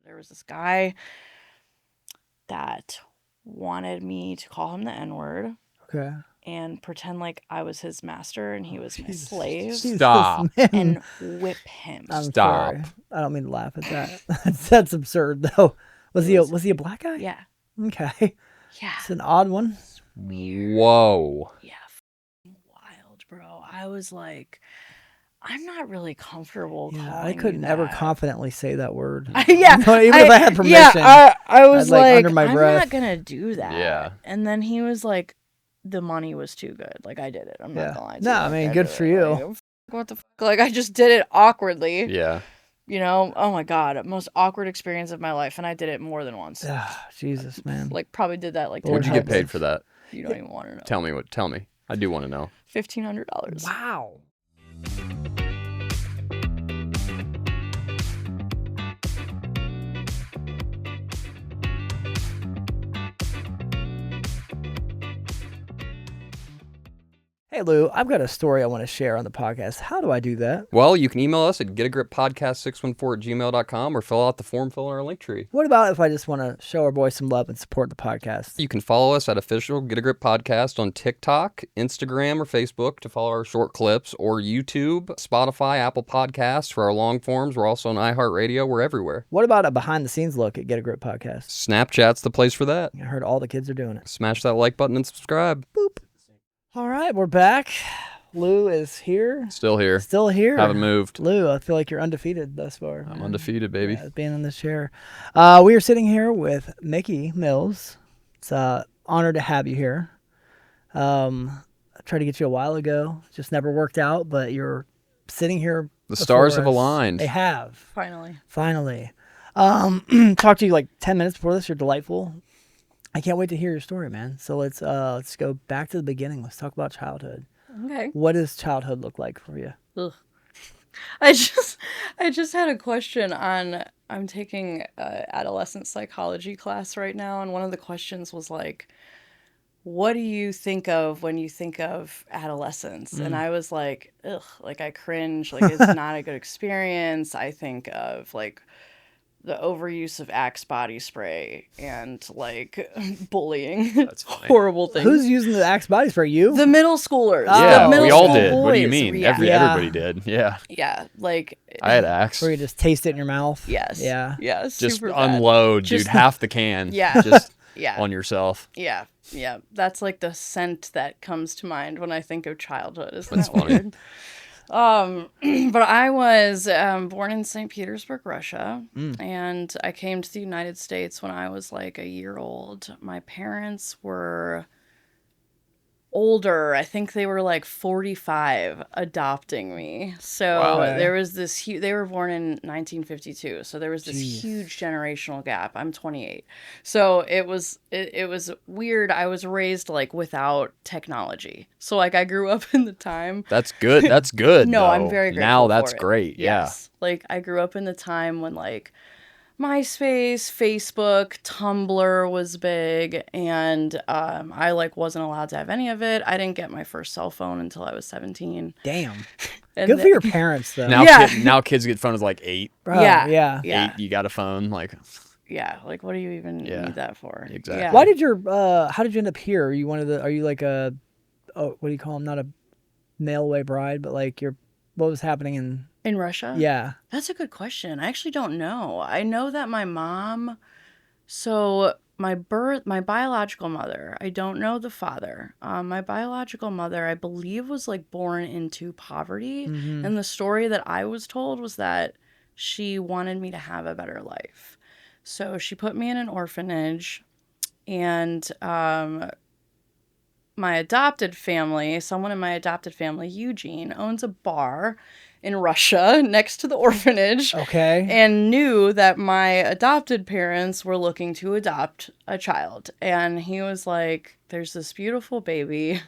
There was this guy that wanted me to call him the N-word. Okay. And pretend like I was his master and he was my slave. Stop. And whip him. I'm Stop. sorry. I don't mean to laugh at that. That's absurd, though. Was he a black guy? Yeah. Okay. Yeah. It's an odd one. Weird. Whoa. Yeah. Wild, bro. I was like, I'm not really comfortable calling I couldn't you ever that. confidently say that word. Yeah. Even if I had permission. Yeah, I was I'd, like, under my I'm breath. not going to do that. Yeah. And then he was like, the money was too good. Like, I did it. I'm not going to lie to you. No, I mean, good for you. Like, what the fuck? Like, I just did it awkwardly. Yeah. You know? Oh, my God. Most awkward experience of my life. And I did it more than once. Jesus, man. Like, probably did that like 10 What'd you get times. paid for that? You don't even want to know. Tell me. I do want to know. $1,500. Wow. Hey, Lou, I've got a story I want to share on the podcast. How do I do that? Well, you can email us at getagrippodcast614@gmail.com or fill out the form fill in our link tree. What about if I just want to show our boys some love and support the podcast? You can follow us at official Get a Grip Podcast on TikTok, Instagram, or Facebook to follow our short clips, or YouTube, Spotify, Apple Podcasts for our long forms. We're also on iHeartRadio. We're everywhere. What about a behind-the-scenes look at Get a Grip Podcast? Snapchat's the place for that. I heard all the kids are doing it. Smash that like button and subscribe. Boop. All right, we're back. Lou is here. Still here. Still here. Haven't moved. Lou, I feel like you're undefeated thus far. I'm undefeated, baby. Yeah, being in this chair. We are sitting here with Mickey Mills. It's an honor to have you here. I tried to get you a while ago. Just never worked out, but you're sitting here. The stars have before us. aligned. They have. Finally. Talked to you like 10 minutes before this. You're delightful. I can't wait to hear your story, man. So let's go back to the beginning. Let's talk about childhood. Okay. What does childhood look like for you? Ugh. I just had a question on, I'm taking adolescent psychology class right now, and one of the questions was like, what do you think of when you think of adolescence? And I was like, ugh, like I cringe, like it's not a good experience. I think of like the overuse of Axe body spray and like bullying. That's funny. Horrible things. Who's using the Axe body spray? You? The middle schoolers. Yeah, The middle we all school did. What do you boys mean? react. Everybody did. Yeah. Yeah, like I had Axe. Where you just taste it in your mouth? yes. Yeah. Yeah, Just super bad. unload, Just- dude. Half the can. Yeah. Just Yeah. on yourself. Yeah. Yeah. That's like the scent that comes to mind when I think of childhood. Isn't That's that funny. weird? But I was born in St. Petersburg, Russia, and I came to the United States when I was like a year old. My parents were older. I think they were like 45 adopting me. So Wow. there was this they were born in 1952. So there was this Jeez. huge generational gap. I'm 28. So it was weird. I was raised like without technology. So like I grew up in the time. That's good. That's good. No, though. I'm very grateful Now that's for it. great. Yes. Like I grew up in the time when like MySpace, Facebook, Tumblr was big, and I like wasn't allowed to have any of it. I didn't get my first cell phone until I was 17. Damn. And Good for your parents, though. Yeah. Yeah. Now kids get phones like 8. Bro, Yeah. Yeah. Yeah. 8, you got a phone. Like, Yeah, like what do you even Yeah. need that for? Exactly. Yeah. Why did how did you end up here? Are you are you like a, what do you call them? Not a mail-away bride, but like what was happening In Russia? yeah. That's a good question. I actually don't know. I know that my mom, so my biological mother, I don't know the father. My biological mother, I believe, was like born into poverty. Mhm. And the story that I was told was that she wanted me to have a better life. So she put me in an orphanage, and my adopted family, someone in my adopted family, Eugene, owns a bar in Russia next to the orphanage. Okay. And knew that my adopted parents were looking to adopt a child. And he was like, there's this beautiful baby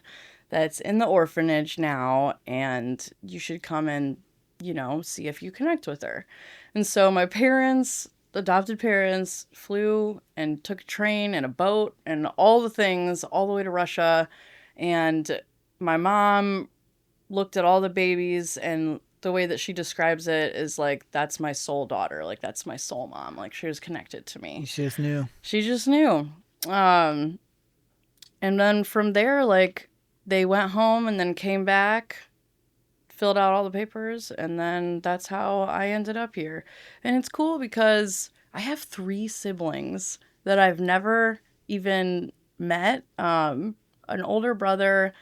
that's in the orphanage now, and you should come and, see if you connect with her. And so my adopted parents, flew and took a train and a boat and all the things all the way to Russia. And my mom looked at all the babies and the way that she describes it is like, that's my soul daughter. Like, that's my soul mom. Like, she was connected to me. She just knew. She just knew. And then from there, like, they went home and then came back, filled out all the papers, and then that's how I ended up here. And it's cool because I have 3 siblings that I've never even met. An older brother,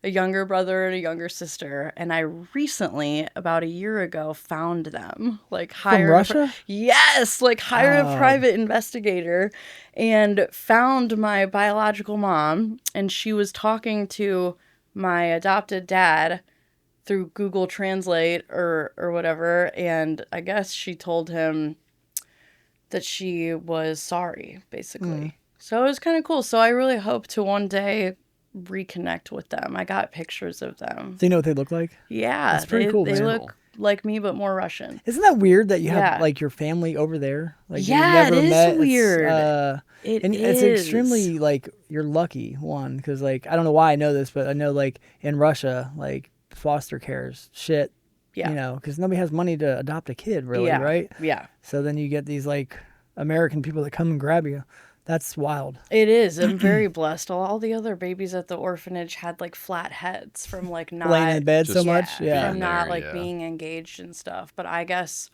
a younger brother, and a younger sister. And I recently, about a year ago, found them. Like, hired From Russia? Yes, like hired a private investigator and found my biological mom. And she was talking to my adopted dad through Google Translate or whatever. And I guess she told him that she was sorry, basically. So it was kind of cool. So I really hope to one day reconnect with them. I got pictures of them. Do you know what they look like? Yeah. That's pretty cool, They man. look like me, but more Russian. Isn't that weird that you have Yeah. like your family over there? Like Yeah, you never it is met? weird. It and is. it's extremely like you're lucky one because like I don't know why I know this, but I know like in Russia like foster care is shit. Yeah. You know, because nobody has money to adopt a kid, really, Yeah. right? Yeah. So then you get these like American people that come and grab you. That's wild. It is. I'm very blessed. All the other babies at the orphanage had like flat heads from like not Laying in bed so Just- much. Yeah. from not there, like yeah. being engaged and stuff. But I guess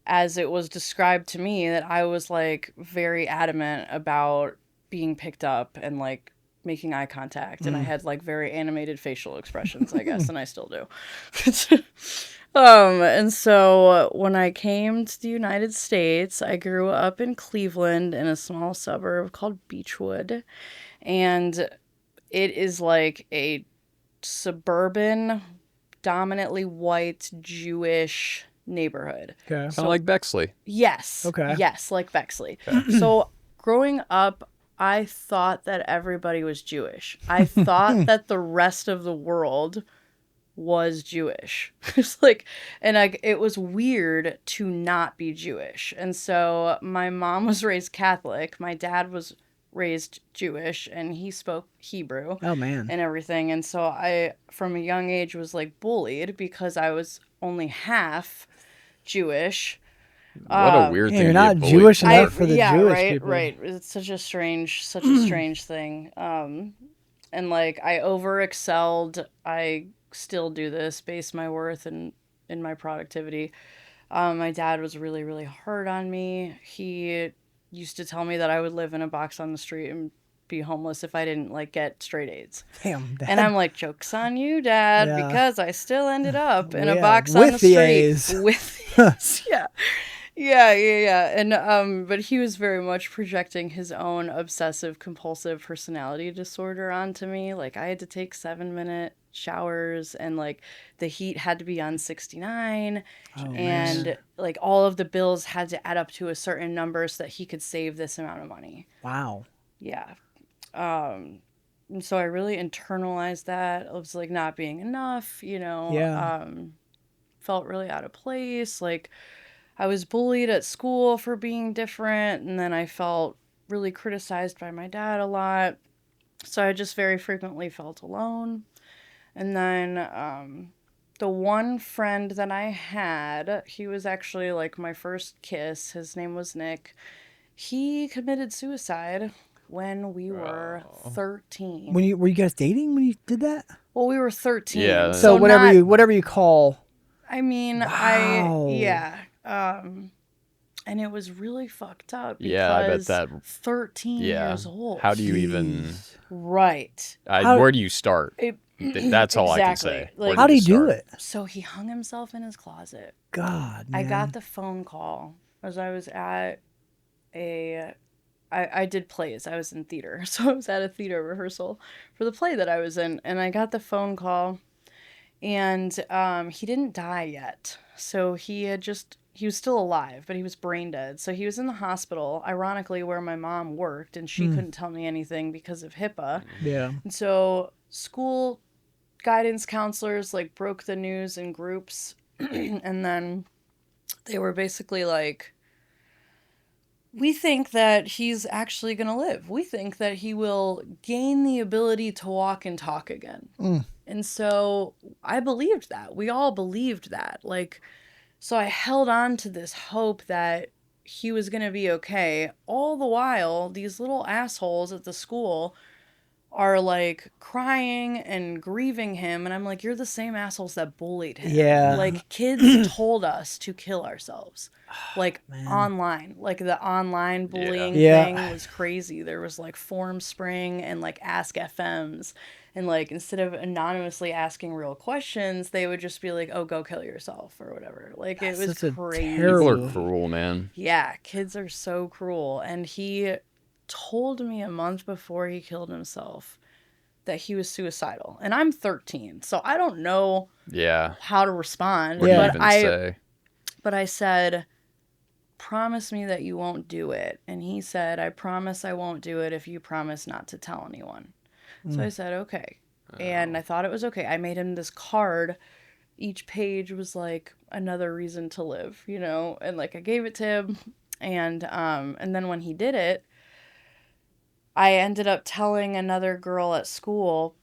as it was described to me that I was like very adamant about being picked up and like making eye contact and I had like very animated facial expressions, I guess, and I still do. And so when I came to the United States, I grew up in Cleveland in a small suburb called Beechwood. And it is like a suburban, dominantly white, Jewish neighborhood. Okay. Kind of like Bexley. Yes. Okay. Yes, like Bexley. So growing up, I thought that everybody was Jewish. I thought that the rest of the world was Jewish. It's like, and it was weird to not be Jewish. And so my mom was raised Catholic. My dad was raised Jewish and he spoke Hebrew Oh man. and everything. And so I, from a young age, was like bullied because I was only half Jewish. What a weird Yeah, thing you're to not get bullied Jewish for. enough for the Jewish right, people. right. It's such a strange thing. And like I over excelled. I still do this, base my worth in my productivity. My dad was really, really hard on me. He used to tell me that I would live in a box on the street and be homeless if I didn't like get straight A's. Damn. Dad. And I'm like, joke's on you, Dad, Yeah. because I still ended up in Yeah, a box with on the the street A's. with the A's. Yeah. And but he was very much projecting his own obsessive compulsive personality disorder onto me. Like I had to take 7-minute showers and like the heat had to be on 69 and like all of the bills had to add up to a certain number so that he could save this amount of money. Wow. Yeah. And so I really internalized that. It was like not being enough, you know. Yeah. Felt really out of place. Like I was bullied at school for being different, and then I felt really criticized by my dad a lot. So I just very frequently felt alone. And then the one friend that I had, he was actually like my first kiss. His name was Nick. He committed suicide when we were 13. Were you guys dating when you did that? Well, we were 13. Yeah. So whatever not- whatever you call. I mean, Wow. and it was really fucked up because Yeah, I bet that- 13 Yeah. years old. How do you even? Right. Where do you start? That's all I can Exactly. say. Like- How do you do it? So he hung himself in his closet. God, I man. got the phone call as I was at I did plays. I was in theater. So I was at a theater rehearsal for the play that I was in. And I got the phone call. And he didn't die yet. So he was still alive, but he was brain dead. So he was in the hospital, ironically, where my mom worked. And she couldn't tell me anything because of HIPAA. Yeah. And so school guidance counselors like broke the news in groups. And then they were basically like, we think that he's actually going to live. We think that he will gain the ability to walk and talk again. And so I believed that. We all believed that. Like, so I held on to this hope that he was going to be okay. All the while, these little assholes at the school are like crying and grieving him. And I'm like, you're the same assholes that bullied him. Yeah. Like, kids told us to kill ourselves. Like, Man. online. Like, the online bullying Yeah. thing was crazy. There was like Form Spring and like Ask FMs. And like, instead of anonymously asking real questions, they would just be like, oh, go kill yourself or whatever. Like, it was such a crazy. People terrible- are cruel, man. Yeah, kids are so cruel. And he told me a month before he killed himself that he was suicidal. And I'm 13, so I don't know Yeah. how to respond. What do you But even say? I said, promise me that you won't do it. And he said, I promise I won't do it if you promise not to tell anyone. So I said, okay. And I thought it was okay. I made him this card. Each page was like another reason to live, you know? And like I gave it to him. And then when he did it, I ended up telling another girl at school.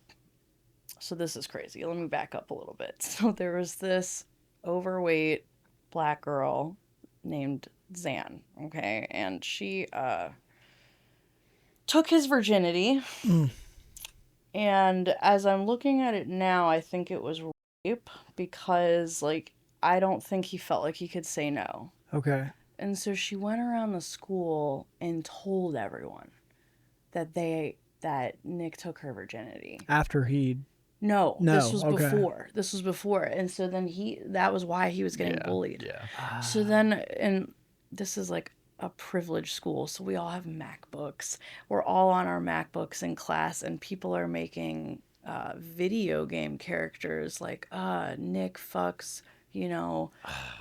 So this is crazy. Let me back up a little bit. So there was this overweight black girl named Zan, okay? And she took his virginity. And as I'm looking at it now, I think it was rape because, like, I don't think he felt like he could say no. Okay. And so she went around the school and told everyone that Nick took her virginity. After he. No, this was okay. before. This was before. And so then that was why he was getting bullied. Yeah. So then, and this is like a privileged school, so we all have MacBooks. We're all on our MacBooks in class, and people are making video game characters like, Nick fucks, you know,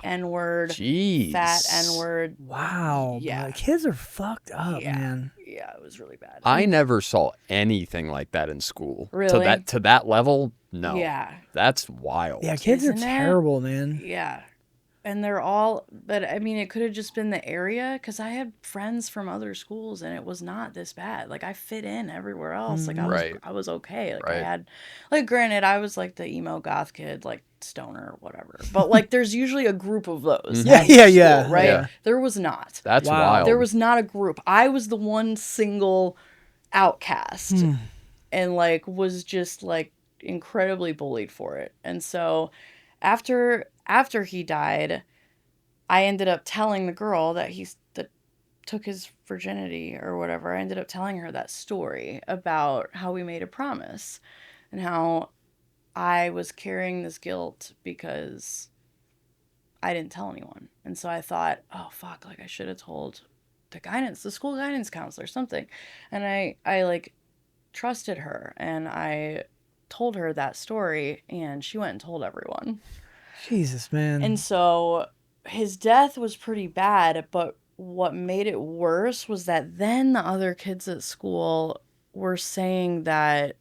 N-word, Jeez. fat N-word. Wow. Yeah. Bro. Kids are fucked up, Yeah. man. Yeah, it was really bad. I never saw anything like that in school. Really? To that level, no. Yeah. That's wild. Yeah, kids Isn't are it? terrible, man. Yeah. And they're all, but I mean, it could have just been the area because I had friends from other schools and it was not this bad. Like, I fit in everywhere else. Like, Right. I was okay. Like, I Right. had, like, granted, I was like the emo goth kid, like stoner or whatever. But like, there's usually a group of those. Yeah, at school, yeah. Right? Yeah. There was not. That's Wow. wild. There was not a group. I was the one single outcast and like was just like incredibly bullied for it. And so after he died, I ended up telling the girl that that took his virginity or whatever. I ended up telling her that story about how we made a promise and how I was carrying this guilt because I didn't tell anyone. And so I thought, oh fuck, like I should have told the school guidance counselor, something. And I like trusted her and I told her that story and she went and told everyone. Jesus, man. And so his death was pretty bad, but what made it worse was that then the other kids at school were saying that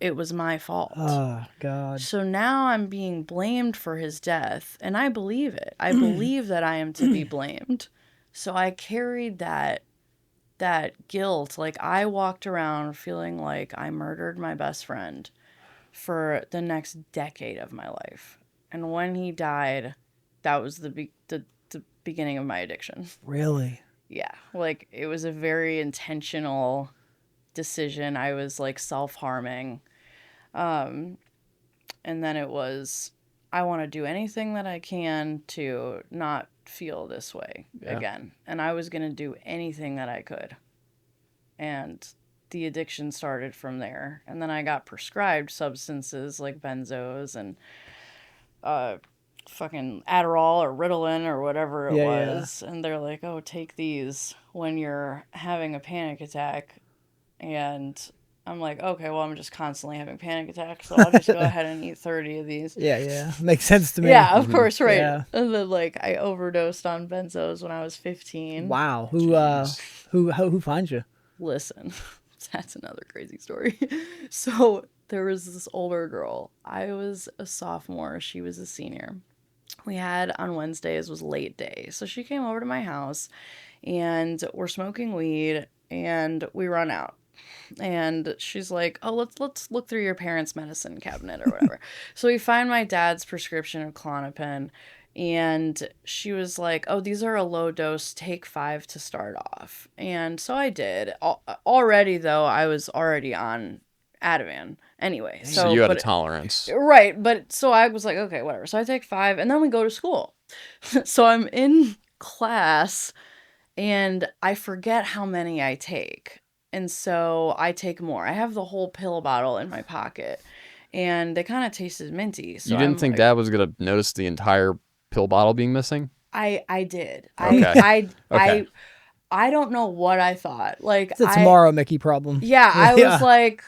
it was my fault. Oh, God. So now I'm being blamed for his death, and I believe it. I believe that I am to be blamed. So I carried that guilt. Like, I walked around feeling like I murdered my best friend for the next decade of my life. And when he died, that was the beginning of my addiction. Really? Yeah. Like, it was a very intentional decision. I was like self-harming. And then it was, I want to do anything that I can to not feel this way again. And I was going to do anything that I could. And the addiction started from there. And then I got prescribed substances like benzos and fucking Adderall or Ritalin or whatever it was. And they're like, oh, take these when you're having a panic attack. And I'm like, okay, well, I'm just constantly having panic attacks, so I'll just go ahead and eat 30 of these. Yeah. Makes sense to me. Yeah, of course, right. Yeah. And then, like, I overdosed on benzos when I was 15. Wow. Who finds you? Listen, that's another crazy story. So there was this older girl. I was a sophomore. She was a senior. We had on Wednesdays was late day. So she came over to my house and we're smoking weed and we run out. And she's like, oh, let's look through your parents' medicine cabinet or whatever. So we find my dad's prescription of Klonopin, and she was like, oh, these are a low dose, take 5 to start off. And so I did. Already, though, I was already on Ativan anyway. So you had a but tolerance. right. But so I was like, okay, whatever. So I take 5, and then we go to school. So I'm in class, and I forget how many I take. And so I take more. I have the whole pill bottle in my pocket, and they kind of tasted minty. So You didn't I'm think like, Dad was going to notice the entire pill bottle being missing? I did. Okay. I don't know what I thought. Like, It's a tomorrow Mickey problem. yeah, I was like,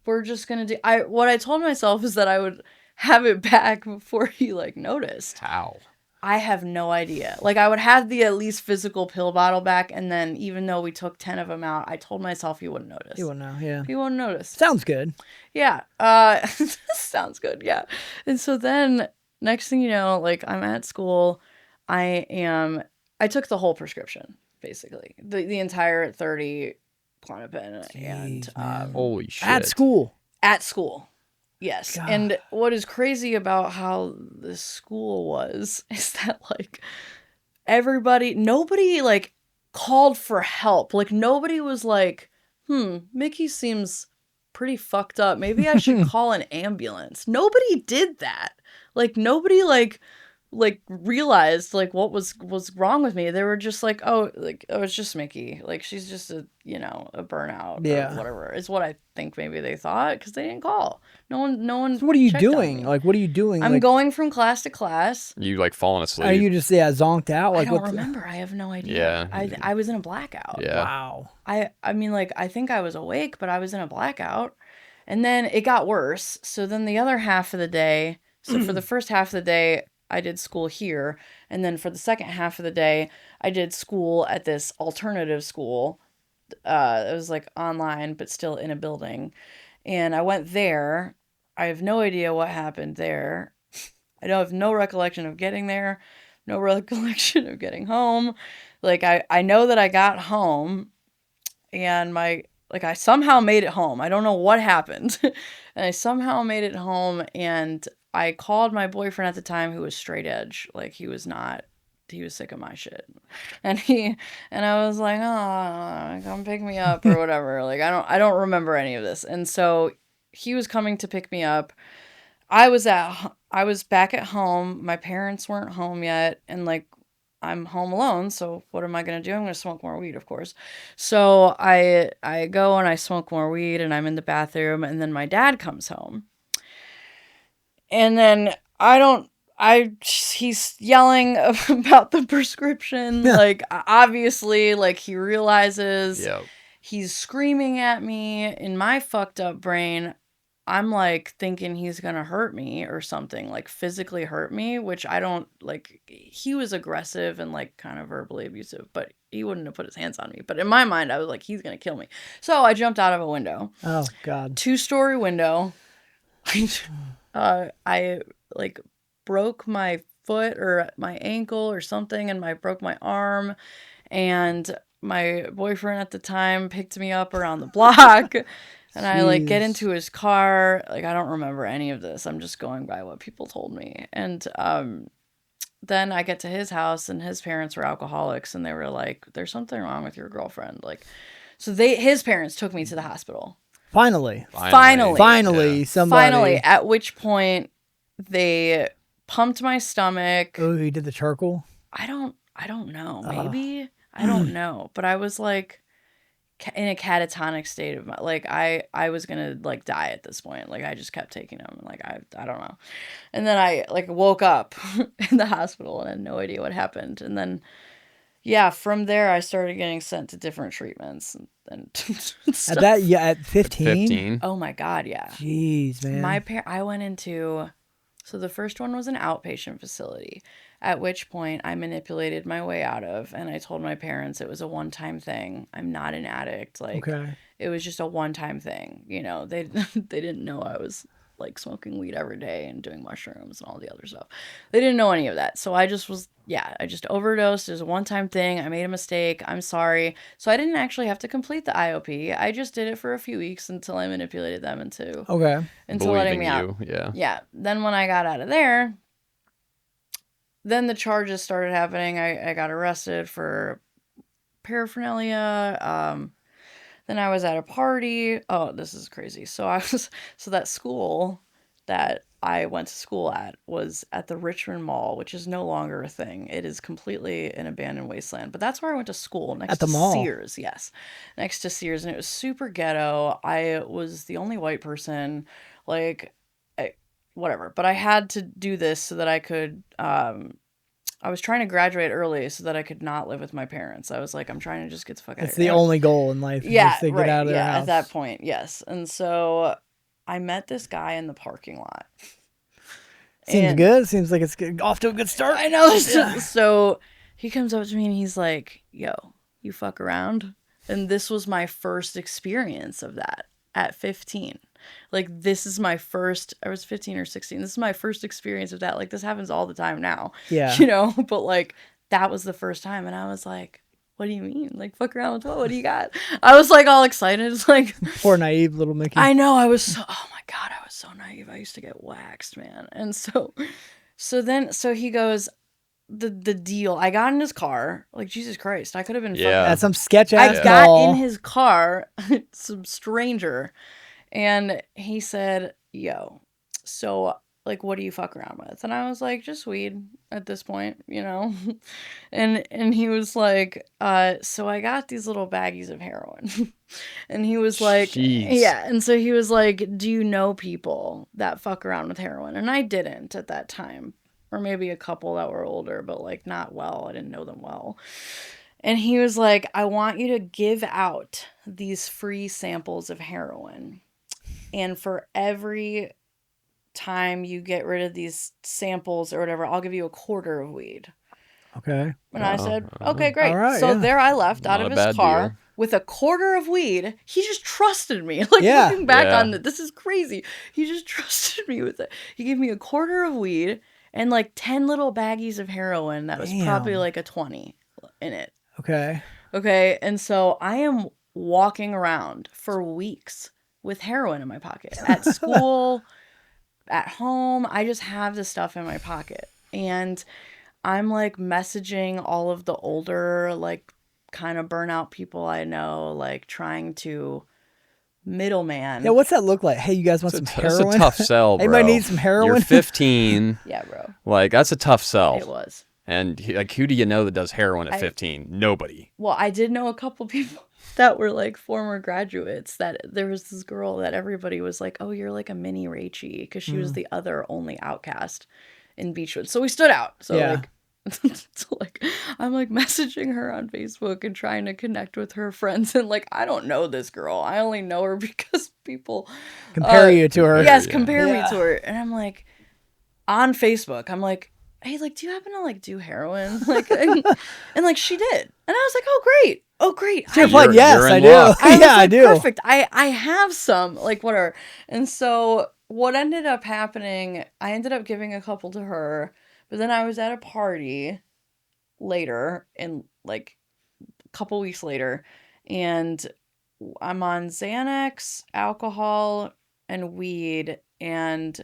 we're just gonna do. What I told myself is that I would have it back before he like noticed. How? I have no idea. Like, I would have the at least physical pill bottle back, and then even though we took 10 of them out, I told myself he wouldn't notice. He won't know, yeah. He won't notice. Sounds good. Yeah. Sounds good. Yeah. And so then next thing you know, like, I'm at school. I took the whole prescription, basically. The entire 30 Klonopin. Jeez, And man. Holy shit. At school. at school. Yes. God. And what is crazy about how the school was is that, like, nobody, like, called for help. Like, nobody was like, Mickey seems pretty fucked up. Maybe I should call an ambulance. Nobody did that. Like, nobody, like realized, like, what was wrong with me. They were just like, oh, it's just Mickey. Like, she's just a burnout. Yeah. Or whatever is what I think maybe they thought, because they didn't call. No one. So what are you checked on doing? me. Like, what are you doing? I'm like, going from class to class. You like falling asleep? Are you just zonked out? Like, I don't what? remember. I have no idea. Yeah. I was in a blackout. Yeah. Wow. I mean, like, I think I was awake, but I was in a blackout. And then it got worse. So then the other half of the day, so for the first half of the day, I did school here. And then for the second half of the day, I did school at this alternative school. It was like online, but still in a building. And I went there. I have no idea what happened there. I don't have no recollection of getting there, no recollection of getting home. Like, I know that I got home, and I somehow made it home. I don't know what happened. And I somehow made it home, and I called my boyfriend at the time, who was straight edge. Like, he was sick of my shit. And I was like, oh, come pick me up or whatever. Like, I don't remember any of this. And so he was coming to pick me up. I was back at home. My parents weren't home yet. And, like, I'm home alone, so what am I going to do? I'm going to smoke more weed, of course. So I go and I smoke more weed, and I'm in the bathroom, and then my dad comes home. And then he's yelling about the prescription. Like, obviously, like, he realizes. Yep. He's screaming at me. In my fucked up brain, I'm, like, thinking he's gonna hurt me or something, like, physically hurt me, which I don't, like, he was aggressive and, like, kind of verbally abusive, but he wouldn't have put his hands on me. But in my mind, I was like, he's gonna kill me. So I jumped out of a window. Oh, God. 2-story window. I, like, broke my foot or my ankle or something, and I broke my arm, and my boyfriend at the time picked me up around the block. And I, like, get into his car. Like, I don't remember any of this. I'm just going by what people told me. And then I get to his house, and his parents were alcoholics, and they were like, there's something wrong with your girlfriend. Like, so his parents took me to the hospital. Finally, Yeah. somebody. At which point they pumped my stomach. Oh, he did the charcoal? I don't know. Maybe. I don't know. But I was, like, in a catatonic state of my, like, I was gonna, like, die at this point. Like, I just kept taking them. Like, I don't know. And then I, like, woke up in the hospital and had no idea what happened. And then, yeah, from there I started getting sent to different treatments and stuff. At 15? 15. Oh my God, yeah. Jeez, man. I went into, so the first one was an outpatient facility, at which point I manipulated my way out of, and I told my parents it was a one-time thing. I'm not an addict. Like, Okay. it was just a one-time thing. You know, they didn't know I was like smoking weed every day and doing mushrooms and all the other stuff. They didn't know any of that. So I just overdosed. It was a one-time thing. I made a mistake. I'm sorry. So I didn't actually have to complete the IOP. I just did it for a few weeks until I manipulated them into letting me out. Yeah. Yeah. Then when I got out of there, then the charges started happening. I got arrested for paraphernalia. Then I was at a party. Oh, this is crazy. So that school that I went to school at was at the Richmond Mall, which is no longer a thing. It is completely an abandoned wasteland. But that's where I went to school, next to Sears. Yes, next to Sears, and it was super ghetto. I was the only white person, like, whatever. But I had to do this so that I could. I was trying to graduate early so that I could not live with my parents. I was like, I'm trying to just get the fuck out of here. It's the only goal in life. Yeah, just to get out of their house. At that point, yes. And so I met this guy in the parking lot. Seems good. Seems like it's off to a good start. I know. So he comes up to me and he's like, yo, you fuck around? And this was my first experience of that at 15. Like, this is my first, I was 15 or 16. This is my first experience of that. Like, this happens all the time now. Yeah. You know, but like, that was the first time. And I was like, what do you mean? Like, fuck around with what? What do you got? I was like all excited. It's like, poor naive little Mickey. I know. I was oh my God, I was so naive. I used to get waxed, man. And so he goes, the deal. I got in his car. Like, Jesus Christ, I could have been fucking at some sketch ass I got in his car, some stranger. And he said, yo, so, like, what do you fuck around with? And I was like, just weed at this point, you know? And he was like, so I got these little baggies of heroin. And he was like, Jeez. yeah. And so he was like, do you know people that fuck around with heroin? And I didn't at that time. Or maybe a couple that were older, but, like, not well. I didn't know them well. And he was like, I want you to give out these free samples of heroin. And for every time you get rid of these samples or whatever, I'll give you a quarter of weed. Okay. And I said, okay, great. All right, so there I left out Not of a his bad car deal. with a quarter of weed. He just trusted me. Like, looking back on it, this is crazy. He just trusted me with it. He gave me a quarter of weed and like 10 little baggies of heroin. That was probably like a 20 in it. Okay. Okay. And so I am walking around for weeks with heroin in my pocket at school, at home. I just have this stuff in my pocket. And I'm like messaging all of the older, like, kind of burnout people I know, like trying to middleman. Yeah, what's that look like? Hey, you guys want some heroin? That's a tough sell, bro. Anybody need some heroin? You're 15. Yeah, bro. Like, that's a tough sell. It was. And, like, who do you know that does heroin at 15? Nobody. Well, I did know a couple people that were like former graduates. That there was this girl that everybody was like, oh, you're like a mini Rachie, because she was the other only outcast in Beechwood. So we stood out. So like I'm like messaging her on Facebook and trying to connect with her friends, and like, I don't know this girl. I only know her because people compare you to her. Yes, compare me to her. And I'm like, on Facebook, I'm like, hey, like, do you happen to like do heroin? Like, and like she did, and I was like, oh great. She replied, yes, I do. I do. Perfect. I have some, like, whatever. And so what ended up happening, I ended up giving a couple to her, but then I was at a party later, and like a couple weeks later, and I'm on Xanax, alcohol, and weed, and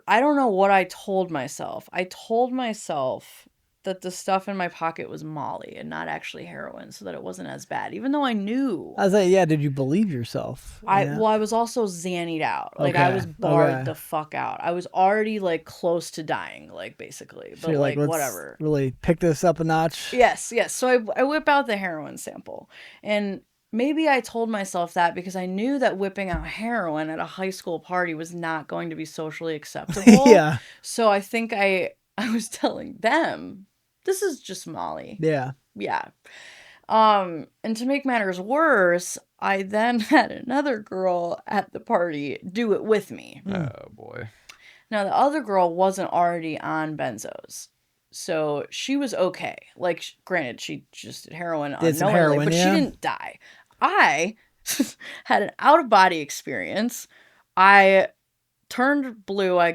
I don't know what I told myself. I told myself that the stuff in my pocket was Molly and not actually heroin, so that it wasn't as bad, even though I knew. I was like, yeah, did you believe yourself? Well, I was also Xannied out. Like, I was barred the fuck out. I was already, like, close to dying, like, basically. But, so like, whatever. Really pick this up a notch? Yes. So I whip out the heroin sample. And maybe I told myself that because I knew that whipping out heroin at a high school party was not going to be socially acceptable. Yeah. So I think I was telling them, this is just Molly. Yeah. Yeah. And to make matters worse, I then had another girl at the party do it with me. Oh, boy. Now, the other girl wasn't already on benzos, so she was okay. Like, granted, she just did heroin unknowingly, but she didn't die. I had an out-of-body experience. I turned blue, I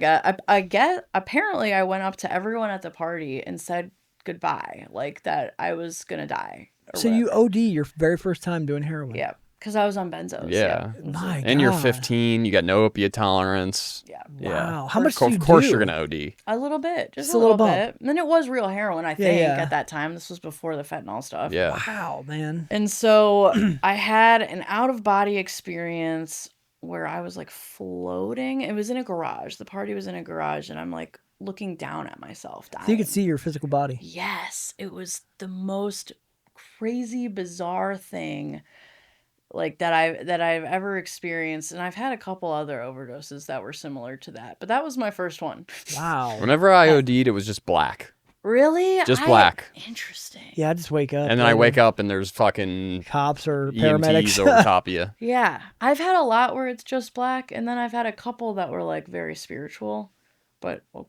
get apparently I went up to everyone at the party and said goodbye, like that I was gonna die. So you OD your very first time doing heroin. Yeah, because I was on benzos. Yeah. My And you're God. 15. You got no opiate tolerance. Yeah. Wow. How much do you Of course do? you're gonna OD. A little bit, just Just a a little little bump. bit. And then it was real heroin, I think, yeah. at that time. This was before the fentanyl stuff. Yeah. Wow, man. And so I had an out of body experience where I was like floating. It was in a garage. The party was in a garage, and I'm like looking down at myself dying. So you could see your physical body. Yes, it was the most crazy, bizarre thing like that I've ever experienced, and I've had a couple other overdoses that were similar to that, but that was my first one. Wow. Whenever I OD'd, it was just black. Really? Just black. Interesting. Yeah, I just wake up. And then I wake up and there's fucking Cops or EMTs paramedics. over top of you. Yeah, I've had a lot where it's just black, and then I've had a couple that were like very spiritual, but we'll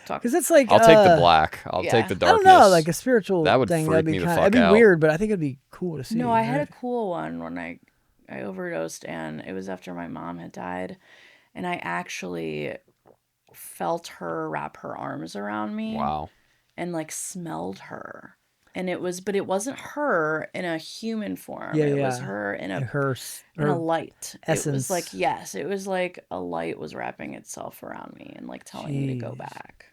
talk. Because it's like I'll take the black. I'll yeah. take the I darkness. don't know, like a spiritual That would thing. freak That'd be me the kind fuck it'd be out. weird, but I think it'd be cool to see. No, I had a right? cool one when I overdosed, and it was after my mom had died, and I actually felt her wrap her arms around me. Wow. And like smelled her, and it wasn't her in a human form. Yeah, it was yeah. her in a her light. It essence. was like, yes, it was like a light was wrapping itself around me and like telling me to go Jeez. back.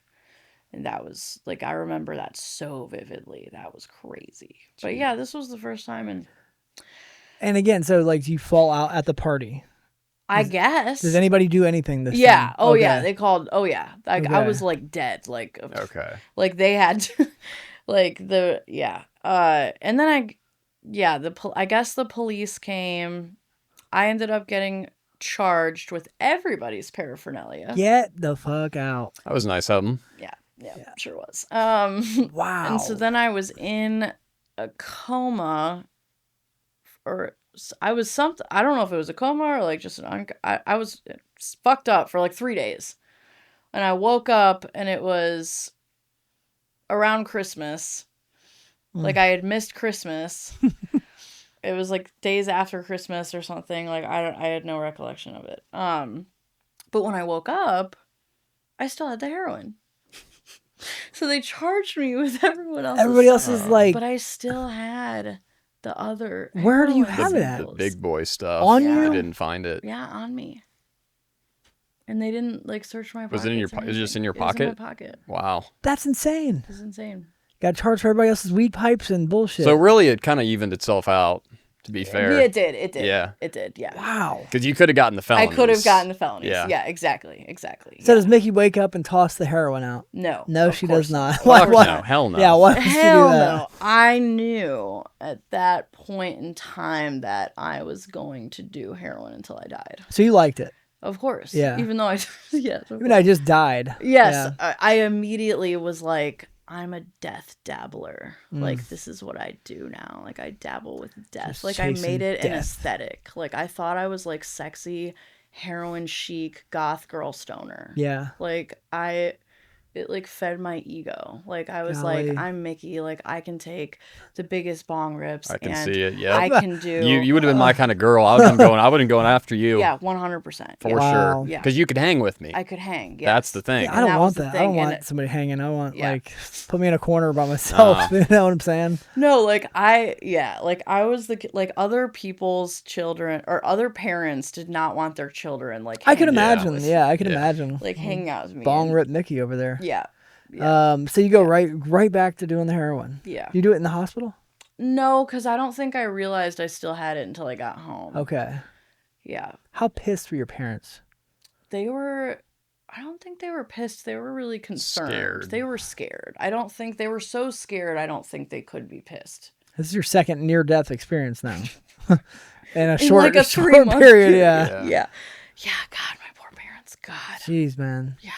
And that was like, I remember that so vividly. That was crazy. But yeah, this was the first time, and And again, so like, do you fall out at the party? I guess. Does anybody do anything this Yeah. time? Oh Okay. yeah. They called. Oh yeah. Like I Okay. was like dead. Like Okay. like they had to, like the yeah. And then I guess the police came. I ended up getting charged with everybody's paraphernalia. Get the fuck out. That was nice of them. Yeah. Sure was. Wow. And so then I was in a coma, or I was something. I don't know if it was a coma or like just I was fucked up for like 3 days, and I woke up and it was around Christmas. Like I had missed Christmas. It was like days after Christmas or something. Like I had no recollection of it. But when I woke up, I still had the heroin. So they charged me with everyone else's. Everybody else is like, But I still had the other. Where do you heroin have it at? The samples. big boy stuff. On you? I didn't find it. Yeah, on me. And they didn't like search my pocket. Was it in your po- it was just in your pocket? It was in my pocket. Wow. that's insane. This is insane. Got to charge for everybody else's weed pipes and bullshit. So really, it kind of evened itself out, to be fair. Yeah, it did. Yeah. It did, yeah. wow. Because you could have gotten the I felonies. could have gotten the felonies. Yeah. Yeah, exactly. So yeah. does Mickey wake up and toss the heroin out? No. No, of she course does not. Of Why- course why- No, hell no. Yeah, why would you do Hell that? no. I knew at that point in time that I was going to do heroin until I died. So you liked it. Of course. Yeah. Even though I, yes. of Even though I just died. Yes, Yeah. I immediately was like, I'm a death dabbler. Like, this is what I do now. Like, I dabble with death. Just Like, I chasing made it an death. aesthetic. Like, I thought I was like sexy, heroin chic, goth girl stoner. Yeah. Like, it like fed my ego. Like, I was Golly. like, I'm Mickey. Like, I can take the biggest bong rips. I can and see it, yeah. I can do. You would have been my kind of girl. I would have been going after you. Yeah, 100%. For Yeah. Wow. sure. Yeah. Because you could hang with me. I could hang. That's yes. the thing. I And don't that want was the that. I don't thing, and want somebody hanging. I want Yeah. like put me in a corner by myself. You know what I'm saying? No, like I was like other people's children or other parents did not want their children like I could hanging out imagine. with- Yeah, I could Yeah. imagine. like hanging out with me. Bong and- rip Mickey over there. Yeah. So you go right back to doing the heroin. Yeah. You do it in the hospital? No, because I don't think I realized I still had it until I got home. Okay. Yeah. How pissed were your parents? They were I don't think they were pissed. They were really concerned. Scared. They were scared. I don't think they were so scared I don't think they could be pissed. This is your second near-death experience now. In a In short, like a short 3-month period, yeah. Yeah. Yeah, God, my poor parents. God. Jeez, man. Yeah.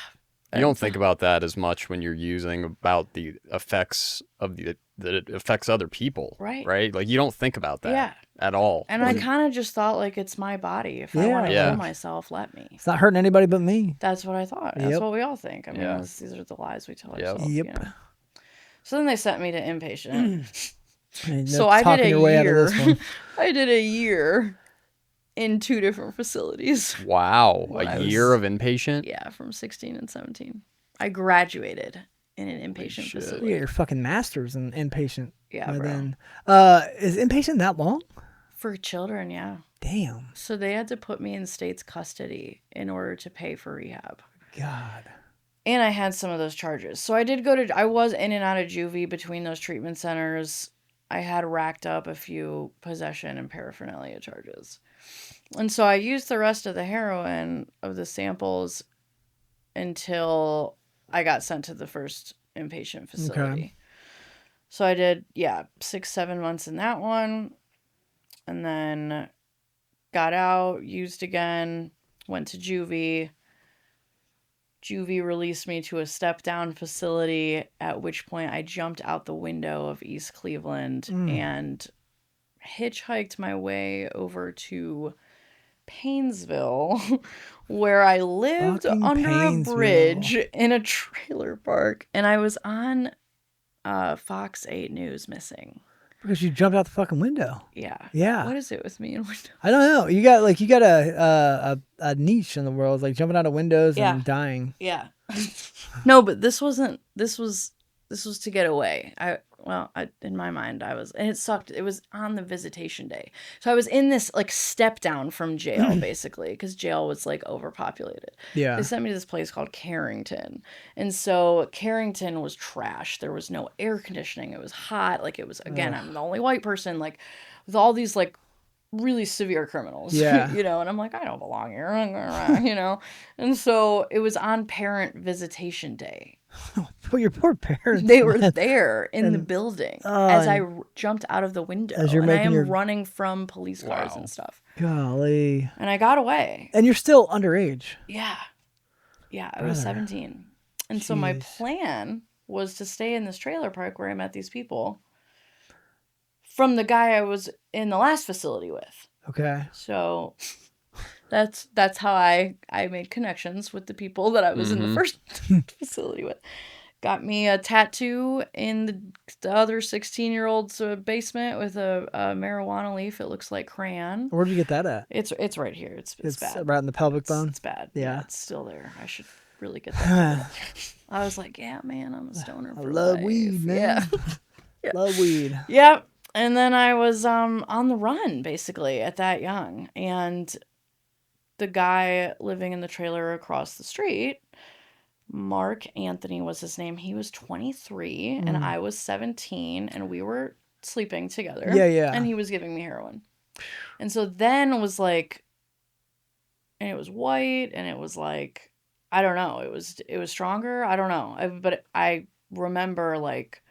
You don't think about that as much when you're using about the effects of that it affects other people. Right. Right? Like you don't think about that Yeah. at all. And I kind of just thought, like, it's my body. If I Yeah. want to Yeah. kill myself, let me. It's not hurting anybody but me. That's what I thought. That's Yep. what we all think. I mean, Yeah. these are the lies we tell Yep. ourselves. Yep. You know? So then they sent me to inpatient. Ain't no So I talking did your a way out of year. this one. I did a year in 2 different facilities. Wow. When I A was- year of inpatient? Yeah, from 16 and 17. I graduated in an inpatient shit. You facility. get your fucking master's in inpatient. Yeah, By bro. then. Is inpatient that long? For children, yeah. Damn. So they had to put me in state's custody in order to pay for rehab. God. And I had some of those charges. So I was in and out of juvie between those treatment centers. I had racked up a few possession and paraphernalia charges. And so I used the rest of the heroin of the samples until I got sent to the first inpatient facility. Okay. So I did, 6-7 months in that one. And then got out, used again, went to juvie. Juvie released me to a step-down facility, at which point I jumped out the window of East Cleveland and hitchhiked my way over to Painesville, where I lived Fucking under Painesville. a bridge in a trailer park. And I was on Fox 8 News missing. Because you jumped out the fucking window. Yeah. Yeah. What is it with me and windows? I don't know. You got a niche in the world, like jumping out of windows and dying. Yeah. No, but this was to get away. In my mind, and it sucked. It was on the visitation day. So I was in this like step down from jail, basically, because jail was like overpopulated. Yeah. They sent me to this place called Carrington. And so Carrington was trash. There was no air conditioning. It was hot. Like it was, again, I'm the only white person, like with all these like really severe criminals. Yeah. You know, and I'm like, I don't belong here, you know. And so it was on parent visitation day. But your poor parents. They were man. there in the building as I jumped out of the window. As you're and I making am your- running from police cars and stuff. Golly. And I got away. And you're still underage. Yeah. Yeah, I was 17. And so my plan was to stay in this trailer park where I met these people from the guy I was in the last facility with. Okay. So that's how I made connections with the people that I was in the first facility with. Got me a tattoo in the other 16-year-old's basement with a marijuana leaf. It looks like crayon. Where did you get that at? It's right here. It's bad. right in the pelvic bone. It's bad. Yeah. It's still there. I should really get that. I was like, yeah, man, I'm a stoner for love life. weed, man. Yeah. Love weed. Yep. And then I was on the run, basically, at that young. And the guy living in the trailer across the street, Mark Anthony was his name. He was 23 and I was 17 and we were sleeping together. Yeah. And he was giving me heroin. And so then it was like, and it was white and it was like, I don't know. It was stronger. I don't know. But I remember like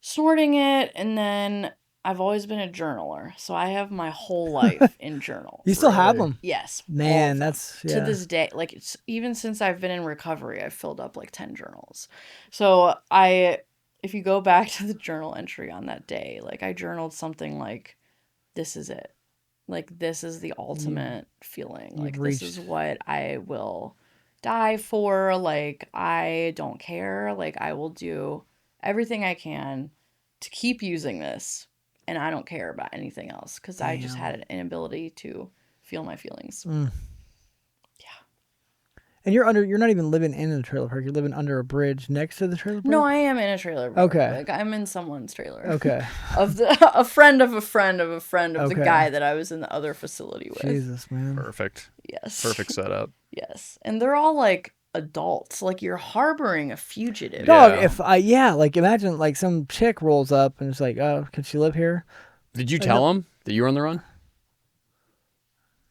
snorting it, and then I've always been a journaler, so I have my whole life in journals. You still have them? Yes. all Man, of them. that's To this day, like it's even since I've been in recovery, I've filled up like 10 journals. So if you go back to the journal entry on that day, like I journaled something like, this is it. Like this is the ultimate feeling. Like this is what I will die for. Like I don't care. Like I will do everything I can to keep using this. And I don't care about anything else because I just had an inability to feel my feelings. And you're not even living in the trailer park. You're living under a bridge next to the trailer park? No, I am in a trailer park. Okay. Like I'm in someone's trailer. Okay. Of a friend of a friend of a friend of the Okay. guy that I was in the other facility with. Jesus, man. Perfect. Yes. Perfect setup. Yes. And they're all like adults. Like you're harboring a fugitive. Dog, Yeah. like imagine like some chick rolls up and it's like, oh, can she live here? Did you tell them that you were on the run?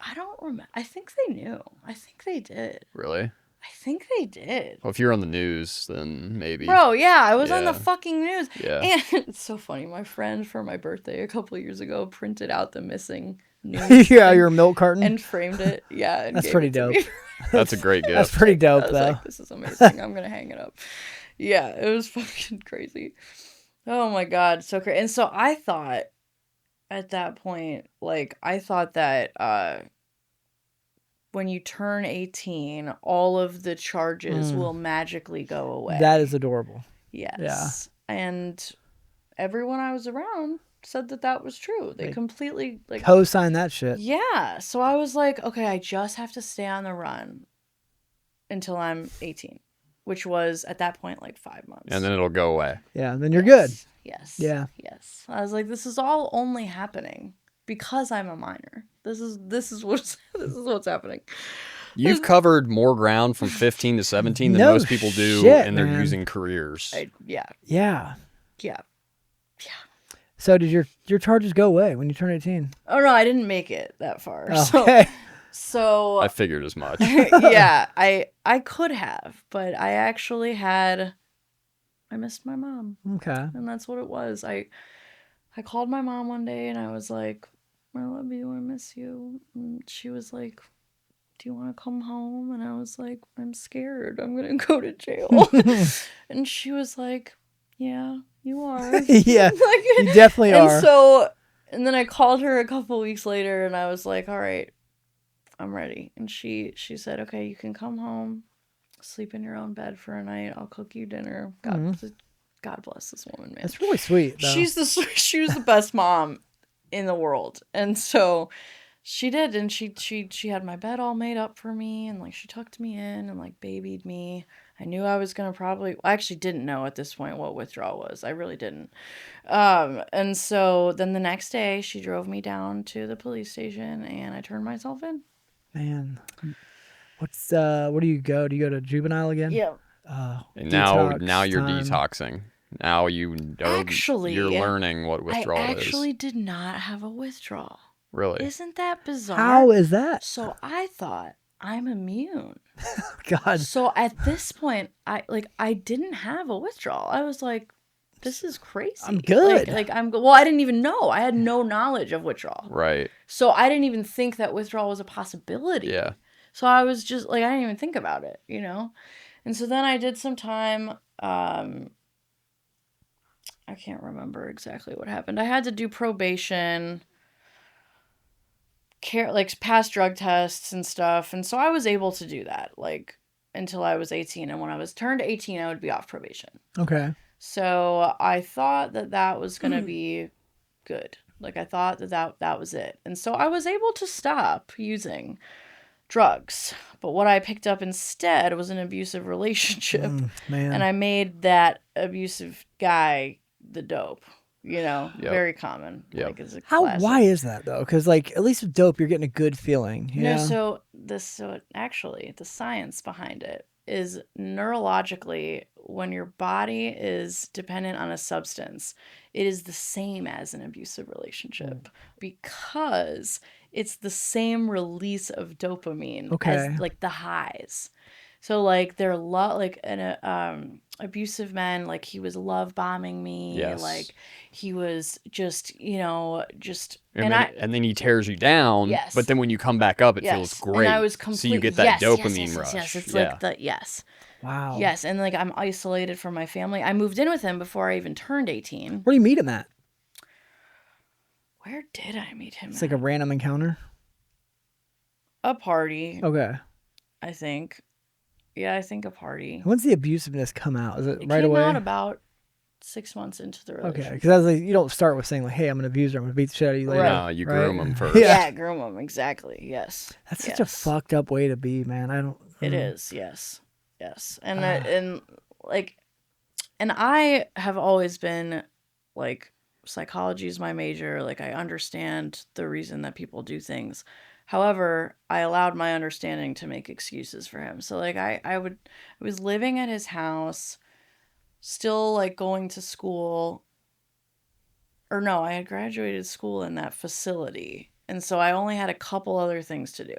I don't remember. I think they knew. I think they did. Really? I think they did. Well, if you're on the news, then maybe. Bro, yeah, I was on the Yeah. fucking news. Yeah. And it's so funny. My friend for my birthday a couple of years ago printed out the missing news Yeah, your milk carton. and framed it. Yeah. And That's gave pretty it to dope. me. That's a great That's gift. pretty I dope, was though. like, this is amazing. I'm going to hang it up. Yeah, it was fucking crazy. Oh my God. So crazy. And so I thought at that point, like, I thought that when you turn 18, all of the charges will magically go away. That is adorable. Yes. Yeah. And everyone I was around said that was true. They Like, completely like Co-sign that shit. yeah. So I was like, okay, I just have to stay on the run until I'm 18, which was at that point like 5 months. And then it'll go away. Yeah, then you're good. Yes. Yeah. Yes. I was like, this is all only happening because I'm a minor. This is what's happening. You've covered more ground from 15 to 17 than No most people do shit, in their man. using careers. Yeah. Yeah. Yeah. So did your charges go away when you turned 18? Oh no, I didn't make it that far. Okay. So I figured as much. yeah, I could have, but I actually I missed my mom. Okay. And that's what it was. I called my mom one day and I was like, I love you, I miss you. And she was like, do you want to come home? And I was like, I'm scared. I'm going to go to jail. And she was like, yeah, you are. Yeah, Like, you definitely are. And then I called her a couple weeks later and I was like, all right, I'm ready. And she said, okay, you can come home, sleep in your own bed for a night. I'll cook you dinner. God bless this woman, man. That's really sweet, though. She was the best mom in the world. And so she did, and she had my bed all made up for me, and like she tucked me in and like babied me. I knew I was gonna I actually didn't know at this point what withdrawal was. I really didn't. And so then the next day she drove me down to the police station and I turned myself in. Man, where do you go? Do you go to juvenile again? Yeah. And now Detox you're time. detoxing. Now you know Actually, you're learning what withdrawal I is. actually did not have a withdrawal. Really? Isn't that bizarre? How is that? So I thought I'm immune. God. So at this point, I didn't have a withdrawal. I was like, this is crazy. I'm good. Well, I didn't even know. I had no knowledge of withdrawal. Right. So I didn't even think that withdrawal was a possibility. Yeah. So I was just like, I didn't even think about it, you know? And so then I did some time, I can't remember exactly what happened. I had to do probation, past drug tests and stuff. And so I was able to do that, like, until I was 18. And when I was turned 18, I would be off probation. Okay. So I thought that was going to be good. Like, I thought that was it. And so I was able to stop using drugs. But what I picked up instead was an abusive relationship. Man. And I made that abusive guy the dope. You know, Yep. very common. Yep. Like, it's a classic. Why is that though? Because like at least with dope, you're getting a good feeling. You know? So actually the science behind it is neurologically, when your body is dependent on a substance, it is the same as an abusive relationship because it's the same release of dopamine as like the highs. So like they're like an abusive man, like he was love bombing me, Yes. like he was just, and then he tears you down. Yes. But then when you come back up, it feels great. And I was so you get that dopamine rush. Yes, it's yeah. like yes. Wow. Yes, and like I'm isolated from my family. I moved in with him before I even turned 18. Where do you meet him at? Where did I meet him? It's like a random encounter. A party, Okay. I think. Yeah, I think a party. When's the abusiveness come out? Is it It right came away? out about 6 months into the relationship. Okay, because I was like, you don't start with saying like, "Hey, I'm an abuser. I'm gonna beat the shit out of you later." Right. No, you right? groom them first. Yeah, groom him, exactly. Yes. That's such a fucked up way to be, man. I don't. It is, yes. Yes. And and I have always been like, psychology is my major. Like, I understand the reason that people do things. However, I allowed my understanding to make excuses for him. So like I was living at his house, still like going to school. Or no, I had graduated school in that facility. And so I only had a couple other things to do.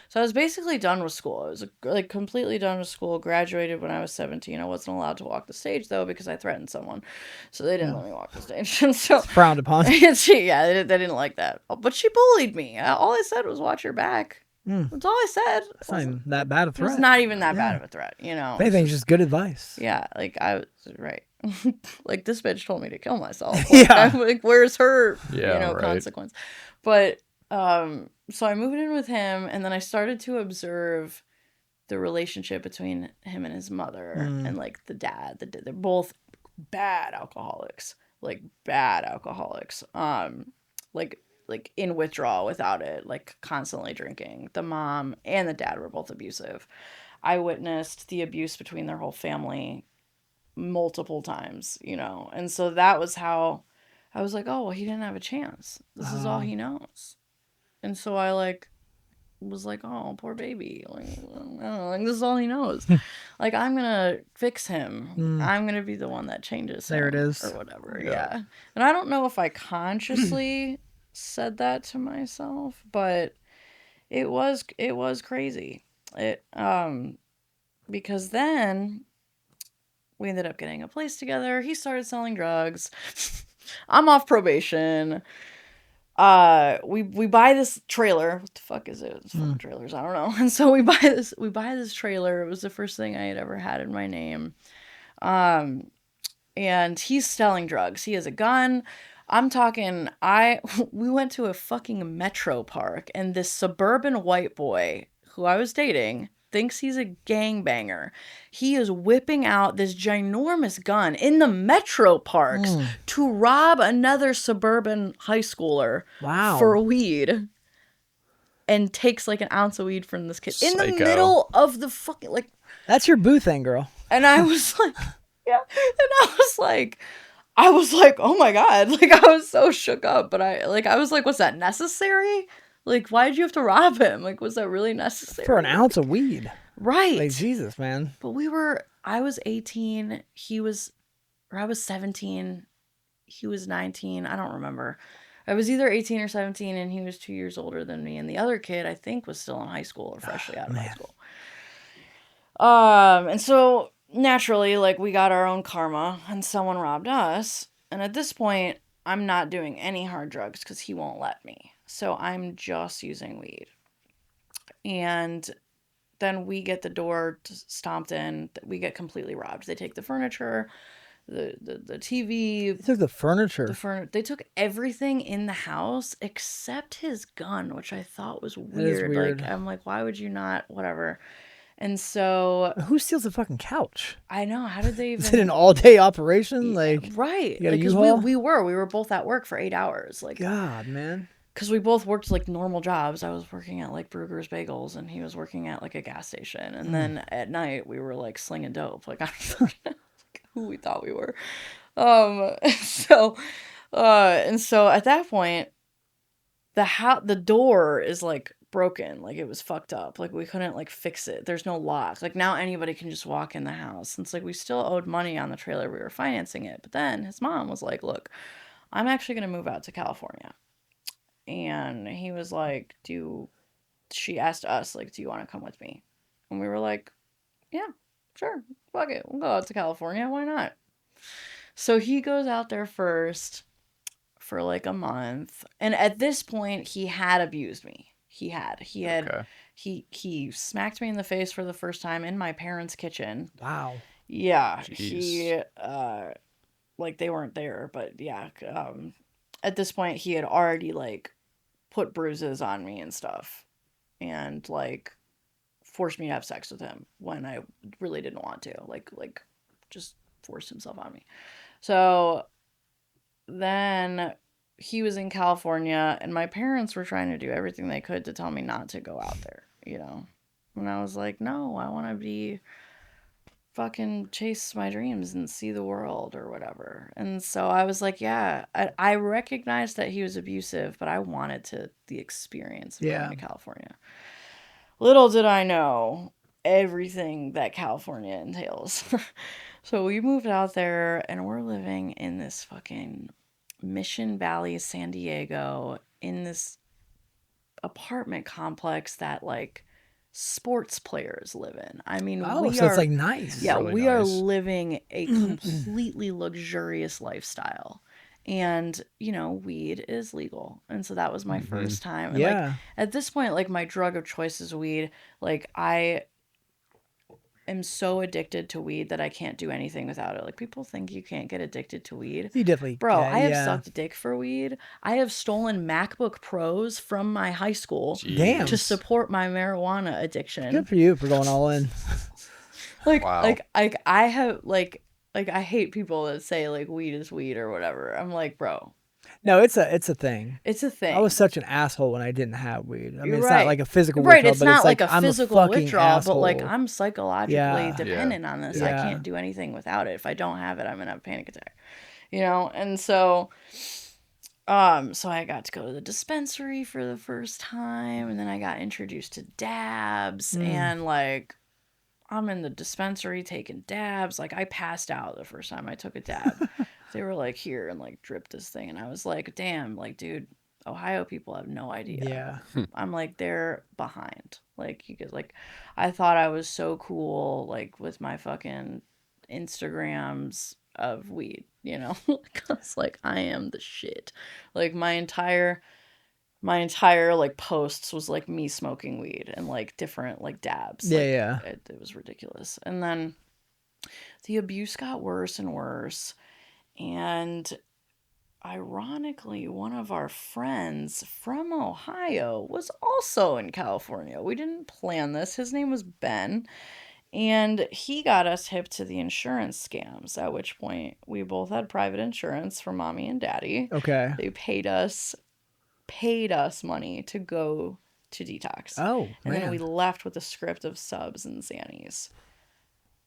So I was basically done with school. I was like completely done with school, graduated when I was 17. I wasn't allowed to walk the stage though because I threatened someone. So they didn't let me walk the stage. And so It's frowned upon. they didn't like that. But she bullied me. All I said was watch your back. That's all I said. It's not even that bad a It threat. was not even that bad of a threat, you know. If anything, it's just good advice. Yeah, like I was right. Like this bitch told me to kill myself. Like, Yeah. I'm like, where's her Yeah, right. consequence? But so I moved in with him and then I started to observe the relationship between him and his mother and like the dad. They're both bad alcoholics. like bad alcoholics. Like in withdrawal without it, like constantly drinking. The mom and the dad were both abusive. I witnessed the abuse between their whole family multiple times, you know. And so that was how I was like, oh, well, he didn't have a chance. This is all he knows. And so I like was like, oh, poor baby. Like, I don't know, like this is all he knows. Like, I'm gonna fix him. I'm gonna be the one that changes him. There it is. Or whatever. Yeah. And I don't know if I consciously said that to myself, but it was crazy. It because then we ended up getting a place together. He started selling drugs. I'm off probation. We buy this trailer. What the fuck is it? It's fucking trailers. I don't know. And so we buy this trailer. It was the first thing I had ever had in my name. And he's selling drugs. He has a gun. I'm talking, we went to a fucking metro park, and this suburban white boy who I was dating thinks he's a gangbanger. He is whipping out this ginormous gun in the metro parks to rob another suburban high schooler for weed, and takes like an ounce of weed from this kid in the middle of the fucking, like, That's your boo thing, girl. and I was like, yeah, and I was like, oh my God, like I was so shook up, but I was like, was that necessary? Like, why did you have to rob him? Like, was that really necessary? For an ounce of weed. Right. Like, Jesus, man. But I was 18, I was 17, he was 19, I don't remember. I was either 18 or 17, and he was 2 years older than me, and the other kid, I think, was still in high school or freshly out of high school. And so, naturally, like, we got our own karma, and someone robbed us, and at this point, I'm not doing any hard drugs because he won't let me. So I'm just using weed. And then we get the door stomped in. We get completely robbed. They take the furniture, the TV. They took the furniture. They took everything in the house except his gun, which I thought was weird. That is weird. Like, I'm like, why would you not? Whatever. And so, who steals the fucking couch? I know. How did they even? Is it an all-day operation? Like, right? You got a Because U-Haul? we were both at work for 8 hours. Like, God, man. because we both worked like normal jobs. I was working at like Brugger's Bagels, and he was working at like a gas station. And then at night we were like slinging dope. Like, I don't know who we thought we were. So at that point, the door is like broken. Like, it was fucked up. Like, we couldn't like fix it. There's no lock. Like, now anybody can just walk in the house. And it's like we still owed money on the trailer. We were financing it. But then his mom was like, look, I'm actually going to move out to California. And he was like, she asked us, like, do you want to come with me? And we were like, yeah, sure. Fuck it. We'll go out to California. Why not? So he goes out there first for like a month. And at this point, he had abused me. He smacked me in the face for the first time in my parents' kitchen. Wow. Yeah. Jeez. He, like, they weren't there, but yeah. At this point, he had already, like, put bruises on me and stuff, and, like, forced me to have sex with him when I really didn't want to. Like, just forced himself on me. So then he was in California, and my parents were trying to do everything they could to tell me not to go out there, you know? And I was like, no, I want to fucking chase my dreams and see the world or whatever. And so I was like, yeah, I recognized that he was abusive, but I wanted the experience of going to California. Little did I know everything that California entails. So we moved out there, and we're living in this fucking Mission Valley, San Diego, in this apartment complex that, like, sports players live in. I mean, it's like nice. Yeah, really we nice. are living a completely luxurious lifestyle. And, you know, weed is legal. And so that was my first time. And like, at this point, like, my drug of choice is weed. Like, I am so addicted to weed that I can't do anything without it. Like, people think you can't get addicted to weed. You definitely Bro, I have sucked dick for weed. I have stolen MacBook Pros from my high school Damn. to support my marijuana addiction. Good for you for going all in. Like, Wow. I have, like, Like, I hate people that say, like, weed is weed or whatever. I'm like, bro, No, it's a thing. it's a thing. I was such an asshole when I didn't have weed. I mean, You're it's right. not like a physical Right, withdrawal, it's but not it's like like a I'm a physical fucking withdrawal, asshole. but like I'm psychologically Yeah. dependent on this. I Yeah. can't do anything without it. If I don't have it, I'm gonna have a panic attack. You know? And so so I got to go to the dispensary for the first time, and then I got introduced to dabs, and like I'm in the dispensary taking dabs. Like I passed out the first time I took a dab. They were like, here, and like dripped this thing, and I was like, damn, like dude, Ohio people have no idea. Yeah. I'm like, they're behind. Like you guys, like I thought I was so cool, like with my fucking Instagrams of weed, you know? Cause like I am the shit. Like my entire like posts was like me smoking weed and like different like dabs. Yeah, Like, yeah. it was ridiculous. And then the abuse got worse and worse. And ironically, one of our friends from Ohio was also in California. We didn't plan this. His name was Ben. And he got us hip to the insurance scams, at which point we both had private insurance for mommy and daddy. Okay. They paid us money to go to detox. Oh, and man. then we left with a script of subs and Xannies.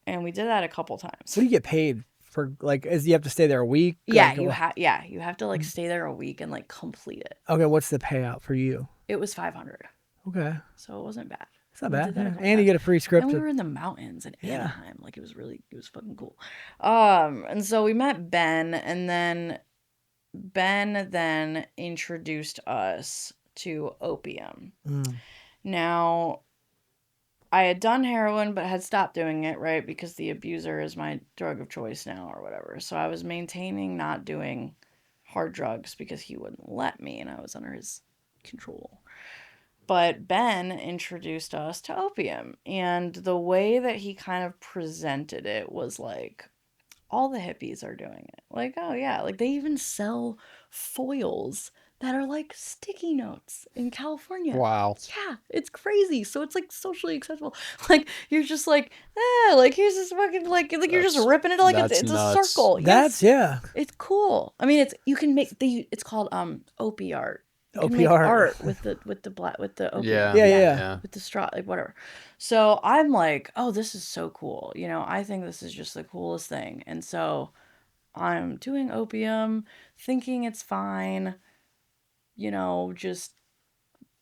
And we did that a couple times. What do you get paid for? Like, is you have to stay there a week? Yeah, Like, you have to like stay there a week and like complete it. Okay, what's the payout for you? It was 500. Okay. So it wasn't bad. It's not We bad. did that a Yeah. couple And you times. get a free script. And we were in the mountains in Yeah. Anaheim. Like it was fucking cool. And so we met Ben, and then Ben introduced us to Opium. Now, I had done heroin, but had stopped doing it, right? Because the abuser is my drug of choice now or whatever. So I was maintaining not doing hard drugs because he wouldn't let me, and I was under his control. But Ben introduced us to Opium, and the way that he kind of presented it was like, all the hippies are doing it. Like, oh yeah, like they even sell foils that are like sticky notes in California. Wow. Yeah, it's crazy. So it's like socially acceptable. Like you're just like, like here's this fucking like you're just That's- ripping it like that's it's a nuts. circle. That's, Yes, yeah. it's cool. I mean, it's called Opie art. You can Opie make art. art with the opium. Yeah. Yeah. With the straw, like whatever. So I'm like, oh, this is so cool. You know, I think this is just the coolest thing. And so I'm doing opium, thinking it's fine, you know, just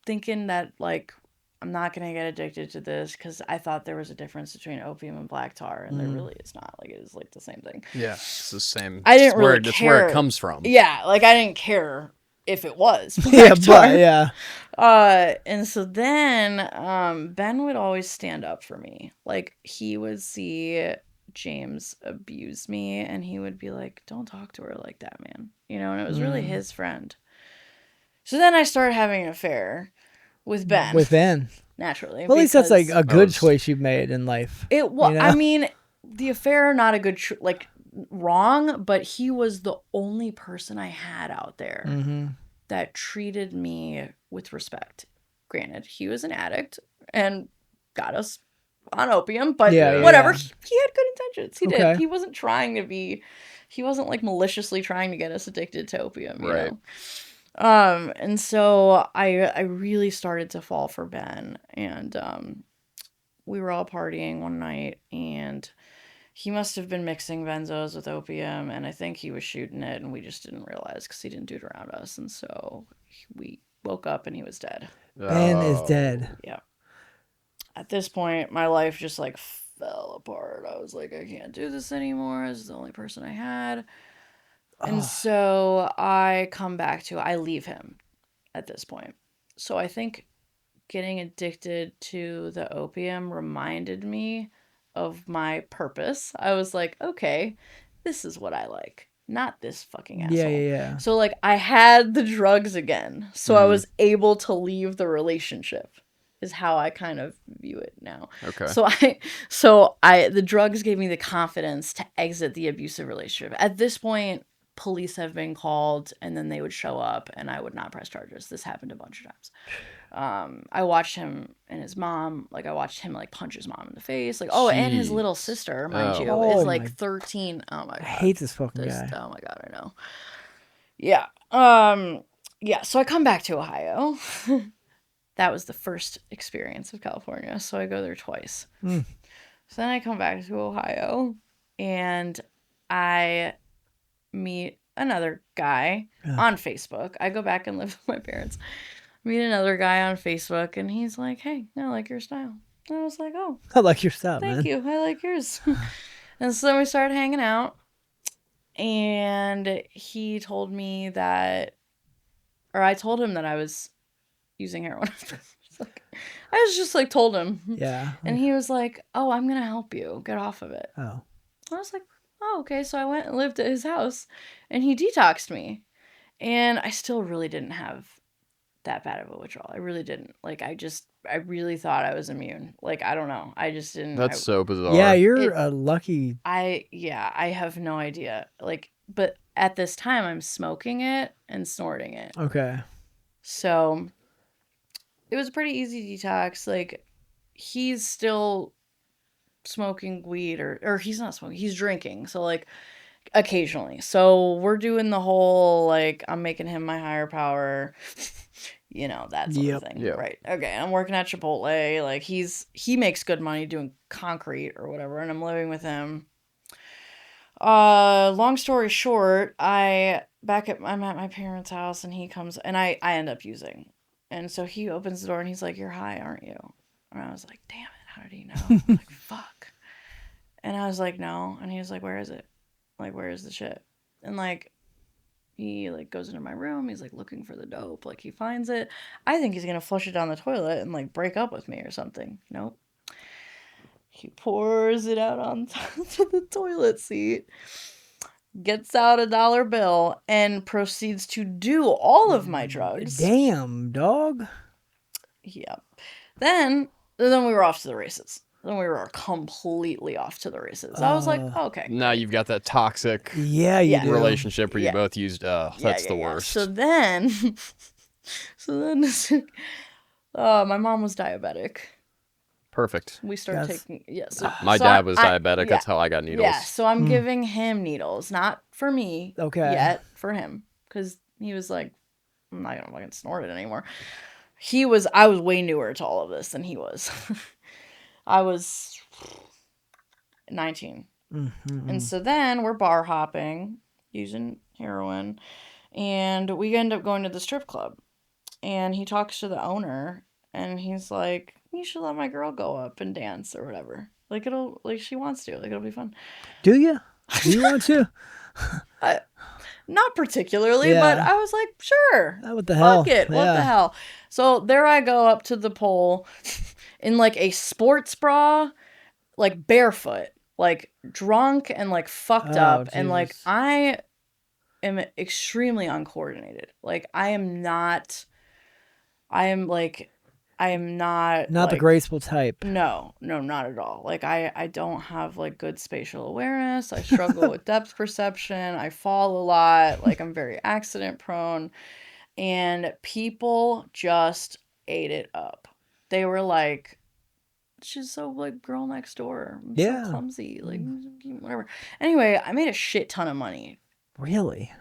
thinking that like I'm not gonna get addicted to this because I thought there was a difference between opium and black tar, and there really is not. Like it is like the same thing. Yeah. It's the same. I didn't it's where, really It's where care. it comes from. Yeah, like I didn't care if it was black Yeah, tar. but yeah. And so then Ben would always stand up for me. Like he would see James abuse me and he would be like, don't talk to her like that, man. You know, and it was really his friend. So then I started having an affair with Ben. With Ben. Naturally. Well, at least that's like because a good was- choice you've made in life. it was, you know? I mean, the affair, not a good, like wrong, but he was the only person I had out there that treated me with respect. Granted, he was an addict and got us on opium, but whatever. Yeah. He had good intentions. He Okay. did. He wasn't like maliciously trying to get us addicted to opium, you Right. know? And so I really started to fall for Ben, and we were all partying one night, and he must have been mixing benzos with opium, and I think he was shooting it, and we just didn't realize because he didn't do it around us, and so we woke up and he was dead. Ben is dead. Yeah. At this point, my life just like fell apart. I was like, I can't do this anymore. This is the only person I had. And so I leave him at this point. So I think getting addicted to the opium reminded me of my purpose. I was like, okay, this is what I like, not this fucking asshole. Yeah. So like I had the drugs again. So I was able to leave the relationship is how I kind of view it now. Okay. So the drugs gave me the confidence to exit the abusive relationship. At this point, police have been called, and then they would show up, and I would not press charges. This happened a bunch of times. I watched him and his mom, like, I watched him, like, punch his mom in the face. Like, oh, and his little sister, mind you, Oh is, my- like, 13. Oh, my God. I hate this fucking guy. Oh, my God, I know. Yeah. Yeah, so I come back to Ohio. That was the first experience of California, so I go there twice. Mm. So then I come back to Ohio, and I meet another guy on Facebook. I go back and live with my parents. Meet another guy on Facebook, and he's like, hey, I like your style. And I was like, oh, I like your style, thank man. you. I like yours. And so then we started hanging out, and he told me that, or I told him that I was using heroin. I was just like, told him. Yeah. And he was like, oh, I'm going to help you get off of it. Oh. I was like, oh, okay. So I went and lived at his house, and he detoxed me. And I still really didn't have that bad of a withdrawal. I really didn't. Like, I really thought I was immune. Like, I don't know. I just didn't. That's so bizarre. Yeah, you're a lucky. I have no idea. Like, but at this time, I'm smoking it and snorting it. Okay. So it was a pretty easy detox. Like, he's still smoking weed, or he's not smoking, he's drinking. So, like, occasionally. So we're doing the whole, like, I'm making him my higher power, you know, that sort of thing. Yep. Right. Okay. I'm working at Chipotle. Like, he makes good money doing concrete or whatever, and I'm living with him. Long story short, I'm at my parents' house, and he comes, and I end up using. And so he opens the door, and he's like, you're high, aren't you? And I was like, damn it, how did he know? I'm like, fuck. And I was like, no. And he was like, where is it? Like, where is the shit? And, like, he, like, goes into my room. He's, like, looking for the dope. Like, he finds it. I think he's gonna flush it down the toilet and, like, break up with me or something. Nope. He pours it out onto the toilet seat, gets out a $1 bill, and proceeds to do all of my drugs. Damn, dog. Yeah. Then we were off to the races. Then we were completely off to the races. I was like, okay. Now you've got that toxic Yeah, you do. relationship where you Yeah. both used. That's the worst. So then, my mom was diabetic. Perfect. We started Yes. taking, My dad was diabetic. That's how I got needles. Yeah, so I'm giving him needles, not for me yet, for him, because he was like, I'm not gonna fucking snort it anymore. I was way newer to all of this than he was. I was 19. Mm-hmm. And so then we're bar hopping, using heroin, and we end up going to the strip club. And he talks to the owner, and he's like, you should let my girl go up and dance or whatever. Like, she wants to. Like, it'll be fun. Do you? Do you want to? Not particularly, but I was like, sure. What the hell? Fuck it. What the hell? So there I go up to the pole in, like, a sports bra, like, barefoot, like, drunk and, like, fucked up. And, like, I am extremely uncoordinated. Like, I am not Not like, the graceful type. No, not at all. Like, I don't have, like, good spatial awareness. I struggle with depth perception. I fall a lot. Like, I'm very accident prone. And people just ate it up. They were like, she's so, like, girl next door. I'm so clumsy. Like, whatever. Anyway, I made a shit ton of money. Really?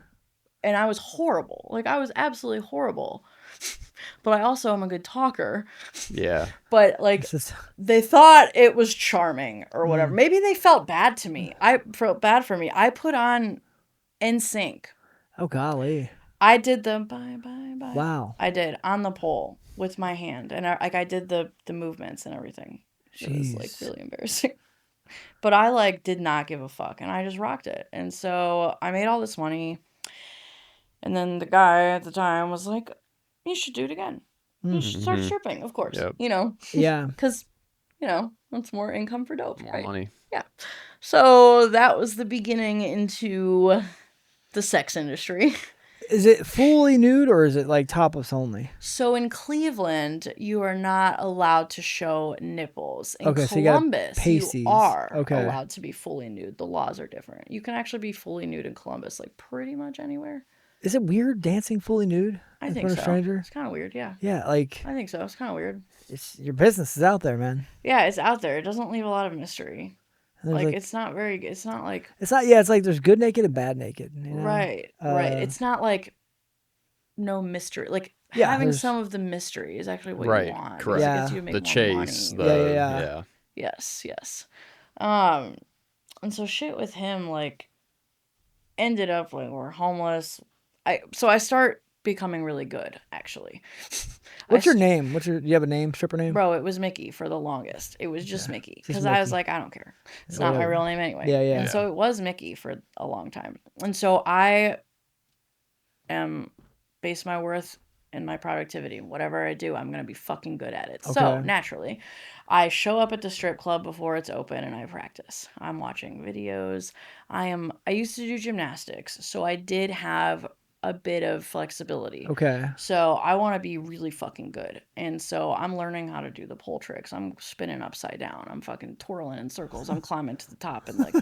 And I was horrible. Like, I was absolutely horrible. But I also am a good talker. Yeah. But, like, they thought it was charming or whatever. Maybe they felt bad to me. I felt bad for me. I put on NSYNC. Oh, golly. I did the bye, bye, bye. Wow. I did on the pole with my hand. And, I did the movements and everything. It was, like, really embarrassing. But I, like, did not give a fuck. And I just rocked it. And so I made all this money. And then the guy at the time was like, you should do it again. You should start stripping, of course. Yep. You know? Yeah. Because, you know, that's more income for dope. More right? money. Yeah. So that was the beginning into the sex industry. Is it fully nude or is it like topless only? So in Cleveland, you are not allowed to show nipples. In Okay, so you gotta Columbus, pace you these. are Okay. allowed to be fully nude. The laws are different. You can actually be fully nude in Columbus, like pretty much anywhere. Is it weird dancing fully nude I in think front so. of strangers? It's kind of weird, yeah. Yeah, like I think so. It's kind of weird. it's your business is out there, man. Yeah, it's out there. It doesn't leave a lot of mystery. And there's Like, it's not very. It's not like it's not. Yeah, it's like there's good naked and bad naked. You know? right. It's not like no mystery. Like Yeah, having there's- some of the mystery is actually what Right, you want. correct. because it Yeah. gets you to make The more chase. money. Yeah. Yes, yes. And so shit with him like ended up like we're homeless. I start becoming really good actually. What's your name? Do you have a name? Stripper name? Bro, it was Mickey for the longest. It was just Mickey Just because I was Mickey. like, I don't care. It's not my Whatever. real name anyway. Yeah. And so it was Mickey for a long time. And so I am base my worth and my productivity. Whatever I do, I'm gonna be fucking good at it. So Okay. naturally, I show up at the strip club before it's open and I practice. I'm watching videos. I used to do gymnastics, so I did have a bit of flexibility. Okay. So I want to be really fucking good. And so I'm learning how to do the pole tricks. I'm spinning upside down. I'm fucking twirling in circles. I'm climbing to the top and like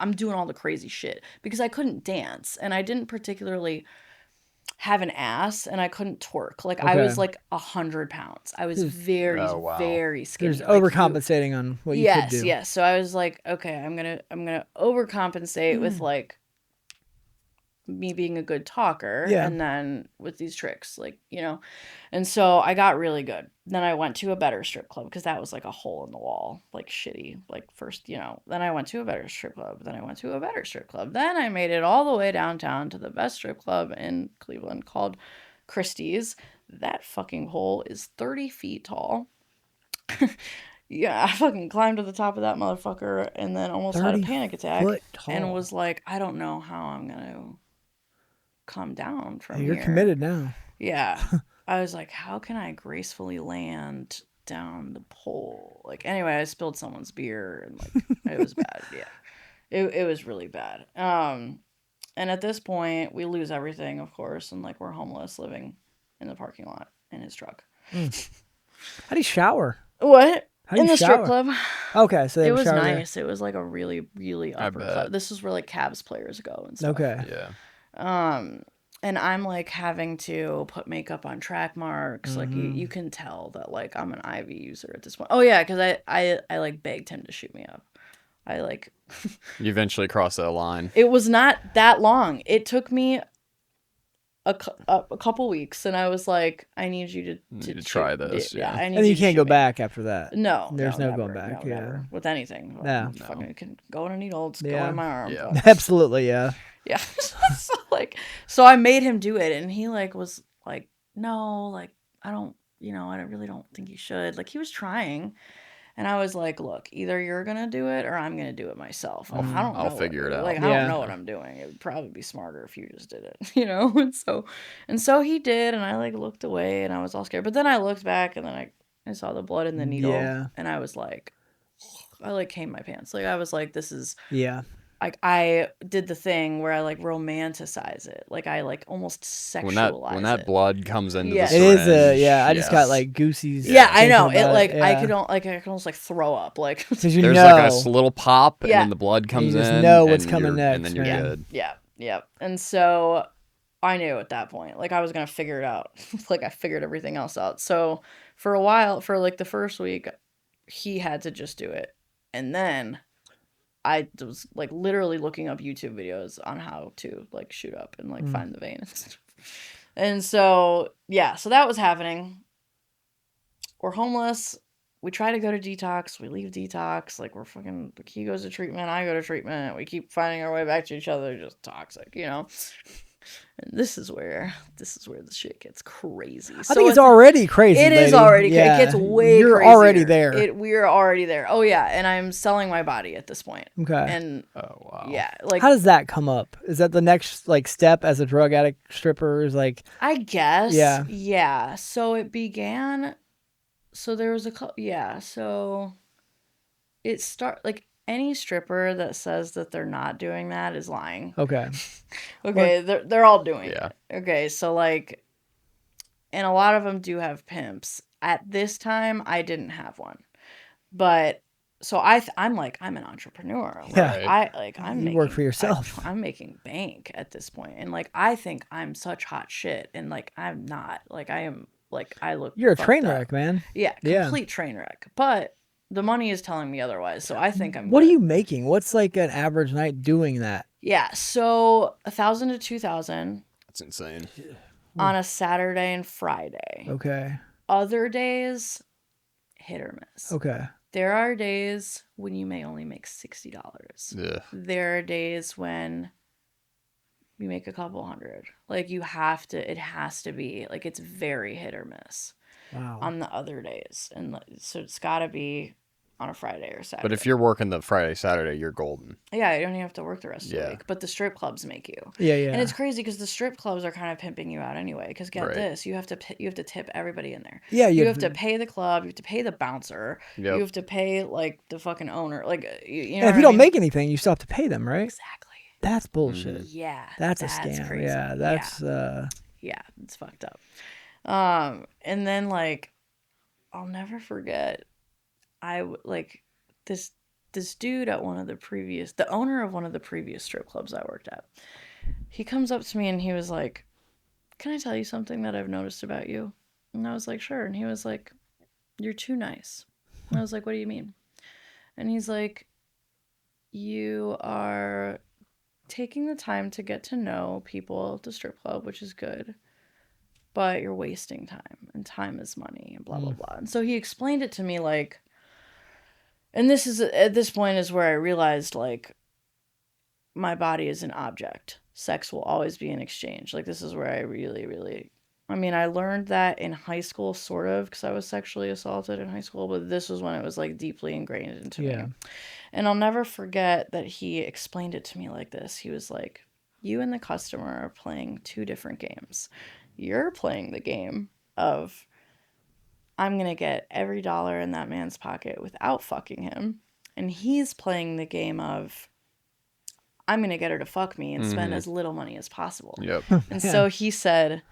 I'm doing all the crazy shit because I couldn't dance and I didn't particularly have an ass and I couldn't twerk. Like I was Okay. like 100 pounds. I was very, Oh, wow. very skinny. There's Like, overcompensating on what you yes, could do. yes. So I was like, okay, I'm gonna overcompensate with like me being a good talker Yeah. and then with these tricks, like, and so I got really good. Then I went to a better strip club because that was like a hole in the wall, like shitty, like first, then I went to a better strip club. Then I went to a better strip club. Then I made it all the way downtown to the best strip club in Cleveland called Christie's. That fucking hole is 30 feet tall. Yeah, I fucking climbed to the top of that motherfucker and then almost had a 30 panic attack foot and tall. was like, I don't know how I'm gonna come down from You're here. committed now. Yeah. I was like, how can I gracefully land down the pole? Like, anyway, I spilled someone's beer and like it was bad. Yeah. It was really bad. And at this point we lose everything, of course, and like we're homeless living in the parking lot in his truck. How do you shower? What? How do In you the strip shower? club. Okay, so they It have a was shower there. nice. It was like a really, really upper bet. club. This is where like Cavs players go and stuff. Okay. Yeah. And I'm like having to put makeup on track marks. Like you can tell that like I'm an IV user at this point. Oh yeah, because I like begged him to shoot me up. I like You eventually cross that line. it was not that long. It took me a couple weeks, and I was like, I need you to try shoot- this, yeah. I need And you you to can't shoot go me. back after that. No, There's no never, going back, no, yeah. never. With anything. Yeah. Fucking it can go in a needle. It's Yeah. go in my arm. Yeah. Fuck. Absolutely, yeah. Yeah. so I made him do it, and he like was like, no, like I don't really don't think you should. Like he was trying, and I was like, look, either you're gonna do it or I'm gonna do it myself. I don't I'll know figure it out. Like I Yeah. don't know what I'm doing. It would probably be smarter if you just did it, And so he did, and I like looked away, and I was all scared. But then I looked back, and then I saw the blood in the needle, Yeah. and I was like, I like came my pants. Like I was like, this is. Yeah. Like I did the thing where I like romanticize it, like I like almost sexualize When that it. blood comes into Yes. the It syringe. is I just got yes. like goosies. Yeah, I know. thinking It about like yeah. I could almost like throw up, like Because you There's know. like a little pop, and Yeah. then the blood comes just in. know what's and coming you're- And next, then you're man. good. yeah. And so I knew at that point, like I was gonna figure it out. Like I figured everything else out. So for a while, for like the first week, he had to just do it, and then I was like literally looking up YouTube videos on how to like shoot up and like find the vein and stuff. And so yeah, so that was happening. We're homeless. We try to go to detox. We leave detox. Like we're fucking. He goes to treatment. I go to treatment. We keep finding our way back to each other. Just toxic, And this is where the shit gets crazy. I think it's already crazy. It is lady. already. Yeah. It gets way. You're crazier. already there. We're already there. Oh yeah, and I'm selling my body at this point. Okay. And Oh wow. yeah, like How does that come up? Is that the next like step as a drug addict stripper? Is like I guess. Yeah. Yeah. So it began. So there was a couple. Yeah. So it any stripper that says that they're not doing that is lying. Okay. Okay, they're all doing Yeah. it. Okay, so like, and a lot of them do have pimps. At this time, I didn't have one, but so I'm like, I'm an entrepreneur. Like, Yeah. I'm You making, work for yourself. I'm making bank at this point, and like I think I'm such hot shit, and like I'm not. Like I am. Like I look. You're a fucked train up. wreck, man. Yeah, Yeah. complete train wreck. But the money is telling me otherwise, so I think I'm. What good. are you making? What's like an average night doing that? Yeah, so 1,000 to 2,000 That's insane. on a Saturday and Friday. Okay. Other days, hit or miss. Okay. There are days when you may only make $60. Yeah. There are days when you make a couple hundred. Like it has to be like it's very hit or miss Wow. on the other days. And so it's got to be on a Friday or Saturday. But if you're working the Friday, Saturday, you're golden. Yeah, you don't even have to work the rest of the Yeah. week. But the strip clubs make you. Yeah, yeah. And it's crazy because the strip clubs are kind of pimping you out anyway. Because get Right. this, you have to tip everybody in there. Yeah, You have to pay the club. You have to pay the bouncer. Yep. You have to pay like the fucking owner. Like you know. And if what you I don't mean? make anything, you still have to pay them, right? Exactly. That's bullshit. Yeah. That's a scam. Crazy. Yeah, that's Yeah, it's fucked up. And then like, I'll never forget. This dude at the owner of one of the previous strip clubs I worked at. He comes up to me and he was like, "Can I tell you something that I've noticed about you?" And I was like, "Sure." And he was like, "You're too nice." And I was like, "What do you mean?" And he's like, "You are taking the time to get to know people at the strip club, which is good, but you're wasting time, and time is money, and blah, blah, blah." And so he explained it to me like, and this is, at this point is where I realized like, my body is an object. Sex will always be an exchange. Like this is where I really, really, I mean, I learned that in high school, sort of, because I was sexually assaulted in high school, but this was when it was like deeply ingrained into me. And I'll never forget that he explained it to me like this. He was like, "You and the customer are playing two different games. You're playing the game of, I'm going to get every dollar in that man's pocket without fucking him. And he's playing the game of, I'm going to get her to fuck me and spend as little money as possible." Yep. And so he said,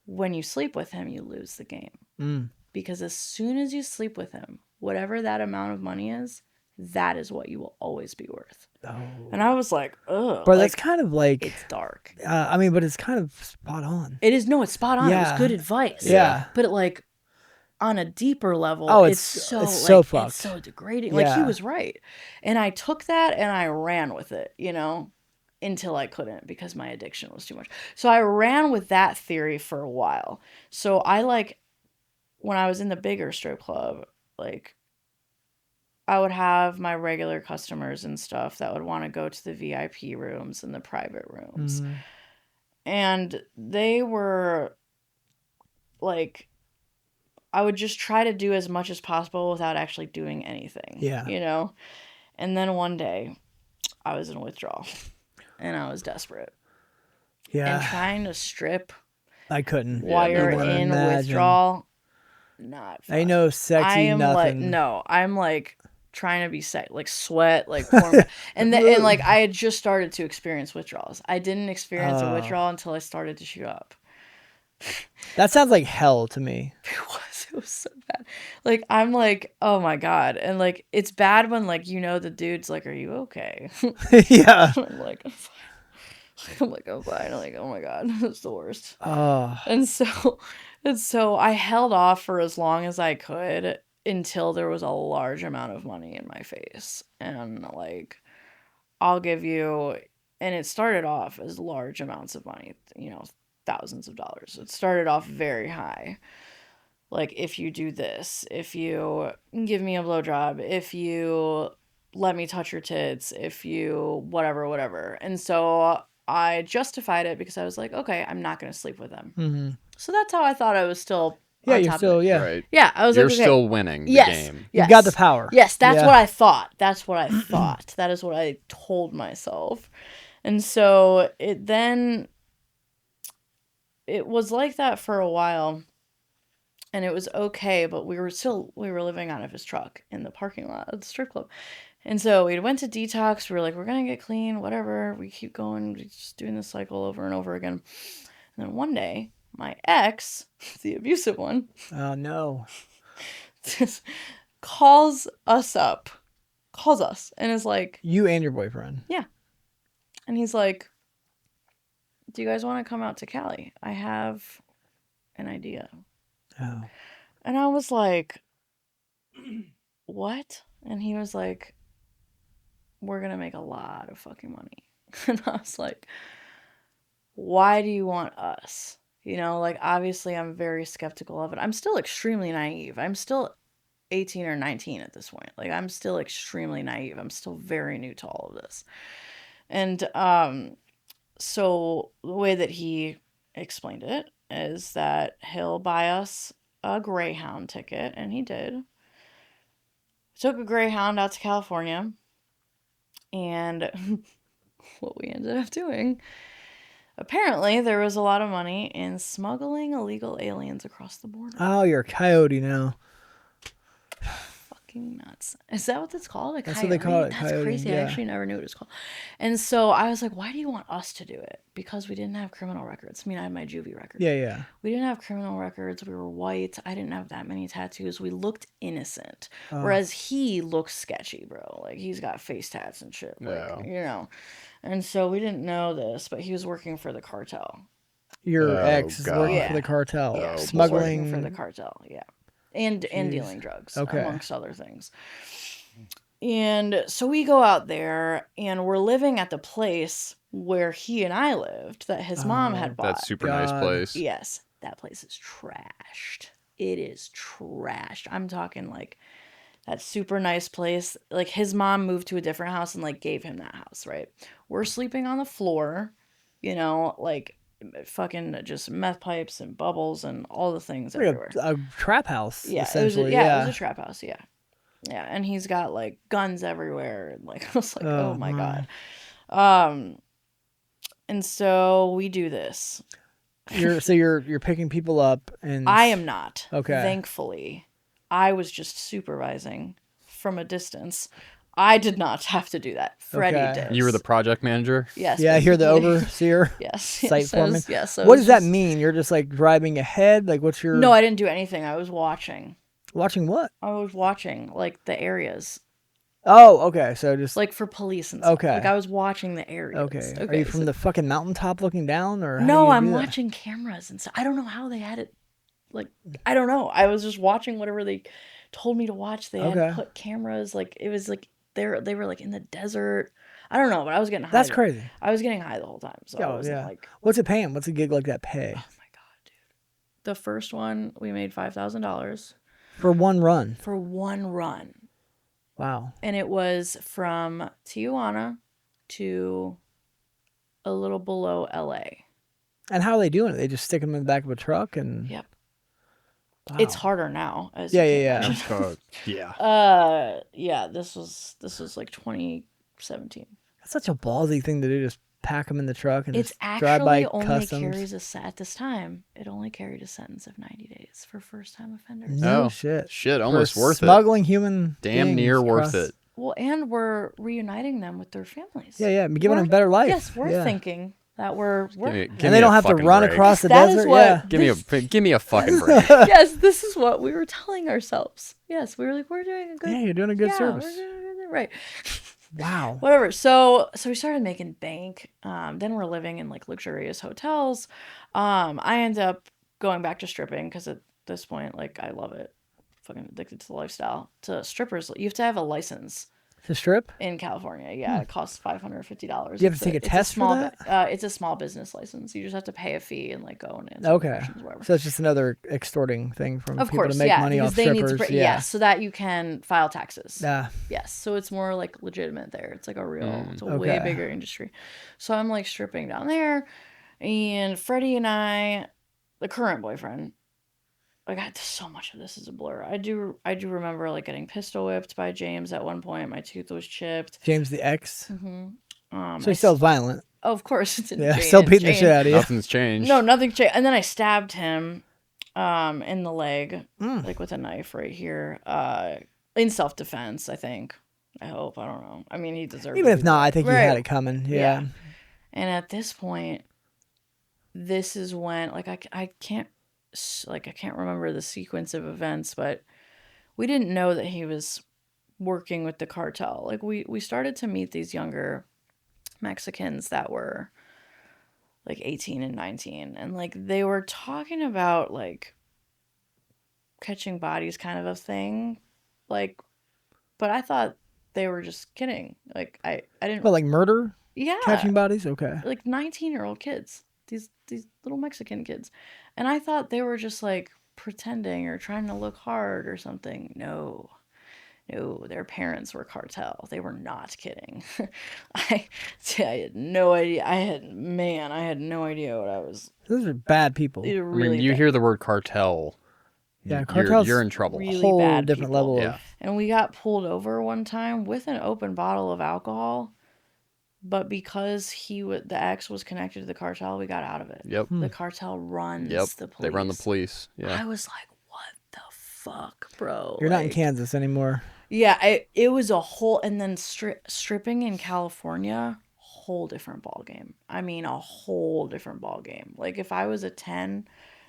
when you sleep with him, you lose the game. Because as soon as you sleep with him, whatever that amount of money is, that is what you will always be worth. Oh. And I was like, ugh. But that's kind of like, it's dark. I mean, but it's kind of spot on. It is, no, it's spot on. It Yeah. was good advice. Yeah. But it, like, on a deeper level, it's so fucked. it's so degrading. Like, he Yeah. was right. And I took that and I ran with it, you know, until I couldn't because my addiction was too much. So I ran with that theory for a while. So I, like, when I was in the bigger strip club, like, I would have my regular customers and stuff that would want to go to the VIP rooms and the private rooms. And they were like, I would just try to do as much as possible without actually doing anything. Yeah. You know? And then one day I was in withdrawal and I was desperate. Yeah. And trying to strip I couldn't. while you're in withdrawal, not fun. Ain't no sexy I am nothing. like, no, I'm like trying to be like sweat, like porn. and like I had just started to experience withdrawals. I didn't experience a withdrawal until I started to shoot up. That sounds like hell to me. It was so bad. Like, I'm like, oh my God. And like, it's bad when like, you know, the dude's like, "Are you okay?" Yeah. I'm like, "I'm fine." I'm like, "I'm fine." I'm like, oh my God, it's the worst. Oh. And so I held off for as long as I could until there was a large amount of money in my face. And like, I'll give you, and it started off as large amounts of money, you know, thousands of dollars. It started off very high. Like, if you do this, if you give me a blowjob, if you let me touch your tits, if you whatever. And so I justified it because I was like, okay, I'm not going to sleep with them. Mm-hmm. So that's how I thought I was still Yeah, on you're top still, of it. yeah. Right. Yeah, I was You're like, okay. still winning the Yes. game. Yes. You got the power. Yes, that's Yeah. what I thought. That's what I thought. That is what I told myself. And so it was like that for a while and it was okay, but we were living out of his truck in the parking lot of the strip club. And so we went to detox. We were like, we're going to get clean, whatever. We keep going, just doing this cycle over and over again. And then one day, my ex, the abusive one, Oh no. just calls us, and is like, You and your boyfriend. yeah. And he's like, do you guys want to come out to Cali? I have an idea. Oh. And I was like, what? And he was like, we're going to make a lot of fucking money. And I was like, why do you want us? You know, like, obviously I'm very skeptical of it. I'm still extremely naive. I'm still 18 or 19 at this point. Like, I'm still extremely naive. I'm still very new to all of this. And so the way that he explained it is that he'll buy us a Greyhound ticket, and he did. Took a Greyhound out to California, and what we ended up doing, apparently there was a lot of money in smuggling illegal aliens across the border. Oh, you're a coyote now. Fucking nuts. Is that what it's called? A That's coyote? what they call it, That's coyote, crazy. I yeah. actually never knew what it was called. And so I was like, why do you want us to do it? Because we didn't have criminal records. I mean, I had my juvie record. Yeah, yeah. We didn't have criminal records. We were white. I didn't have that many tattoos. We looked innocent. Oh. Whereas he looks sketchy, bro. Like, he's got face tats and shit. Like, Yeah. you know. And so we didn't know this, but he was working for the cartel. Your Oh, ex is God. working Yeah. for the cartel. Yeah, he was Smuggling. working for the cartel, yeah. And dealing drugs, Okay. amongst other things. And so we go out there, and we're living at the place where he and I lived that his mom had bought. That super nice God. place. Yes, that place is trashed. It is trashed. I'm talking like that super nice place. Like, his mom moved to a different house and like gave him that house, right? We're sleeping on the floor, you know, like fucking just meth pipes and bubbles and all the things Like everywhere. a trap house, Yeah, it was essentially. it was a trap house, yeah. Yeah, and he's got like guns everywhere. Like, I was like, oh my God. And so we do this. You're picking people up, and I am not. Okay. Thankfully, I was just supervising from a distance. I did not have to do that. Freddie Okay. did. You were the project manager? Yes. Yeah, you're the basically. overseer. Yes. Site yes, foreman. Yes. What does that mean? You're just like driving ahead? Like, what's your No, I didn't do anything. I was watching. watching what? I was watching like the areas, Oh, okay. So just like for police and stuff. Okay. Like, I was watching the areas. okay. Are you from so- the fucking mountaintop looking down, or how do No, you I'm do that? watching cameras and stuff. I don't know how they had it. Like, I don't know. I was just watching whatever they told me to watch. They had Okay. put cameras. Like, it was like they were like in the desert. I don't know, but I was getting high. That's crazy. I was getting high the whole time. So I Oh, wasn't yeah. like, What's it paying? What's a gig like that pay oh my God, dude. The first one, we made $5,000 for one run? for one run. Wow. And it was from Tijuana to a little below LA. And how are they doing it? They just stick them in the back of a truck and Yep. Wow. It's harder now. As Yeah, you yeah, can yeah. imagine. Yeah. Yeah, this was like 2017. That's such a ballsy thing to do. Just pack them in the truck and It's just drive by actually only customs. carries at this time. It only carried a sentence of 90 days for first-time offenders. No Oh, shit. Shit, For almost worth it. smuggling human Damn beings near worth across- it. Well, and we're reuniting them with their families. Yeah, yeah. Giving them We're- a better life. Yes, we're yeah. thinking that we're Give me And they don't a have to fucking run break. across the That is desert. what- Yeah. Give me a fucking break. yes, this is what we were telling ourselves. Yes, we were like, we're doing a good. Yeah, you're doing a good yeah, service. We're doing a good, right. Wow. Whatever. So we started making bank. Then we're living in like luxurious hotels. I end up going back to stripping because at this point, like, I love it. Fucking addicted to the lifestyle. To strippers, you have to have a license To strip? in California. Yeah, it costs $550. You have to take a test for that? It's a small business license. You just have to pay a fee and like go and answer Okay. questions, whatever. So it's just another extorting thing from Of people course, to make yeah, money because off they strippers. need to. Yeah. Yes, so that you can file taxes. Ah, Yes, so it's more like legitimate there. It's like a real, it's a Okay. way bigger industry. So I'm like stripping down there, and Freddie and I, the current boyfriend, like, so much of this is a blur. I do remember like getting pistol whipped by James at one point. My tooth was chipped. James the X. Mm-hmm. So he's still violent. of course, it's in Yeah, James. still beating the shit out of you. Nothing's changed. No, nothing changed. And then I stabbed him in the leg, Mm. like with a knife right here, in self-defense, I think. I hope. I don't know. I mean, he deserved Even to if be not, I right. think he had it coming. Yeah. And at this point, this is when, like, I can't remember the sequence of events, but we didn't know that he was working with the cartel. Like, we started to meet these younger Mexicans that were like 18 and 19, and like they were talking about like catching bodies kind of a thing, like, but I thought they were just kidding. Like, I didn't. But like murder, Yeah, catching bodies. Okay. like 19-year-old kids, these little Mexican kids, and I thought they were just like pretending or trying to look hard or something. No, their parents were cartel. They were not kidding. I had no idea. I had no idea what I was. Those are bad people. They were I really mean, you bad. hear the word cartel. Yeah, you're, cartel's you're in trouble. really Whole bad different people. level of. Yeah. And we got pulled over one time with an open bottle of alcohol, but because the ex was connected to the cartel, we got out of it. Yep. The cartel runs the police. They run the police. Yeah. I was like, what the fuck, bro? You're not in Like, Kansas anymore. Yeah, it was a whole, and then stripping in California, whole different ball game. I mean, a whole different ball game. Like, if I was a 10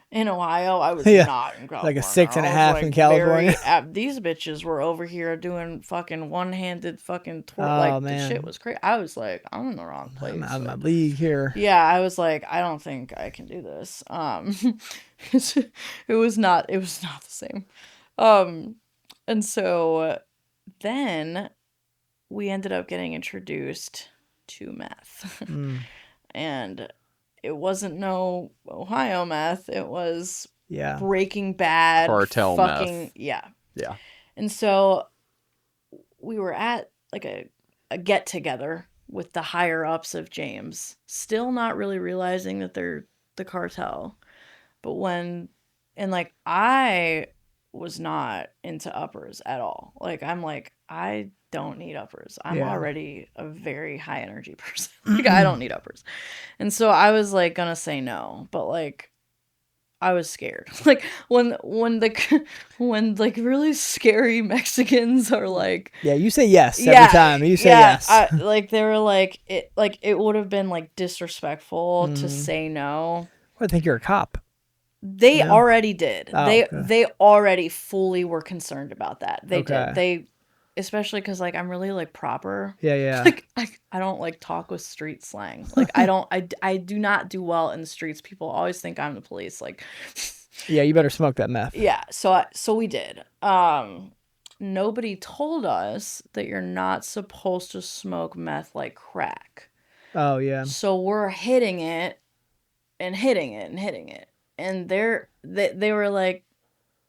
in Ohio, I was Yeah, not in California. like a 6.5 I was, in California. These bitches were over here doing fucking one-handed fucking twerk. Oh, Like, man. the shit was crazy. I was like, I'm in the wrong place. I'm out of my Like, league here. yeah, I was like, I don't think I can do this. It was not the same. And so then we ended up getting introduced to meth. And it wasn't no Ohio meth, it was Yeah. Breaking Bad Cartel fucking meth. yeah. Yeah. And so we were at like a get together with the higher ups of James, still not really realizing that they're the cartel. But like, I was not into uppers at all. Like, I'm like, I don't need uppers. I'm Yeah. already a very high energy person. Like, I don't need uppers. And so I was like gonna say no, but like I was scared. Like, when like really scary Mexicans are like, Yeah, you say yes every time. You say yes. like, they were like, it would have been like disrespectful to say no. I think you're a cop. They No? already did. Oh, they okay. they already fully were concerned about that. They Okay. did. They, especially because like I'm really like proper. Yeah, yeah. Like, I don't like talk with street slang. Like, I do not do well in the streets. People always think I'm the police. Like, Yeah, you better smoke that meth. yeah. So we did. Nobody told us that you're not supposed to smoke meth like crack. Oh, yeah. So we're hitting it and hitting it and hitting it. And they were like,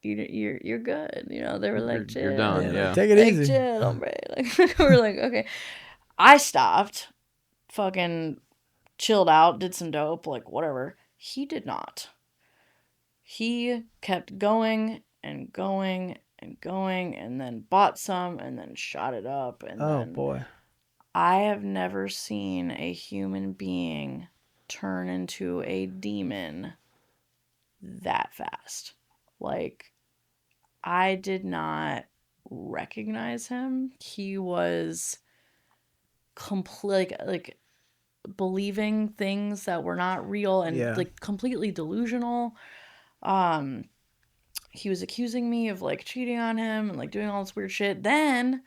you're good. You know, they were like, chill. You're done. Yeah. Take it Like, easy. chill, hombre. Like, we're like, okay. I stopped, fucking chilled out, did some dope, like, whatever. He did not. He kept going and going and going, and then bought some and then shot it up. And Oh, then boy. I have never seen a human being turn into a demon that fast. Like, I did not recognize him. He was like believing things that were not real and Yeah. like completely delusional. He was accusing me of like cheating on him and like doing all this weird shit. Then,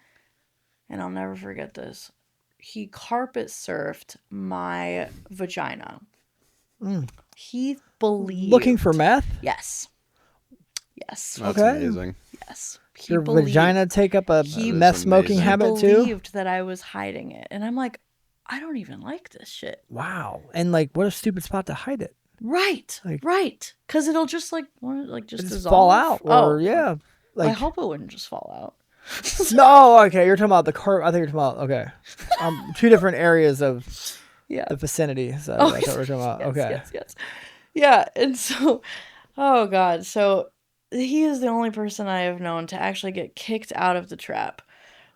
and I'll never forget this, he carpet surfed my vagina. He believed. Looking for meth? Yes. Yes. That's Okay. amazing. Yes. He Your believed. vagina take up a He- meth smoking amazing. habit He too? believed that I was hiding it. And I'm like, I don't even like this shit. Wow. And like, what a stupid spot to hide it. Right. Like- right. Because it'll just like just Just dissolve. fall out. Or, Oh, yeah. I Like, hope it wouldn't just fall out. no, okay. You're talking about the car. I think you're talking about, okay. Two different areas of Yeah. the vicinity. So Oh, that's what we're talking about. yes, Okay. Yes. Yeah. And so, oh God. So he is the only person I have known to actually get kicked out of the trap.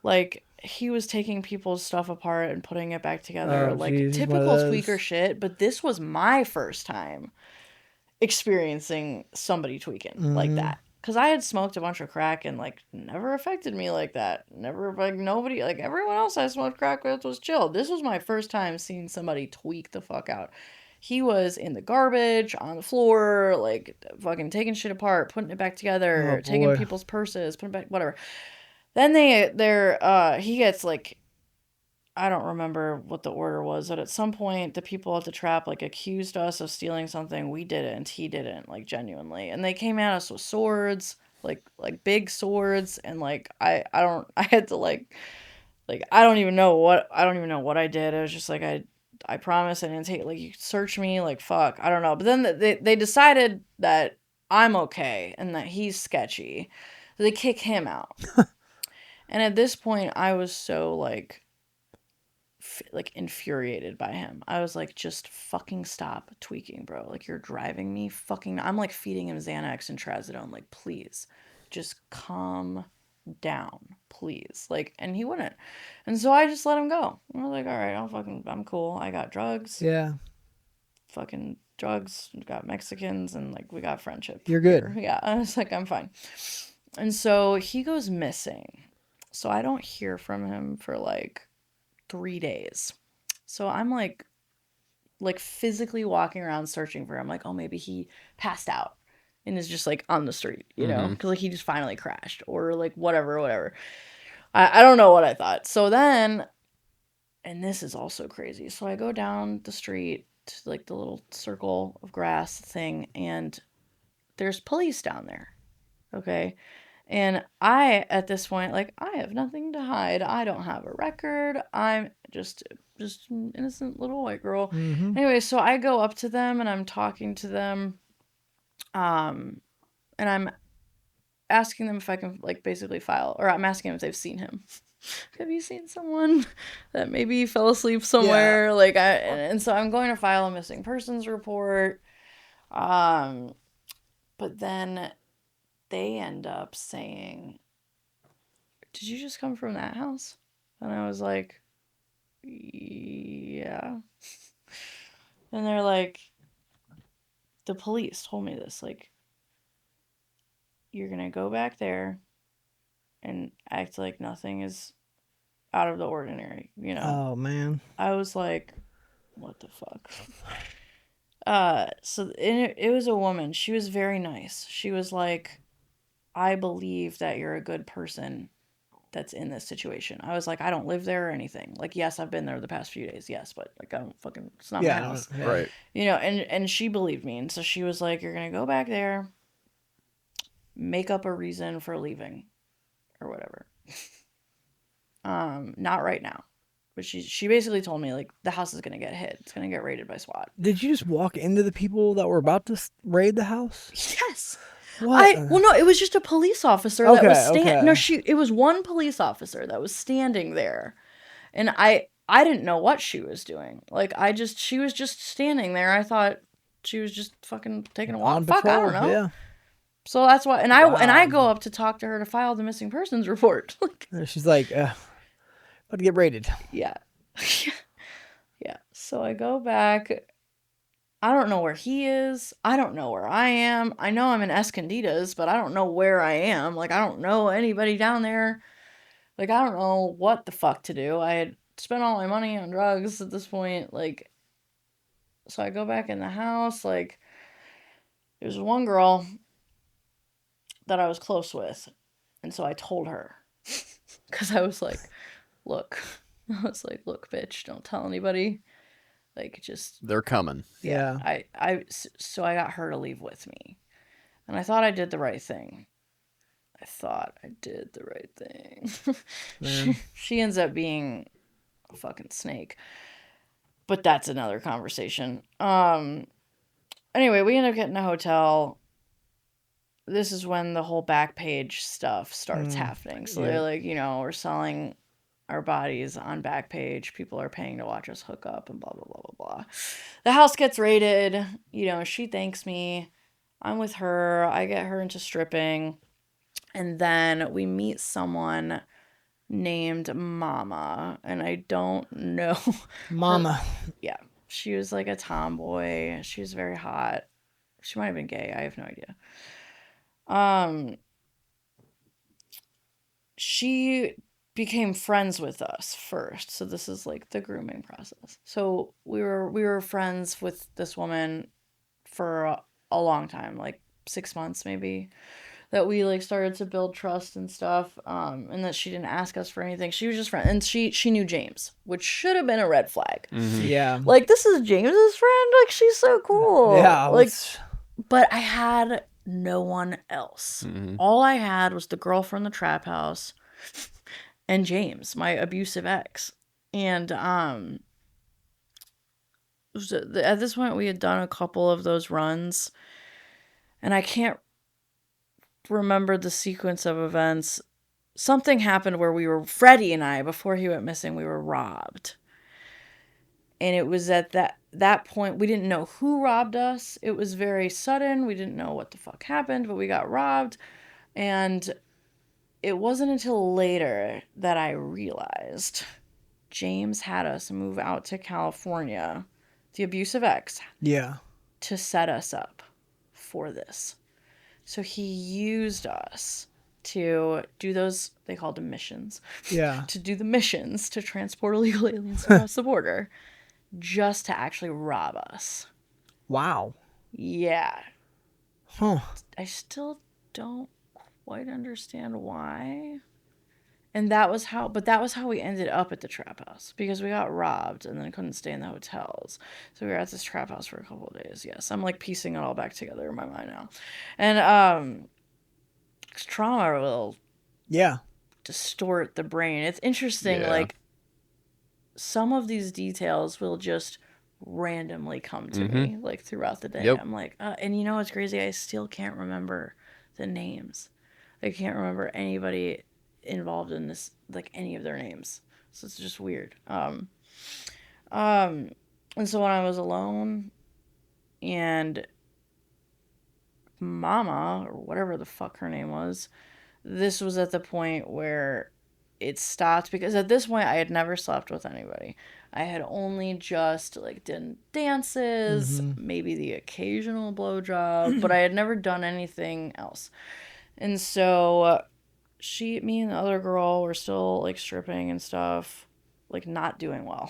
Like, he was taking people's stuff apart and putting it back together. Oh, like, geez, he's one of typical those. tweaker shit. But this was my first time. experiencing somebody tweaking like that. Because I had smoked a bunch of crack and, like, never affected me like that. Never, like, nobody, like, everyone else I smoked crack with was chill. This was my first time seeing somebody tweak the fuck out. He was in the garbage, on the floor, like, fucking taking shit apart, putting it back together, taking people's purses, putting it back, whatever. Then he gets, like, I don't remember what the order was, but at some point the people at the trap like accused us of stealing something. We didn't. He didn't, like, genuinely. And they came at us with swords, like big swords, and like I had to like I don't even know what I did. It was just like I promise I didn't take, like, you search me, like, fuck, I don't know. But then they decided that I'm okay and that he's sketchy. So they kick him out. And at this point I was so like infuriated by him. I was like, just fucking stop tweaking, bro. Like, you're driving me fucking. I'm like feeding him Xanax and Trazodone. Like, please, just calm down, please. Like, and he wouldn't. And so I just let him go. I was like, all right, I'm cool. I got drugs. Yeah. Fucking drugs. We got Mexicans, and like we got friendship. You're good. Here. Yeah. I was like, I'm fine. And so he goes missing. So I don't hear from him for like 3 days. So I'm like physically walking around searching for him. Like, oh, maybe he passed out and is just like on the street, you know, because like he just finally crashed or like whatever. I don't know what I thought. So then, and this is also crazy. So I go down the street to like the little circle of grass thing, and there's police down there. Okay. And I, at this point, like, I have nothing to hide. I don't have a record. I'm just an innocent little white girl. Anyway, so I go up to them and I'm talking to them. And I'm asking them if I can, like, basically file, or I'm asking them if they've seen him. Have you seen someone that maybe fell asleep somewhere? Yeah. Like, and so I'm going to file a missing persons report. But then they end up saying, did you just come from that house? And I was like, yeah. And they're like, the police told me this. Like, you're going to go back there and act like nothing is out of the ordinary, you know? Oh, man. I was like, what the fuck? So it was a woman. She was very nice. She was like, I believe that you're a good person that's in this situation. I was like, I don't live there or anything. Like, yes, I've been there the past few days. Yes, but like, I don't fucking, it's not my house. Right. You know, and she believed me. And so she was like, you're going to go back there, make up a reason for leaving or whatever. Not right now. But she basically told me, like, the house is going to get hit. It's going to get raided by SWAT. Did you just walk into the people that were about to raid the house? Yes. What? Well, no, it was just a police officer that was standing. No, it was one police officer that was standing there, and I didn't know what she was doing. Like, she was just standing there. I thought she was just fucking taking a walk. On Fuck, patrol, I don't know. Yeah. So that's why, and I go up to talk to her to file the missing persons report. She's like, about to get raided. Yeah, yeah. So I go back. I don't know where he is. I don't know where I am. I know I'm in Escondidas, but I don't know where I am. Like, I don't know anybody down there. Like, I don't know what the fuck to do. I had spent all my money on drugs at this point. Like, so I go back in the house. Like, there's one girl that I was close with. And so I told her. Because I was like, look. I was like, look, bitch, don't tell anybody. Like, just, they're coming. Yeah. So I got her to leave with me. And I thought I did the right thing. She ends up being a fucking snake. But that's another conversation. Anyway, we end up getting a hotel. This is when the whole Backpage stuff starts happening. So they're like, you know, we're selling our bodies on Backpage. People are paying to watch us hook up and blah, blah, blah, blah, blah. The house gets raided. You know, she thanks me. I'm with her. I get her into stripping. And then we meet someone named Mama. And I don't know. Mama. Yeah. She was like a tomboy. She was very hot. She might have been gay. I have no idea. She became friends with us first. So this is like the grooming process. So we were friends with this woman for a long time, like 6 months maybe, that we like started to build trust and stuff, and that she didn't ask us for anything. She was just friend, and she knew James, which should have been a red flag. Yeah. Like, this is James's friend, like, she's so cool. Yeah. Like, but I had no one else. All I had was the girl from the trap house and James, my abusive ex. And at this point we had done a couple of those runs, and I can't remember the sequence of events. Something happened where Freddie and I, before he went missing, we were robbed. And it was at that point, we didn't know who robbed us. It was very sudden. We didn't know what the fuck happened, but we got robbed. And it wasn't until later that I realized James had us move out to California, the abusive ex, to set us up for this. So he used us to do those, they called them missions. Yeah. To do the missions to transport illegal aliens across the border, just to actually rob us. Wow. Yeah. Huh. I still don't quite understand why. And that was how we ended up at the trap house, because we got robbed and then couldn't stay in the hotels. So we were at this trap house for a couple of days. Yes, I'm like piecing it all back together in my mind now. And trauma will distort the brain. It's interesting, like some of these details will just randomly come to me like throughout the day. I'm like, and you know what's crazy? I still can't remember the names. I can't remember anybody involved in this, like any of their names. So it's just weird. And so when I was alone and Mama, or whatever the fuck her name was, this was at the point where it stopped, because at this point I had never slept with anybody. I had only just like done dances, maybe the occasional blowjob, but I had never done anything else. And so me and the other girl were still like stripping and stuff, like not doing well.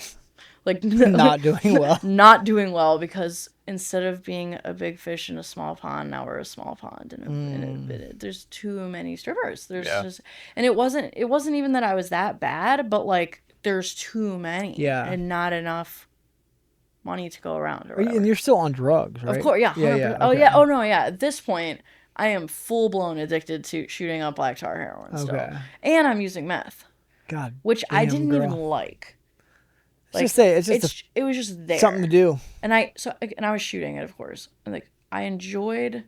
Like not doing well. Not doing well, because instead of being a big fish in a small pond, now we're a small pond, and there's too many strippers. There's just, and it wasn't even that I was that bad, but like there's too many, and not enough money to go around. Or and you're still on drugs, right? Of course, yeah. 100%. Okay. Oh yeah. Oh no, yeah. At this point, I am full blown addicted to shooting up black tar heroin still, and I'm using meth. God, which I didn't even like. Like, it was just there, something to do. And I was shooting it, of course, and like I enjoyed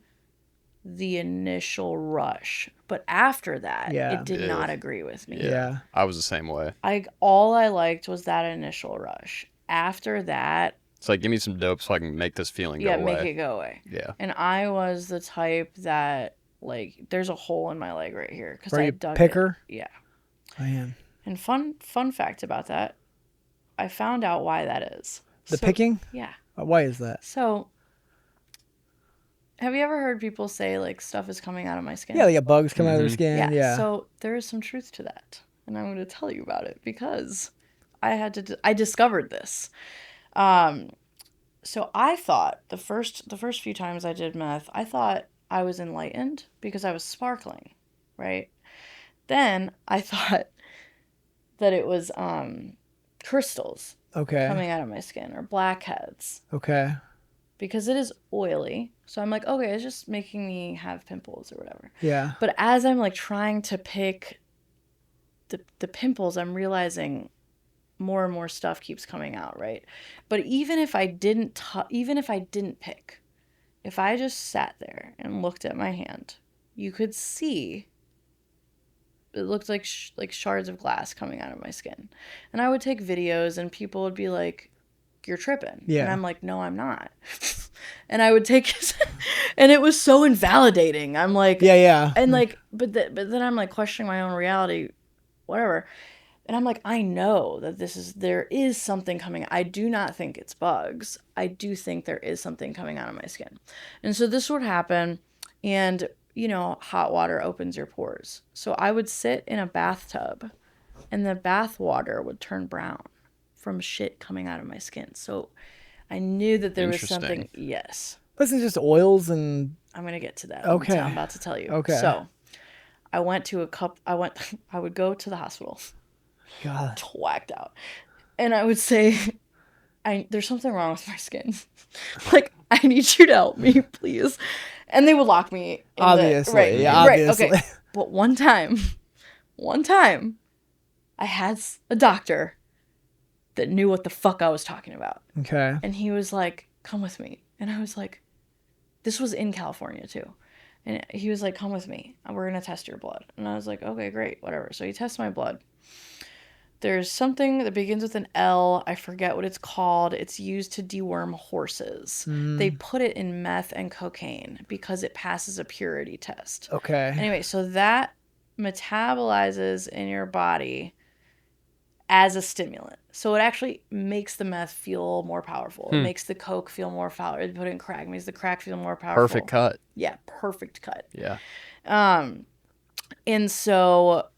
the initial rush, but after that, it did not agree with me. Yeah, I was the same way. All I liked was that initial rush. After that, it's like, give me some dope so I can make this feeling go away. Yeah, make it go away. Yeah. And I was the type that, like, there's a hole in my leg right here because I dug picker? it. Yeah. Man. And fun fact about that, I found out why that is. The picking? Yeah. Why is that? So, have you ever heard people say, like, stuff is coming out of my skin? Yeah, like bugs come out of their skin. Yeah. So, there is some truth to that. And I'm going to tell you about it because I discovered this. So I thought the first few times I did meth, I thought I was enlightened because I was sparkling, right? Then I thought that it was crystals coming out of my skin, or blackheads. Okay. Because it is oily. So I'm like, okay, it's just making me have pimples or whatever. Yeah. But as I'm like trying to pick the pimples, I'm realizing more and more stuff keeps coming out, right? But even if I didn't pick, if I just sat there and looked at my hand, you could see it looked like shards of glass coming out of my skin. And I would take videos and people would be like, you're tripping. Yeah. And I'm like, no, I'm not. And I would take and it was so invalidating. I'm like, yeah. And like, but then I'm like questioning my own reality, whatever. And I'm like, I know that there is something coming. I do not think it's bugs. I do think there is something coming out of my skin. And so this would happen, and, hot water opens your pores. So I would sit in a bathtub, and the bath water would turn brown from shit coming out of my skin. So I knew that there was something. Yes. Wasn't it just oils and... I'm going to get to that. Okay. I'm about to tell you. Okay. So I went to I would go to the hospital. God. Twacked out. And I would say, there's something wrong with my skin. Like, I need you to help me, please. And they would lock me in Obviously. Right, obviously. okay. But one time, I had a doctor that knew what the fuck I was talking about. Okay. And he was like, come with me. And I was like, this was in California too. And he was like, come with me. We're going to test your blood. And I was like, okay, great, whatever. So he tests my blood. There's something that begins with an L. I forget what it's called. It's used to deworm horses. They put it in meth and cocaine because it passes a purity test. Okay. Anyway, so that metabolizes in your body as a stimulant. So it actually makes the meth feel more powerful. It makes the coke feel more powerful. It put in crack, makes the crack feel more powerful. Perfect cut. Yeah, perfect cut. Yeah. And so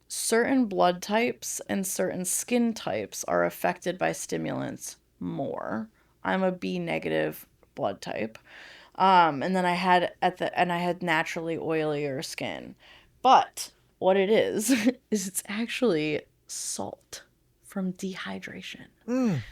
certain blood types and certain skin types are affected by stimulants more. I'm a B negative blood type. And then I had naturally oilier skin. But what it is it's actually salt from dehydration.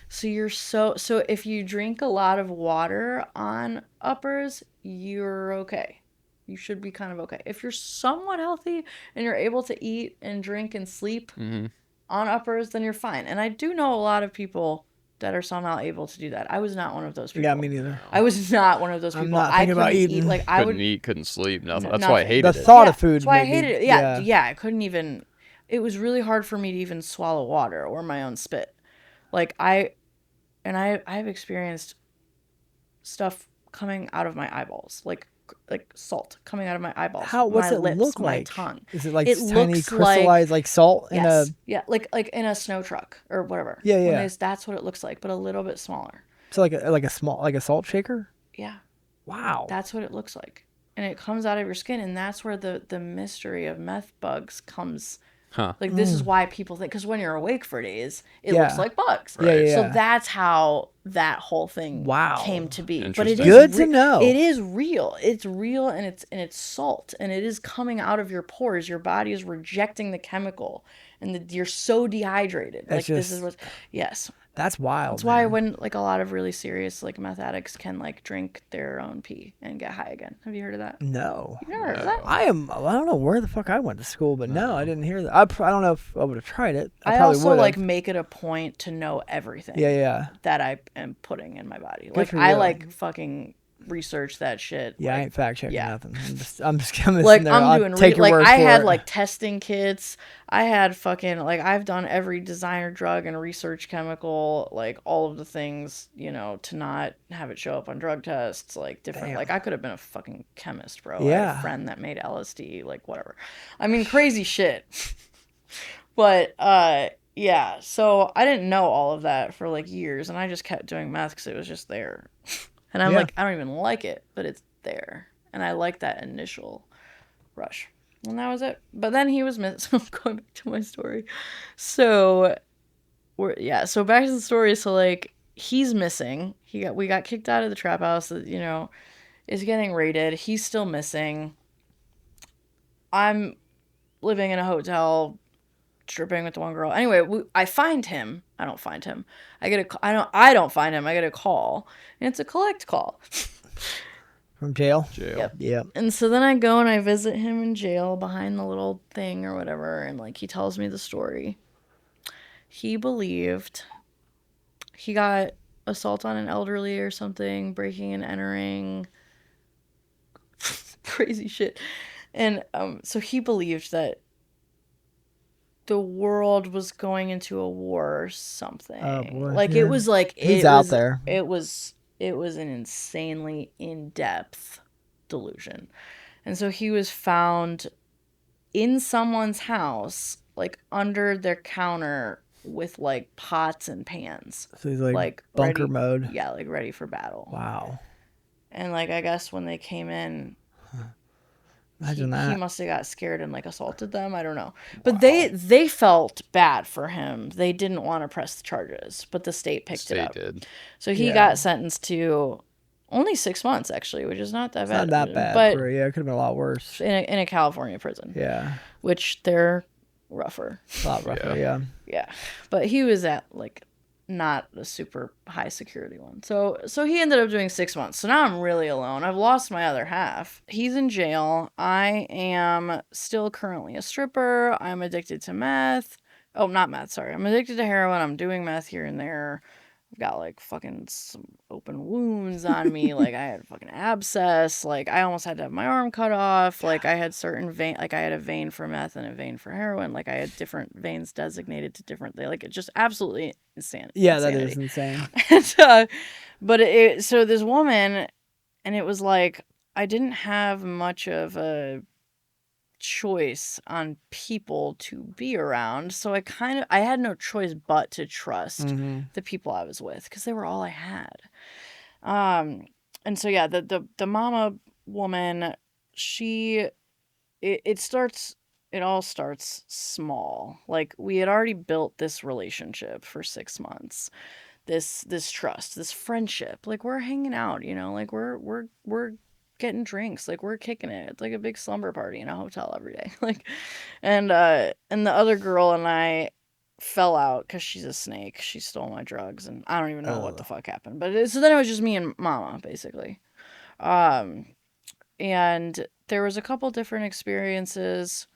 So if you drink a lot of water on uppers, you're okay. You should be kind of okay. If you're somewhat healthy and you're able to eat and drink and sleep on uppers, then you're fine. And I do know a lot of people that are somehow able to do that. I was not one of those people. Yeah, me neither. I was not one of those people. I'm not thinking about eating. Couldn't eat, couldn't sleep. Nothing. That's why I hated the it. thought of food. That's why I hated it. Yeah, I couldn't even. It was really hard for me to even swallow water or my own spit. Like I've experienced stuff coming out of my eyeballs, like salt coming out of my eyeballs. What's my it lips, look my like? tongue. Is it like It tiny looks crystallized like salt in a? Yeah, like in a snow truck or whatever. Yeah. That's what it looks like, but a little bit smaller. So like a small a salt shaker. Yeah. Wow. That's what it looks like, and it comes out of your skin, and that's where the mystery of meth bugs comes. Huh. Like this is why people think, because when you're awake for days, it looks like bugs. Yeah. So that's how that whole thing came to be. But it is good to know. It is real. It's real, and it's salt, and it is coming out of your pores. Your body is rejecting the chemical, and you're so dehydrated. That's like this is what. Yes. That's wild. That's why when like a lot of really serious like meth addicts can like drink their own pee and get high again. Have you heard of that? No. You've never heard of that? I don't know where the fuck I went to school, but no, I didn't hear that. I don't know if I would have tried it. I probably also would've. like make it a point to know everything. Yeah. That I am putting in my body. Good Like for I you. like fucking research that shit. Yeah, like, I ain't fact checking yeah. nothing. I'm just coming like there. I'm doing take your like word I for had it. like testing kits. I had fucking like I've done every designer drug and research chemical, like all of the things, to not have it show up on drug tests, like different. Damn. Like I could have been a fucking chemist, bro. I Yeah. had a friend that made LSD, like whatever. I mean, crazy shit. But yeah, so I didn't know all of that for like years, and I just kept doing meth because it was just there. And I'm like, I don't even like it, but it's there. And I like that initial rush. And that was it. But then he was missing. So I'm going back to my story. So, so back to the story. So, like, he's missing. We got kicked out of the trap house that, is getting raided. He's still missing. I'm living in a hotel, tripping with the one girl. Anyway, I find him. I don't find him. I don't find him. I get a call, and it's a collect call. From jail. Yep. And so then I go and I visit him in jail behind the little thing or whatever, and like he tells me the story. He believed he got assault on an elderly or something, breaking and entering, crazy shit, and so he believed that the world was going into a war or something. Oh boy. Like it was like he's out there. It was an insanely in-depth delusion. And so he was found in someone's house, like under their counter with like pots and pans, So he's like bunker ready, mode. yeah, like ready for battle. Wow. And like I guess when they came in, Imagine he that. must have got scared and like assaulted them. I don't know, but they felt bad for him. They didn't want to press the charges, but the state picked it up. did. So he Yeah. got sentenced to only 6 months, actually, which is not that It's bad. not that bad. But Yeah, it could have been a lot worse. in a California prison, Yeah. which they're rougher. A lot rougher, yeah. Yeah, but he was at like not a super high security one. So he ended up doing 6 months. So now I'm really alone. I've lost my other half. He's in jail. I am still currently a stripper. I'm addicted to meth. Oh, not meth, sorry. I'm addicted to heroin. I'm doing meth here and there. I've got like fucking some open wounds on me. Like I had fucking abscess. Like I almost had to have my arm cut off. Like I had certain vein, like I had a vein for meth and a vein for heroin. Like I had different veins designated to different. Like it just absolutely insane. Yeah, that is insane. And, but so this woman, and it was like I didn't have much of a choice on people to be around, so I had no choice but to trust the people I was with because they were all I had. And so yeah, the mama woman, it all starts small. Like we had already built this relationship for 6 months, this trust, this friendship. Like we're hanging out, like we're getting drinks, like we're kicking it. It's like a big slumber party in a hotel every day. Like, and the other girl and I fell out because she's a snake. She stole my drugs, and I don't even know what the fuck happened. But so then it was just me and Mama basically. And there was a couple different experiences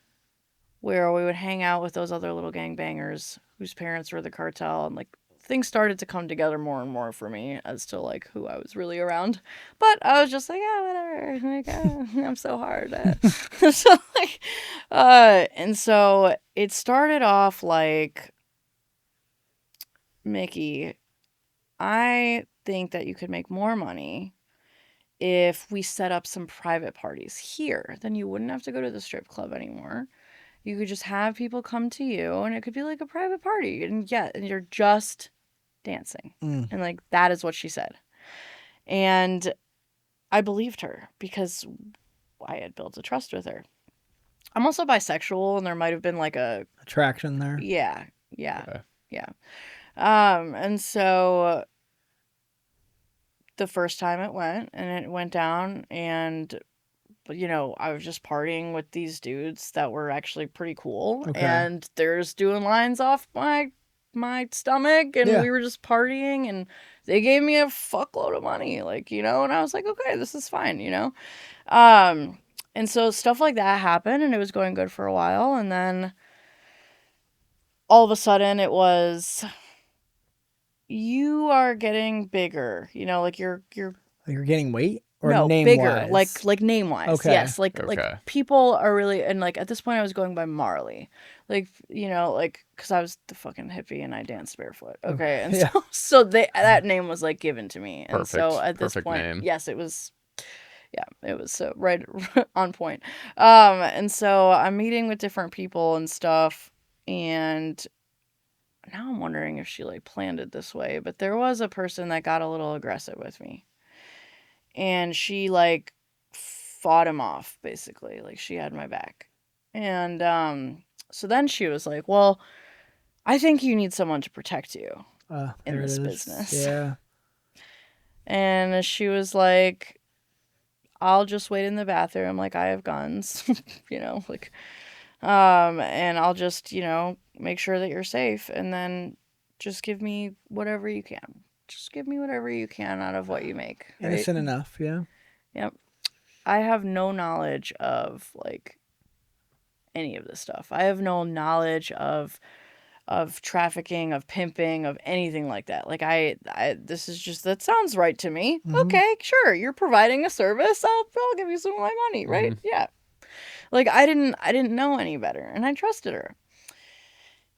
where we would hang out with those other little gangbangers whose parents were the cartel, and like things started to come together more and more for me as to like who I was really around. But I was just like, yeah, whatever. Like, I'm so hard. So like, and so it started off like, Mickey, I think that you could make more money if we set up some private parties here. Then you wouldn't have to go to the strip club anymore. You could just have people come to you, and it could be like a private party. And and you're just dancing. And like, that is what she said. And I believed her because I had built a trust with her. I'm also bisexual, and there might have been like a attraction there. Yeah. And so the first time it went down, and I was just partying with these dudes that were actually pretty cool. Okay. And they're just doing lines off my stomach, and we were just partying, and they gave me a fuckload of money, like, and I was like, okay, this is fine, and so stuff like that happened, and it was going good for a while, and then all of a sudden it was, you are getting bigger, like you're getting weight. Or no, name bigger, wise? like name wise. Okay. Yes, like people are really, and like at this point I was going by Marley, like like because I was the fucking hippie and I danced barefoot. Okay, and so that name was like given to me, and so at this point, name. yes, it was, it was so right on point. And so I'm meeting with different people and stuff, and now I'm wondering if she like planned it this way, but there was a person that got a little aggressive with me. And she like fought him off, basically. Like she had my back. And so then she was like, well, I think you need someone to protect you in this business. Yeah. And she was like, I'll just wait in the bathroom, like I have guns, like and I'll just, make sure that you're safe, and then just give me whatever you can. Just give me whatever you can out of what you make. Right? Innocent enough, yeah. Yep. I have no knowledge of like any of this stuff. I have no knowledge of trafficking, of pimping, of anything like that. Like I this is just, that sounds right to me. Mm-hmm. Okay, sure. You're providing a service. I'll give you some of my money, right? Mm-hmm. Yeah. Like I didn't know any better, and I trusted her.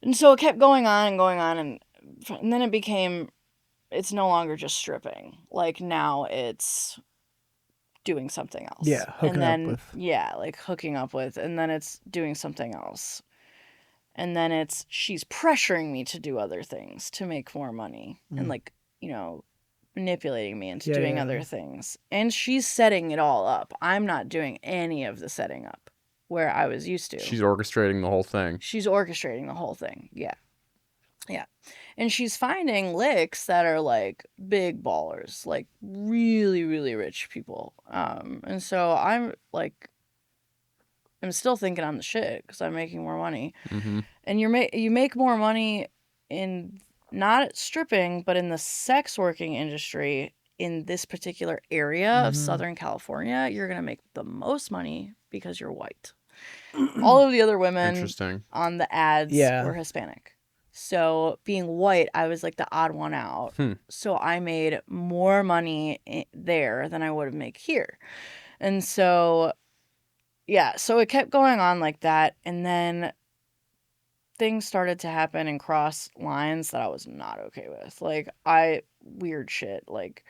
And so it kept going on and going on, and then it became, it's no longer just stripping. Like now it's doing something else. Yeah, hooking up with. Yeah, like hooking up with, and then it's doing something else. And then it's she's pressuring me to do other things to make more money and like, you know, manipulating me into doing other things. And she's setting it all up. I'm not doing any of the setting up where I was used to. She's orchestrating the whole thing. She's orchestrating the whole thing. Yeah. Yeah. And she's finding licks that are like big ballers, like really, really rich people. And so I'm still thinking I'm the shit because I'm making more money. Mm-hmm. And you make more money in not stripping, but in the sex working industry in this particular area of Southern California. You're gonna make the most money because you're white. All of the other women Interesting. on the ads were Hispanic. So being white, I was like the odd one out. So I made more money there than I would have made here. And so, yeah, so it kept going on like that. And then things started to happen and cross lines that I was not okay with. Like, weird shit, like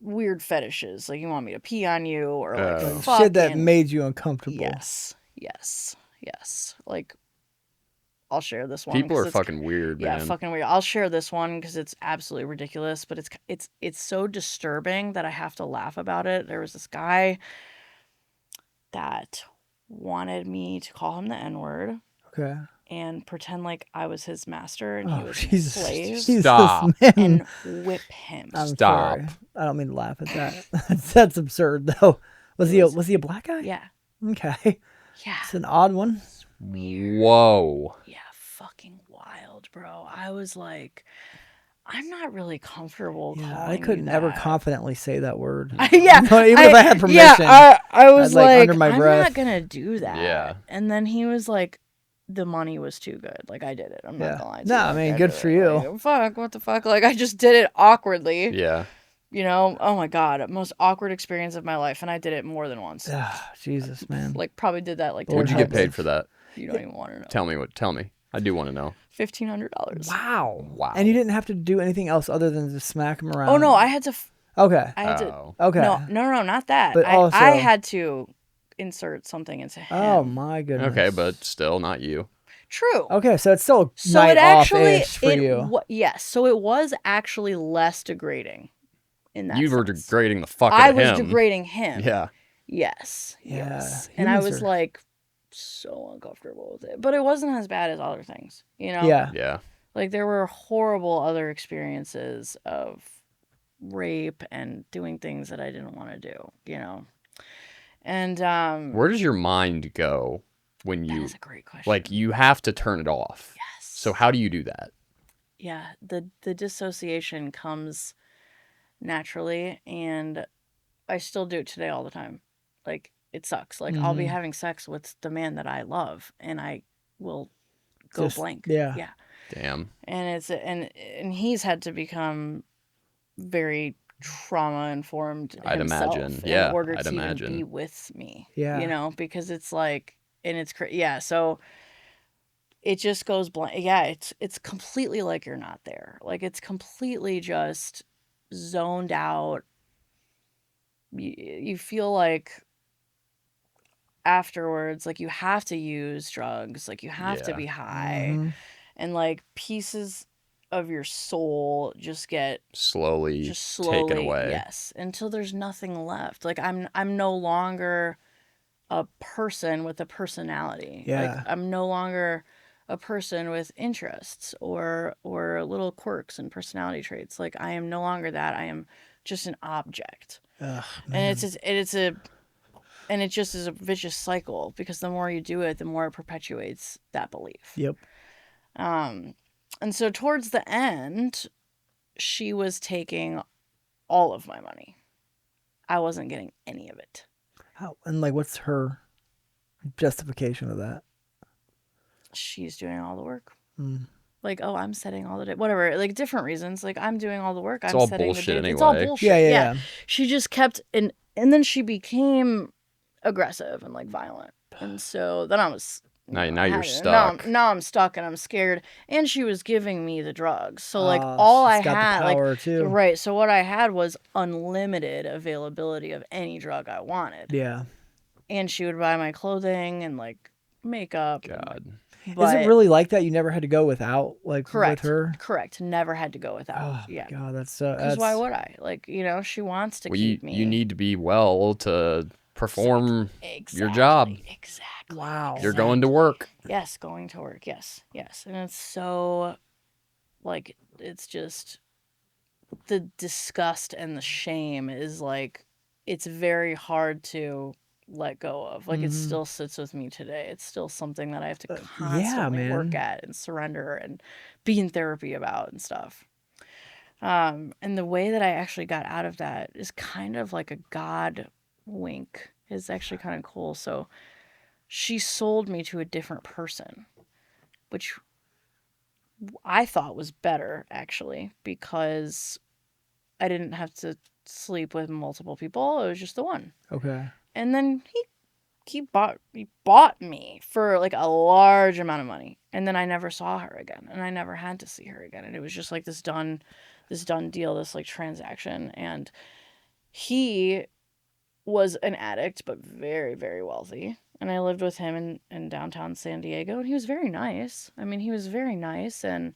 weird fetishes. Like, you want me to pee on you or like shit that made you uncomfortable. Yes. Like, I'll share this one. People are fucking weird, man. Yeah, fucking weird. I'll share this one because it's absolutely ridiculous, but it's so disturbing that I have to laugh about it. There was this guy that wanted me to call him the N-word. Okay. And pretend like I was his master and he was his slave. Stop. And whip him. Stop. Sorry. I don't mean to laugh at that. That's absurd, though. Was he a black guy? Yeah. Okay. Yeah. It's an odd one. Weird. Whoa. Yeah, fucking wild, bro. I was like, I'm not really comfortable calling I couldn't you ever that. confidently say that word. Yeah. Even if I had permission. Yeah, I was I'd, like, under my I'm breath. not gonna do that. Yeah. And then he was like, the money was too good. Like, I did it. I'm not gonna lie to you. No, I Like, mean, good did for it. you. Like, fuck, what the fuck? Like, I just did it awkwardly. Yeah. You know? Oh my God. Most awkward experience of my life. And I did it more than once. Jesus, man. Like, probably did that like 10 What'd you get times. paid for that? You don't even want to know. Tell me. I do want to know. $1,500. Wow. And you didn't have to do anything else other than just smack him around? Oh, no. I had to... Okay. I had to... Okay. No, not that. But also... I had to insert something into him. Oh, my goodness. Okay, but still not you. True. Okay, so it's still So night it actually... off-ish for you. Yes. So it was actually less degrading in that You were sense. degrading the fuck out of him. I was degrading him. Yeah. Yes. Yeah, Yes. And I humans was are- like so uncomfortable with it. But it wasn't as bad as other things, you know? Yeah. Yeah. Like, there were horrible other experiences of rape and doing things that I didn't want to do, you know? And Where does your mind go when you... that is a great question. Like, you have to turn it off. Yes. So how do you do that? Yeah, the dissociation comes naturally, and I still do it today all the time. Like, it sucks. Like, I'll be having sex with the man that I love, and I will go Just- blank. yeah. Yeah. Damn. And it's and he's had to become very trauma informed I'd himself imagine. in Yeah, order I'd to imagine. even be with me. Yeah. You know, because it's like, and it's yeah, so it just goes blank. Yeah, it's completely like you're not there. Like, it's completely just zoned out. You feel like afterwards, like, you have to use drugs, like, you have to Yeah. be high, Mhm. and like pieces of your soul just get Slowly slowly taken away. yes, until there's nothing left. Like, I'm no longer a person with a personality. Yeah. Like, I'm no longer a person with interests or little quirks and personality traits. Like, I am no longer that. I am just an object. Ugh, And it just is a vicious cycle, because the more you do it, the more it perpetuates that belief. Yep. And so towards the end, she was taking all of my money. I wasn't getting any of it. How, and like, what's her justification of that? She's doing all the work. Mm. Like, oh, I'm setting all the day, whatever, like different reasons. Like, I'm doing all the work. It's I'm all setting bullshit the date. It's all anyway. bullshit. Yeah. She just kept and then she became aggressive and like violent. And so then I was Now you're I had it. stuck. Now I'm stuck and I'm scared. And she was giving me the drugs. So like Oh, all I she's got the had, like power, too. right. So what I had was unlimited availability of any drug I wanted. Yeah. And she would buy my clothing and like makeup. God. Is But it really like that? You never had to go without, like, correct. with her? Correct. Never had to go without. Oh, Yeah. God, that's Because why would I? Like, she wants to Well, keep me. you need to be well to perform Exactly. your job. Exactly. Wow. You're going to work. Yes, going to work. Yes. Yes. And it's so, like, it's just the disgust and the shame is like, it's very hard to let go of. Like, it still sits with me today. It's still something that I have to constantly work man. at and surrender and be in therapy about and stuff. And the way that I actually got out of that is kind of like a God wink. Is actually kind of cool. So she sold me to a different person, which I thought was better actually, because I didn't have to sleep with multiple people. It was just the one. Okay. And then he bought me for like a large amount of money, and then I never saw her again, and I never had to see her again, and it was just like this done deal, this like transaction. And he was an addict but very, very wealthy, and I lived with him in downtown San Diego, and he was very nice. I mean, he was very nice, and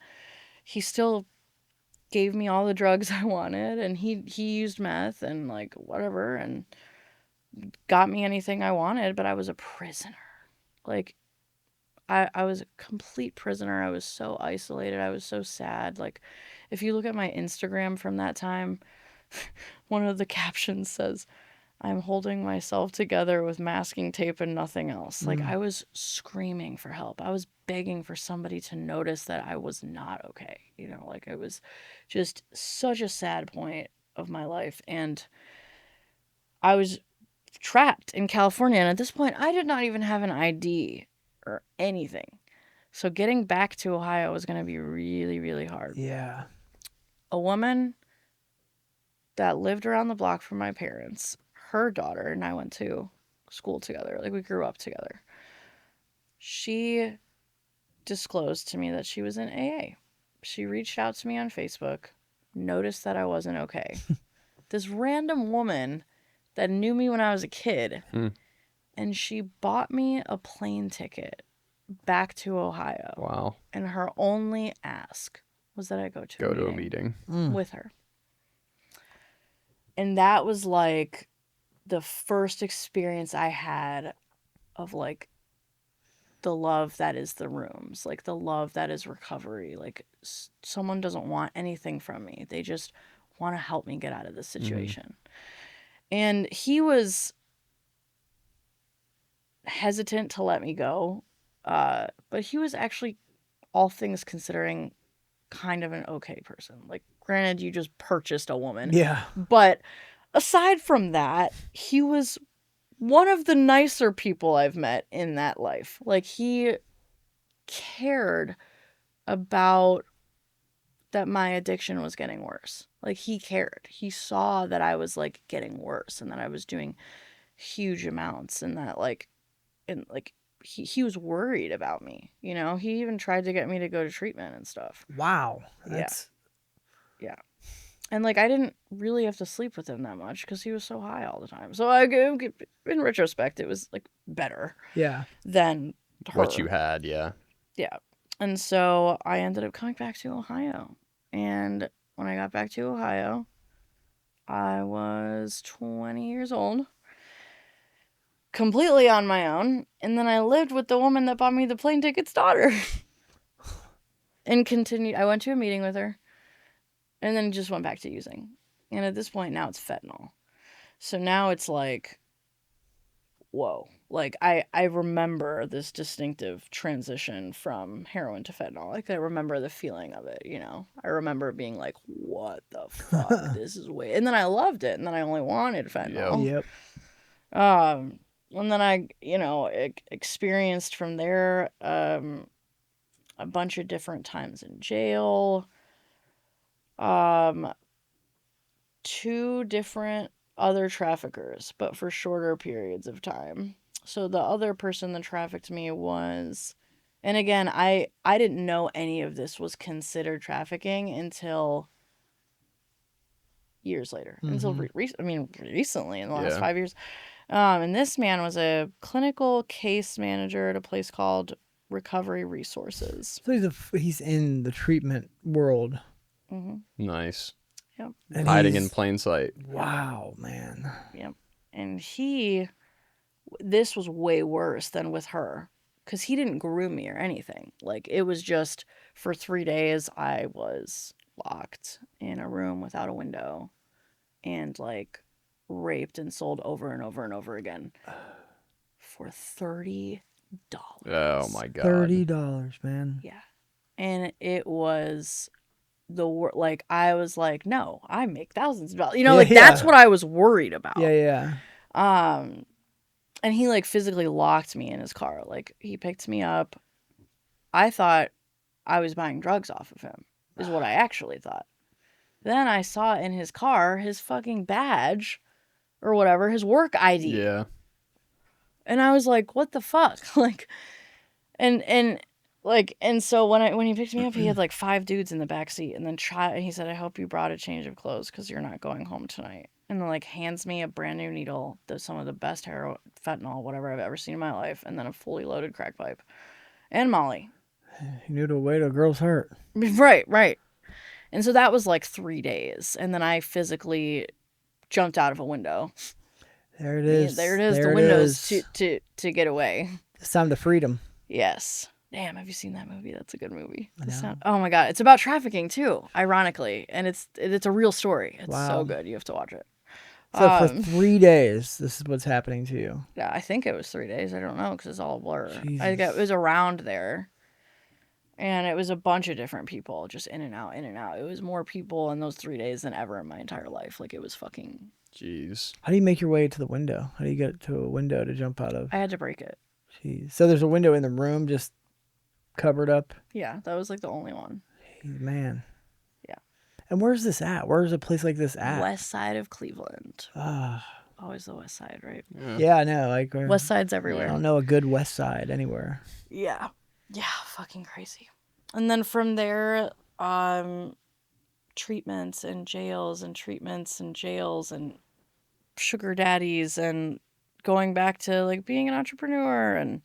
he still gave me all the drugs I wanted, and he used meth and like whatever, and got me anything I wanted, but I was a prisoner. Like, I was a complete prisoner. I was so isolated. I was so sad. Like, if you look at my Instagram from that time, one of the captions says, "I'm holding myself together with masking tape and nothing else." Like, I was screaming for help. I was begging for somebody to notice that I was not okay. Like, it was just such a sad point of my life. And I was trapped in California. And at this point, I did not even have an ID or anything. So getting back to Ohio was going to be really, really hard. Yeah. A woman that lived around the block from my parents, her daughter and I went to school together. Like, we grew up together. She disclosed to me that she was in AA. She reached out to me on Facebook, noticed that I wasn't okay. This random woman that knew me when I was a kid, and she bought me a plane ticket back to Ohio. Wow. And her only ask was that I go to a meeting with her. And that was like the first experience I had of like the love that is the rooms, like the love that is recovery. Like, someone doesn't want anything from me. They just want to help me get out of this situation. And he was hesitant to let me go. But he was actually, all things considering, kind of an okay person. Like, granted, you just purchased a woman. Yeah. But aside from that, he was one of the nicer people I've met in that life. Like, he cared about that my addiction was getting worse. Like, he cared. He saw that I was like getting worse and that I was doing huge amounts, and that he was worried about me. He even tried to get me to go to treatment and stuff. Wow. That's... Yeah. And like, I didn't really have to sleep with him that much because he was so high all the time. So in retrospect, it was like better. Yeah. Than her. What you had, yeah. Yeah. And so I ended up coming back to Ohio. And when I got back to Ohio, I was 20 years old, completely on my own. And then I lived with the woman that bought me the plane ticket's daughter. And continued. I went to a meeting with her. And then just went back to using. And at this point, now it's fentanyl. So now it's like, whoa. Like, I remember this distinctive transition from heroin to fentanyl. Like, I remember the feeling of it, I remember being like, what the fuck? This is way... And then I loved it. And then I only wanted fentanyl. Yep. And then I, experienced from there a bunch of different times in jail. 2 different other traffickers, but for shorter periods of time. So the other person that trafficked me was, and again, I didn't know any of this was considered trafficking until years later. Until recently, in the last 5 years. And this man was a clinical case manager at a place called Recovery Resources. So he's in the treatment world. Nice. Yep. And Hiding in he's- plain sight. Wow, man. Yep. And this was way worse than with her because he didn't groom me or anything. Like, it was just for 3 days, I was locked in a room without a window and, like, raped and sold over and over and over again for $30. Oh my god. $30, man. Yeah. And it was like, I was like, no, I make thousands of dollars. You know, Yeah, like, yeah. that's what I was worried about. Yeah. And he, like, physically locked me in his car. Like, he picked me up. I thought I was buying drugs off of him, is what I actually thought. Then I saw in his car his fucking badge or whatever, his work ID. Yeah. And I was like, what the fuck? Like, and so when he picked me up, he had like 5 dudes in the back seat, and then he said, I hope you brought a change of clothes because you're not going home tonight. And then, like, hands me a brand new needle, some of the best heroin, fentanyl, whatever I've ever seen in my life, and then a fully loaded crack pipe and Molly. He knew the way to a girl's heart. Right. And so that was like 3 days, and then I physically jumped out of a window. There it is. There it is. There The it windows is. to get away. It's time to freedom. Yes. Damn, have you seen that movie? That's a good movie. I know. Oh my god, it's about trafficking too, ironically, and it's a real story. It's Wow. so good. You have to watch it. So for 3 days, this is what's happening to you. Yeah, I think it was 3 days. I don't know because it's all a blur. Jesus. I think it was around there, and it was a bunch of different people, just in and out, in and out. It was more people in those 3 days than ever in my entire life. Like, it was fucking. Jeez. How do you make your way to the window? How do you get to a window to jump out of? I had to break it. Jeez. So there's a window in the room just covered up. Yeah, that was like the only one. Man. Yeah. And where's this at? Where's a place like this at? West side of Cleveland. Ah. Always the west side, right? Yeah, I know. Like West side's I everywhere. don't know a good west side anywhere. Yeah, fucking crazy. And then from there, treatments and jails and treatments and jails and sugar daddies and going back to, like, being an entrepreneur and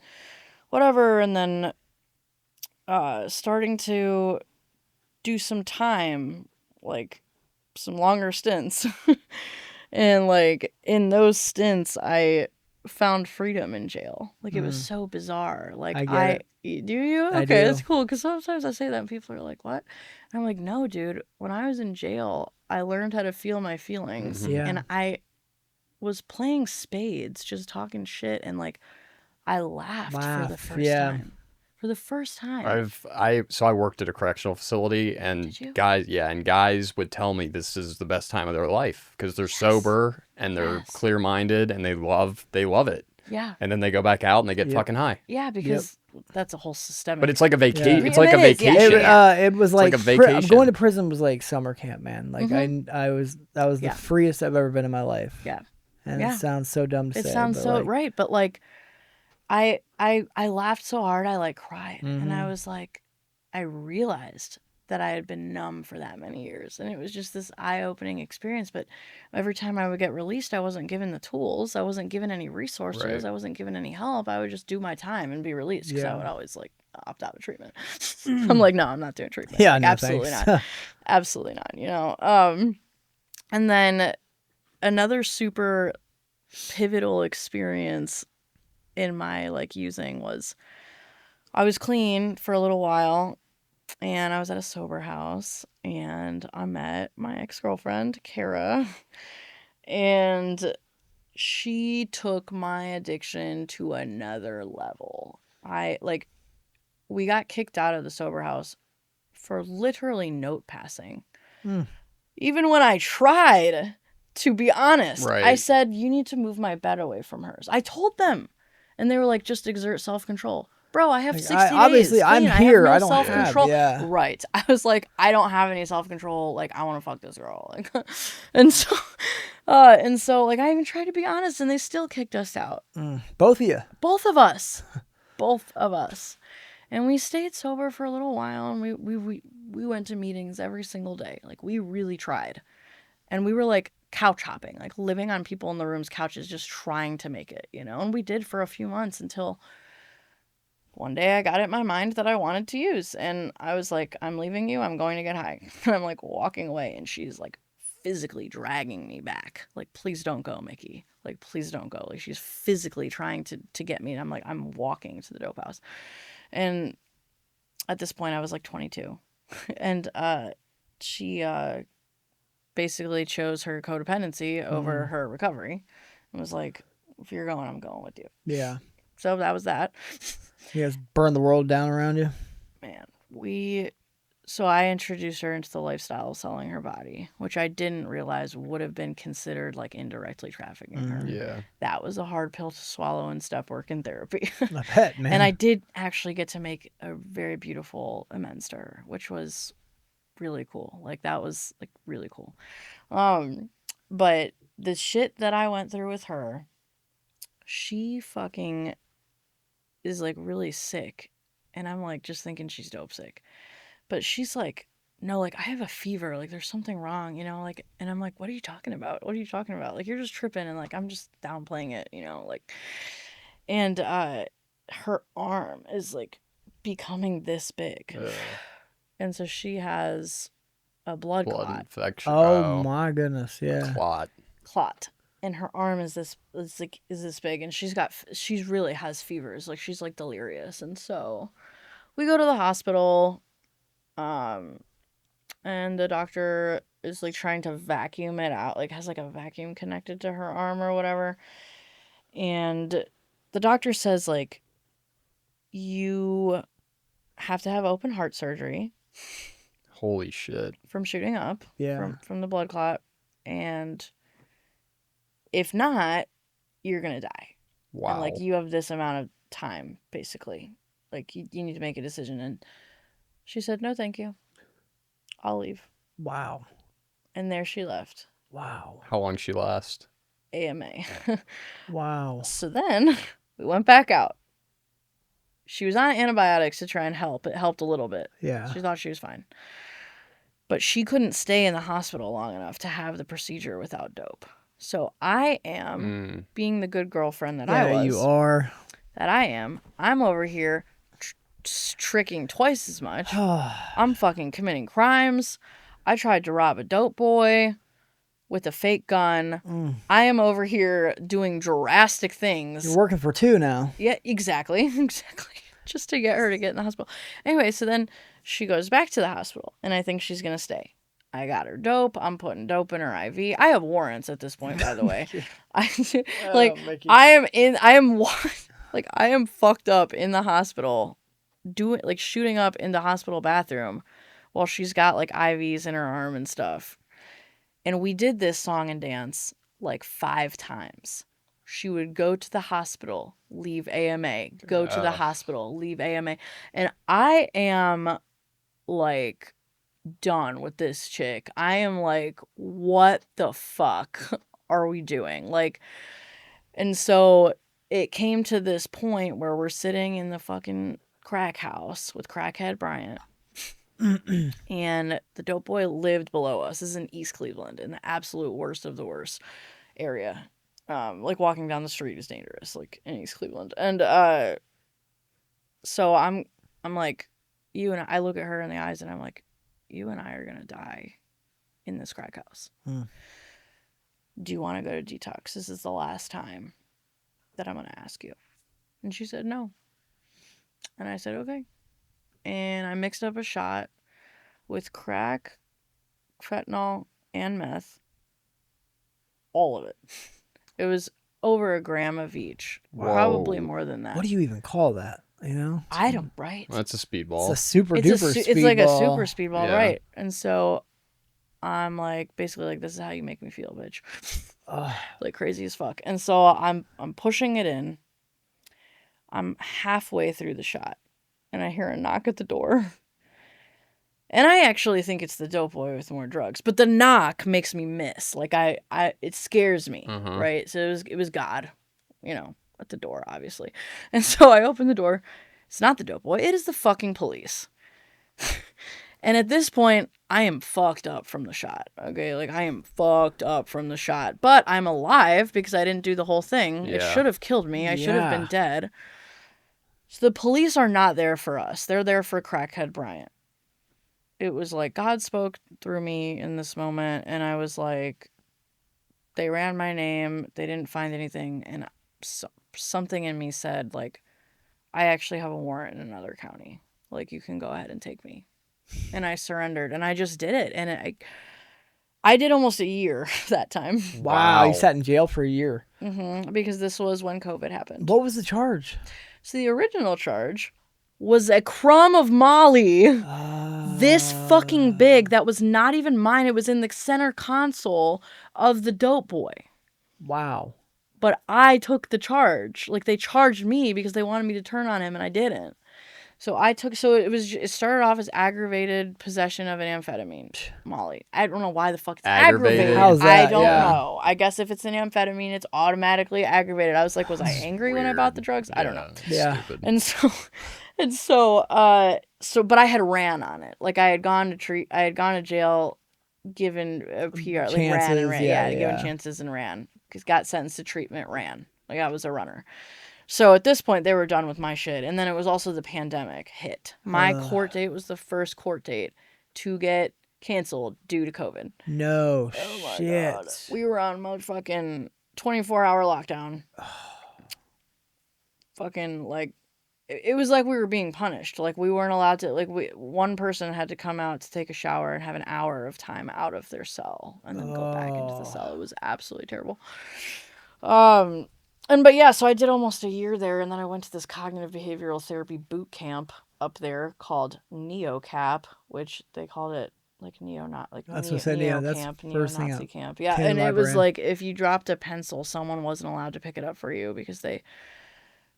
whatever, and then starting to do some time, like some longer stints. And, like, in those stints, I found freedom in jail. Like, it was so bizarre. Like, I get do you? I Okay, do. that's cool. Because sometimes I say that and people are like, what? And I'm like, no, dude. When I was in jail, I learned how to feel my feelings. Yeah. And I was playing spades, just talking shit. And, like, I laughed for the first time. For the first time. I worked at a correctional facility, and Did you? guys would tell me this is the best time of their life because they're sober and they're Yes. clear-minded and they love it. Yeah. And then they go back out and they get Yep. fucking high. Yeah, because that's a whole systemic. But it's like a vacation. Yeah. It's like a It is, yeah. vacation. It was like, like a vacation. going to prison was like summer camp, man. Like that was the Yeah. freest I've ever been in my life. Yeah. And Yeah. it sounds so dumb to It say. sounds but, so like, right, but, like, I laughed so hard I, like, cried, and I was like, I realized that I had been numb for that many years, and it was just this eye-opening experience. But every time I would get released, I wasn't given the tools, I wasn't given any resources, Right. I wasn't given any help. I would just do my time and be released because I Yeah. would always, like, opt out of treatment. I'm like, no, I'm not doing treatment. Yeah, Like, no, absolutely thanks. not. Absolutely not. You know. And then another super pivotal experience in my, like, using was I was clean for a little while, and I was at a sober house, and I met my ex-girlfriend, Kara, and she took my addiction to another level. We got kicked out of the sober house for literally note passing. Even when I tried to be honest, Right. I said, you need to move my bed away from hers. I told them. And they were like, just exert self-control. Bro, I have 60 days. obviously, I'm clean. here. I I have no don't have, self-control. yeah. Right. I was like, I don't have any self-control. Like, I want to fuck this girl. Like, and so, like, I even tried to be honest, and they still kicked us out. Both of you. Both of us. Both of us. And we stayed sober for a little while, and we went to meetings every single day. Like, we really tried. And we were, like, couch hopping, like living on people in the room's couches, just trying to make it, you know? And we did for a few months until one day I got it in my mind that I wanted to use. And I was like, I'm leaving you. I'm going to get high. And I'm like walking away. And she's like physically dragging me back. Like, please don't go, Mickey. Like, please don't go. Like, she's physically trying to get me. And I'm like, I'm walking to the dope house. And at this point, I was like 22. And she basically chose her codependency over her recovery. And was like, if you're going, I'm going with you. Yeah. So that was that. You guys burn the world down around you? Man, so I introduced her into the lifestyle of selling her body, which I didn't realize would have been considered like indirectly trafficking her. Yeah. That was a hard pill to swallow in step work and therapy. I bet, man. And I did actually get to make a very beautiful amends to her, which was really cool. Like, that was like really cool. But the shit that I went through with her, she fucking is like really sick. And I'm like just thinking she's dope sick. But she's like, no, like I have a fever. Like there's something wrong, you know? Like, and I'm like, what are you talking about? What are you talking about? Like, you're just tripping. And like, I'm just downplaying it, you know? Like, and her arm is like becoming this big. And so she has a blood clot. Infection. Oh my goodness, yeah. Clot. And her arm is this big, and she really has fevers. Like, she's like delirious. And so we go to the hospital, and the doctor is like trying to vacuum it out, like has like a vacuum connected to her arm or whatever. And the doctor says like, you have to have open heart surgery. Holy shit. From shooting up. Yeah. From the blood clot. And if not, you're going to die. Wow. And, like, you have this amount of time, basically. Like, you need to make a decision. And she said, no, thank you. I'll leave. Wow. And there she left. Wow. How long she last? AMA. Wow. So then we went back out. She was on antibiotics to try and help. It helped a little bit. Yeah. She thought she was fine. But she couldn't stay in the hospital long enough to have the procedure without dope. So I am, being the good girlfriend that I was. Yeah, you are. That I am. I'm over here tricking twice as much. I'm fucking committing crimes. I tried to rob a dope boy with a fake gun. I am over here doing drastic things. You're working for two now. Yeah, exactly. Exactly. Just to get her to get in the hospital. Anyway, so then she goes back to the hospital, and I think she's going to stay. I got her dope. I'm putting dope in her IV. I have warrants at this point, by the way. I am fucked up in the hospital, shooting up in the hospital bathroom while she's got like IVs in her arm and stuff. And we did this song and dance like 5 times. She would go to the hospital, leave AMA, go to the hospital, leave AMA. And I am like done with this chick. I am like, what the fuck are we doing? Like, and so it came to this point where we're sitting in the fucking crack house with crackhead Bryant. And the dope boy lived below us. This is in East Cleveland, in the absolute worst of the worst area. Like walking down the street is dangerous, like in East Cleveland. And so I'm like, I look at her in the eyes and I'm like, you and I are gonna die in this crack house. Do you want to go to detox? This is the last time that I'm gonna ask you. And she said no. And I said okay. And I mixed up a shot with crack, fentanyl, and meth. All of it. It was over 1 gram of each. Whoa. Probably more than that. What do you even call that? You know? I don't, right? Well, that's a speedball. It's a super duper speedball. It's like a super speedball, Yeah. right? And so I'm like, basically like, this is how you make me feel, bitch. Like crazy as fuck. And so I'm pushing it in. I'm halfway through the shot. And I hear a knock at the door. And I actually think it's the dope boy with more drugs. But the knock makes me miss. Like, it scares me, right? So it was God, at the door, obviously. And so I open the door. It's not the dope boy. It is the fucking police. And at this point, I am fucked up from the shot. Okay, like I am fucked up from the shot, but I'm alive because I didn't do the whole thing. It Yeah. should have killed me. I should have been dead. So the police are not there for us. They're there for Crackhead Bryant. It was like God spoke through me in this moment, and I was like, they ran my name. They didn't find anything, and something in me said, like, I actually have a warrant in another county. Like, you can go ahead and take me. And I surrendered, and I just did it. And I did almost a year that time. Wow. You sat in jail for a year. Because this was when COVID happened. What was the charge? So the original charge was a crumb of Molly. This fucking big that was not even mine. It was in the center console of the dope boy. Wow. But I took the charge. Like, they charged me because they wanted me to turn on him, and I didn't. So it started off as aggravated possession of an amphetamine, Molly. I don't know why the fuck it's aggravated. How's that? I don't know. I guess if it's an amphetamine, it's automatically aggravated. I was like, was I angry when I bought the drugs? I don't know. Yeah. But I had ran on it. Like, I had gone to jail, given a PR, like ran and ran. Given chances and ran. Because got sentenced to treatment, ran. Like, I was a runner. So at this point, they were done with my shit. And then it was also the pandemic hit. My court date was the first court date to get canceled due to COVID. No shit. God. We were on motherfucking 24-hour lockdown. Fucking, like, it was like we were being punished. Like, we weren't allowed to, like, one person had to come out to take a shower and have an hour of time out of their cell and then go back into the cell. It was absolutely terrible. So I did almost a year there, and then I went to this cognitive behavioral therapy boot camp up there called NeoCap, which they called it like that's what I said, yeah, that's camp, first thing neo-Nazi camp. Yeah, and it was like if you dropped a pencil, someone wasn't allowed to pick it up for you because they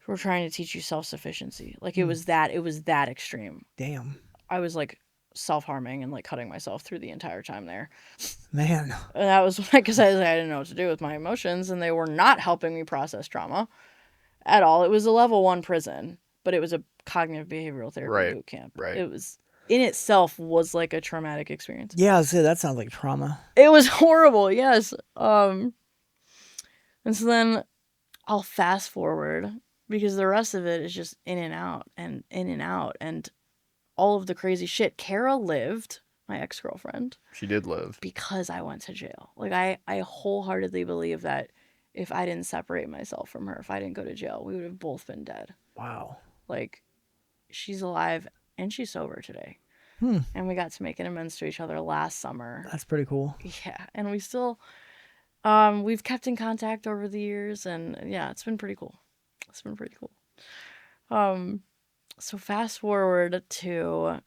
were trying to teach you self-sufficiency. Like, it was that extreme. Damn. I was like self-harming and like cutting myself through the entire time there. Man. And that was because I didn't know what to do with my emotions, and they were not helping me process trauma at all. It was a level 1 prison, but it was a cognitive behavioral therapy boot camp. Right. It was, in itself, was like a traumatic experience. Yeah, that sounds like trauma. It was horrible, yes. And so then I'll fast forward because the rest of it is just in and out and all of the crazy shit. Kara lived, my ex-girlfriend. She did live. Because I went to jail. Like, I wholeheartedly believe that if I didn't separate myself from her, if I didn't go to jail, we would have both been dead. Wow. Like, she's alive and she's sober today. And we got to make an amends to each other last summer. That's pretty cool. Yeah. And we still, we've kept in contact over the years, and yeah, it's been pretty cool. So fast forward to,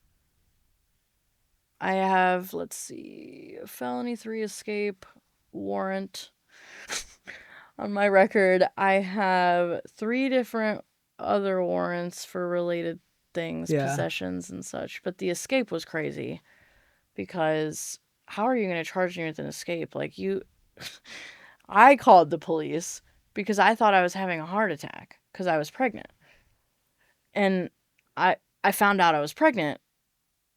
I have, let's see, a felony 3 escape warrant on my record. I have 3 different other warrants for related things, possessions and such. But the escape was crazy because how are you going to charge me with an escape? Like, I called the police because I thought I was having a heart attack because I was pregnant. And I found out I was pregnant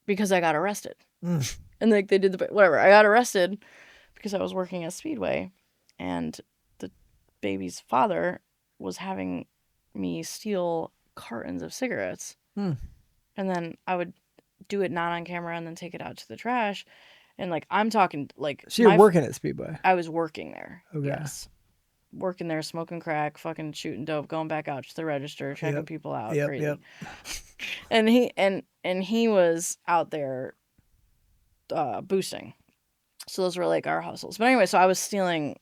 because I got arrested. And like they did whatever. I got arrested because I was working at Speedway, and the baby's father was having me steal cartons of cigarettes. And then I would do it not on camera and then take it out to the trash. And like, I'm talking like... So you're working at Speedway? I was working there. Okay. Yes. Working there, smoking crack, fucking shooting dope, going back out to the register, checking people out. Crazy. And he was out there boosting. So those were like our hustles. But anyway, so I was stealing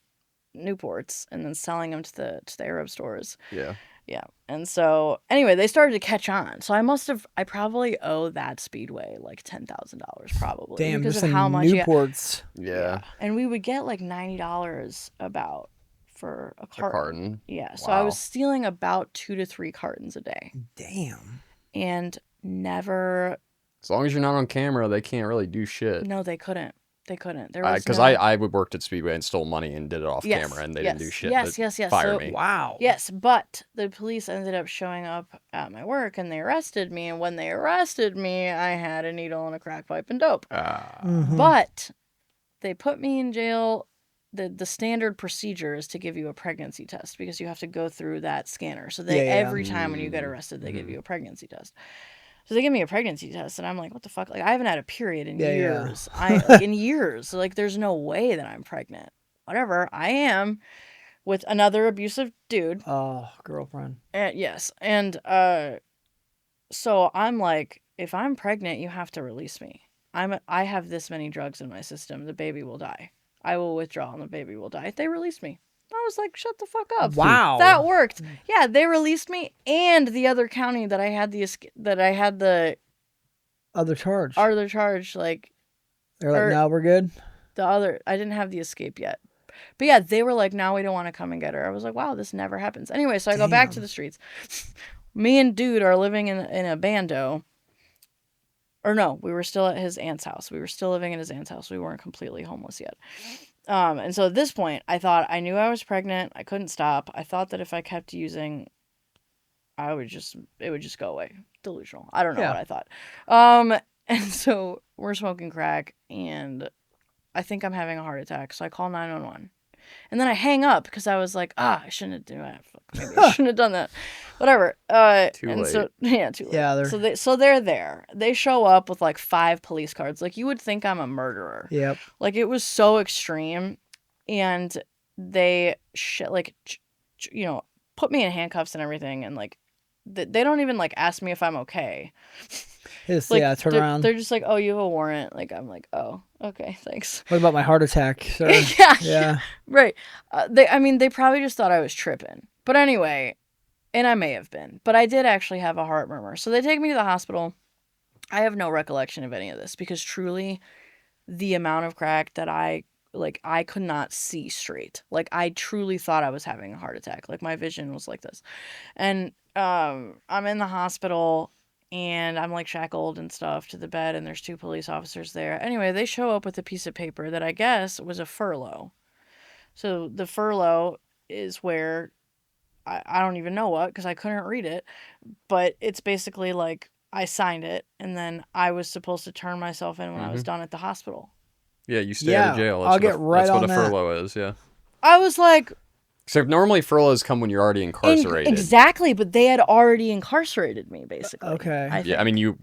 Newports and then selling them to the Arab stores. Yeah. Yeah. And so anyway, they started to catch on. So I probably owe that Speedway like $10,000 probably. Damn, because just of how much Newports. Yeah. And we would get like $90 about for a carton. Yeah. So Wow. I was stealing about 2 to 3 cartons a day. Damn. And never... As long as you're not on camera, they can't really do shit. No, they couldn't. They couldn't. There was Because no... I worked at Speedway and stole money and did it off camera, and they didn't do shit. Yes, but yes. Fire So, me. Wow. yes, but the police ended up showing up at my work, and they arrested me. And when they arrested me, I had a needle and a crack pipe and dope. But they put me in jail. The standard procedure is to give you a pregnancy test because you have to go through that scanner. So they every time when you get arrested, they give you a pregnancy test. So they give me a pregnancy test, and I'm like, what the fuck? Like, I haven't had a period in years. In years. Like, there's no way that I'm pregnant. Whatever. I am with another abusive dude. Oh, girlfriend. Yes. And so I'm like, if I'm pregnant, you have to release me. I have this many drugs in my system. The baby will die. I will withdraw, and the baby will die. They released me. I was like, shut the fuck up. Wow. That worked. Yeah, they released me, and the other county that I had the Other charge. like, They're like, no, we're good. I didn't have the escape yet. But yeah, they were like, now we don't want to come and get her. I was like, wow, this never happens. Anyway, so I go back to the streets. Me and dude are living in a bando. Or no, we were still at his aunt's house. We were still living in his aunt's house. We weren't completely homeless yet. And so at this point, I knew I was pregnant. I couldn't stop. I thought that if I kept using, it would just go away. Delusional. I don't know what I thought. And so we're smoking crack, and I think I'm having a heart attack. So I call 911. And then I hang up because I was like, I shouldn't have done that. Maybe I shouldn't have done that. Whatever. Too late. So, yeah, too late. Yeah, so they're there. They show up with like 5 police cards. Like, you would think I'm a murderer. Yep. Like, it was so extreme. And they put me in handcuffs and everything. And like, they don't even like ask me if I'm okay. Like, turn around. They're just like, oh, you have a warrant. Like, I'm like, oh, okay, thanks. What about my heart attack, sir? Yeah. Right. They probably just thought I was tripping. But anyway, and I may have been, but I did actually have a heart murmur. So they take me to the hospital. I have no recollection of any of this because truly the amount of crack that I could not see straight. Like, I truly thought I was having a heart attack. Like, my vision was like this. And I'm in the hospital, and I'm like shackled and stuff to the bed, and there's 2 police officers there. Anyway, they show up with a piece of paper that I guess was a furlough. So the furlough is where I don't even know what, because I couldn't read it, but it's basically like I signed it, and then I was supposed to turn myself in when I was done at the hospital. Yeah, you stay out of jail. I'll get right that's on what a that. furlough is, yeah. I was like... So normally furloughs come when you're already incarcerated. Exactly, but they had already incarcerated me, basically. Okay. Yeah, I mean,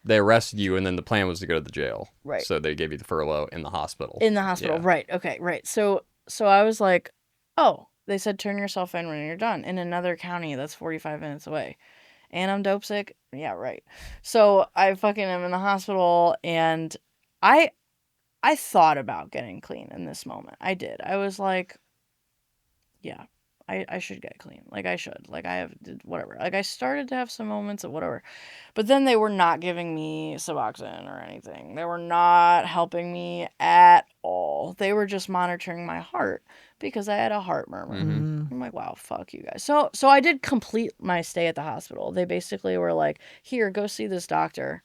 they arrested you, and then the plan was to go to the jail. Right. So they gave you the furlough in the hospital. Yeah. Right. Okay, right. So I was like, oh, they said turn yourself in when you're done in another county that's 45 minutes away. And I'm dope sick? Yeah, right. So I fucking am in the hospital, and I thought about getting clean in this moment. I did. I was like, yeah, I should get clean. Like, I should. Like, whatever. Like, I started to have some moments of whatever. But then they were not giving me Suboxone or anything. They were not helping me at all. They were just monitoring my heart because I had a heart murmur. I'm like, wow, fuck you guys. So I did complete my stay at the hospital. They basically were like, here, go see this doctor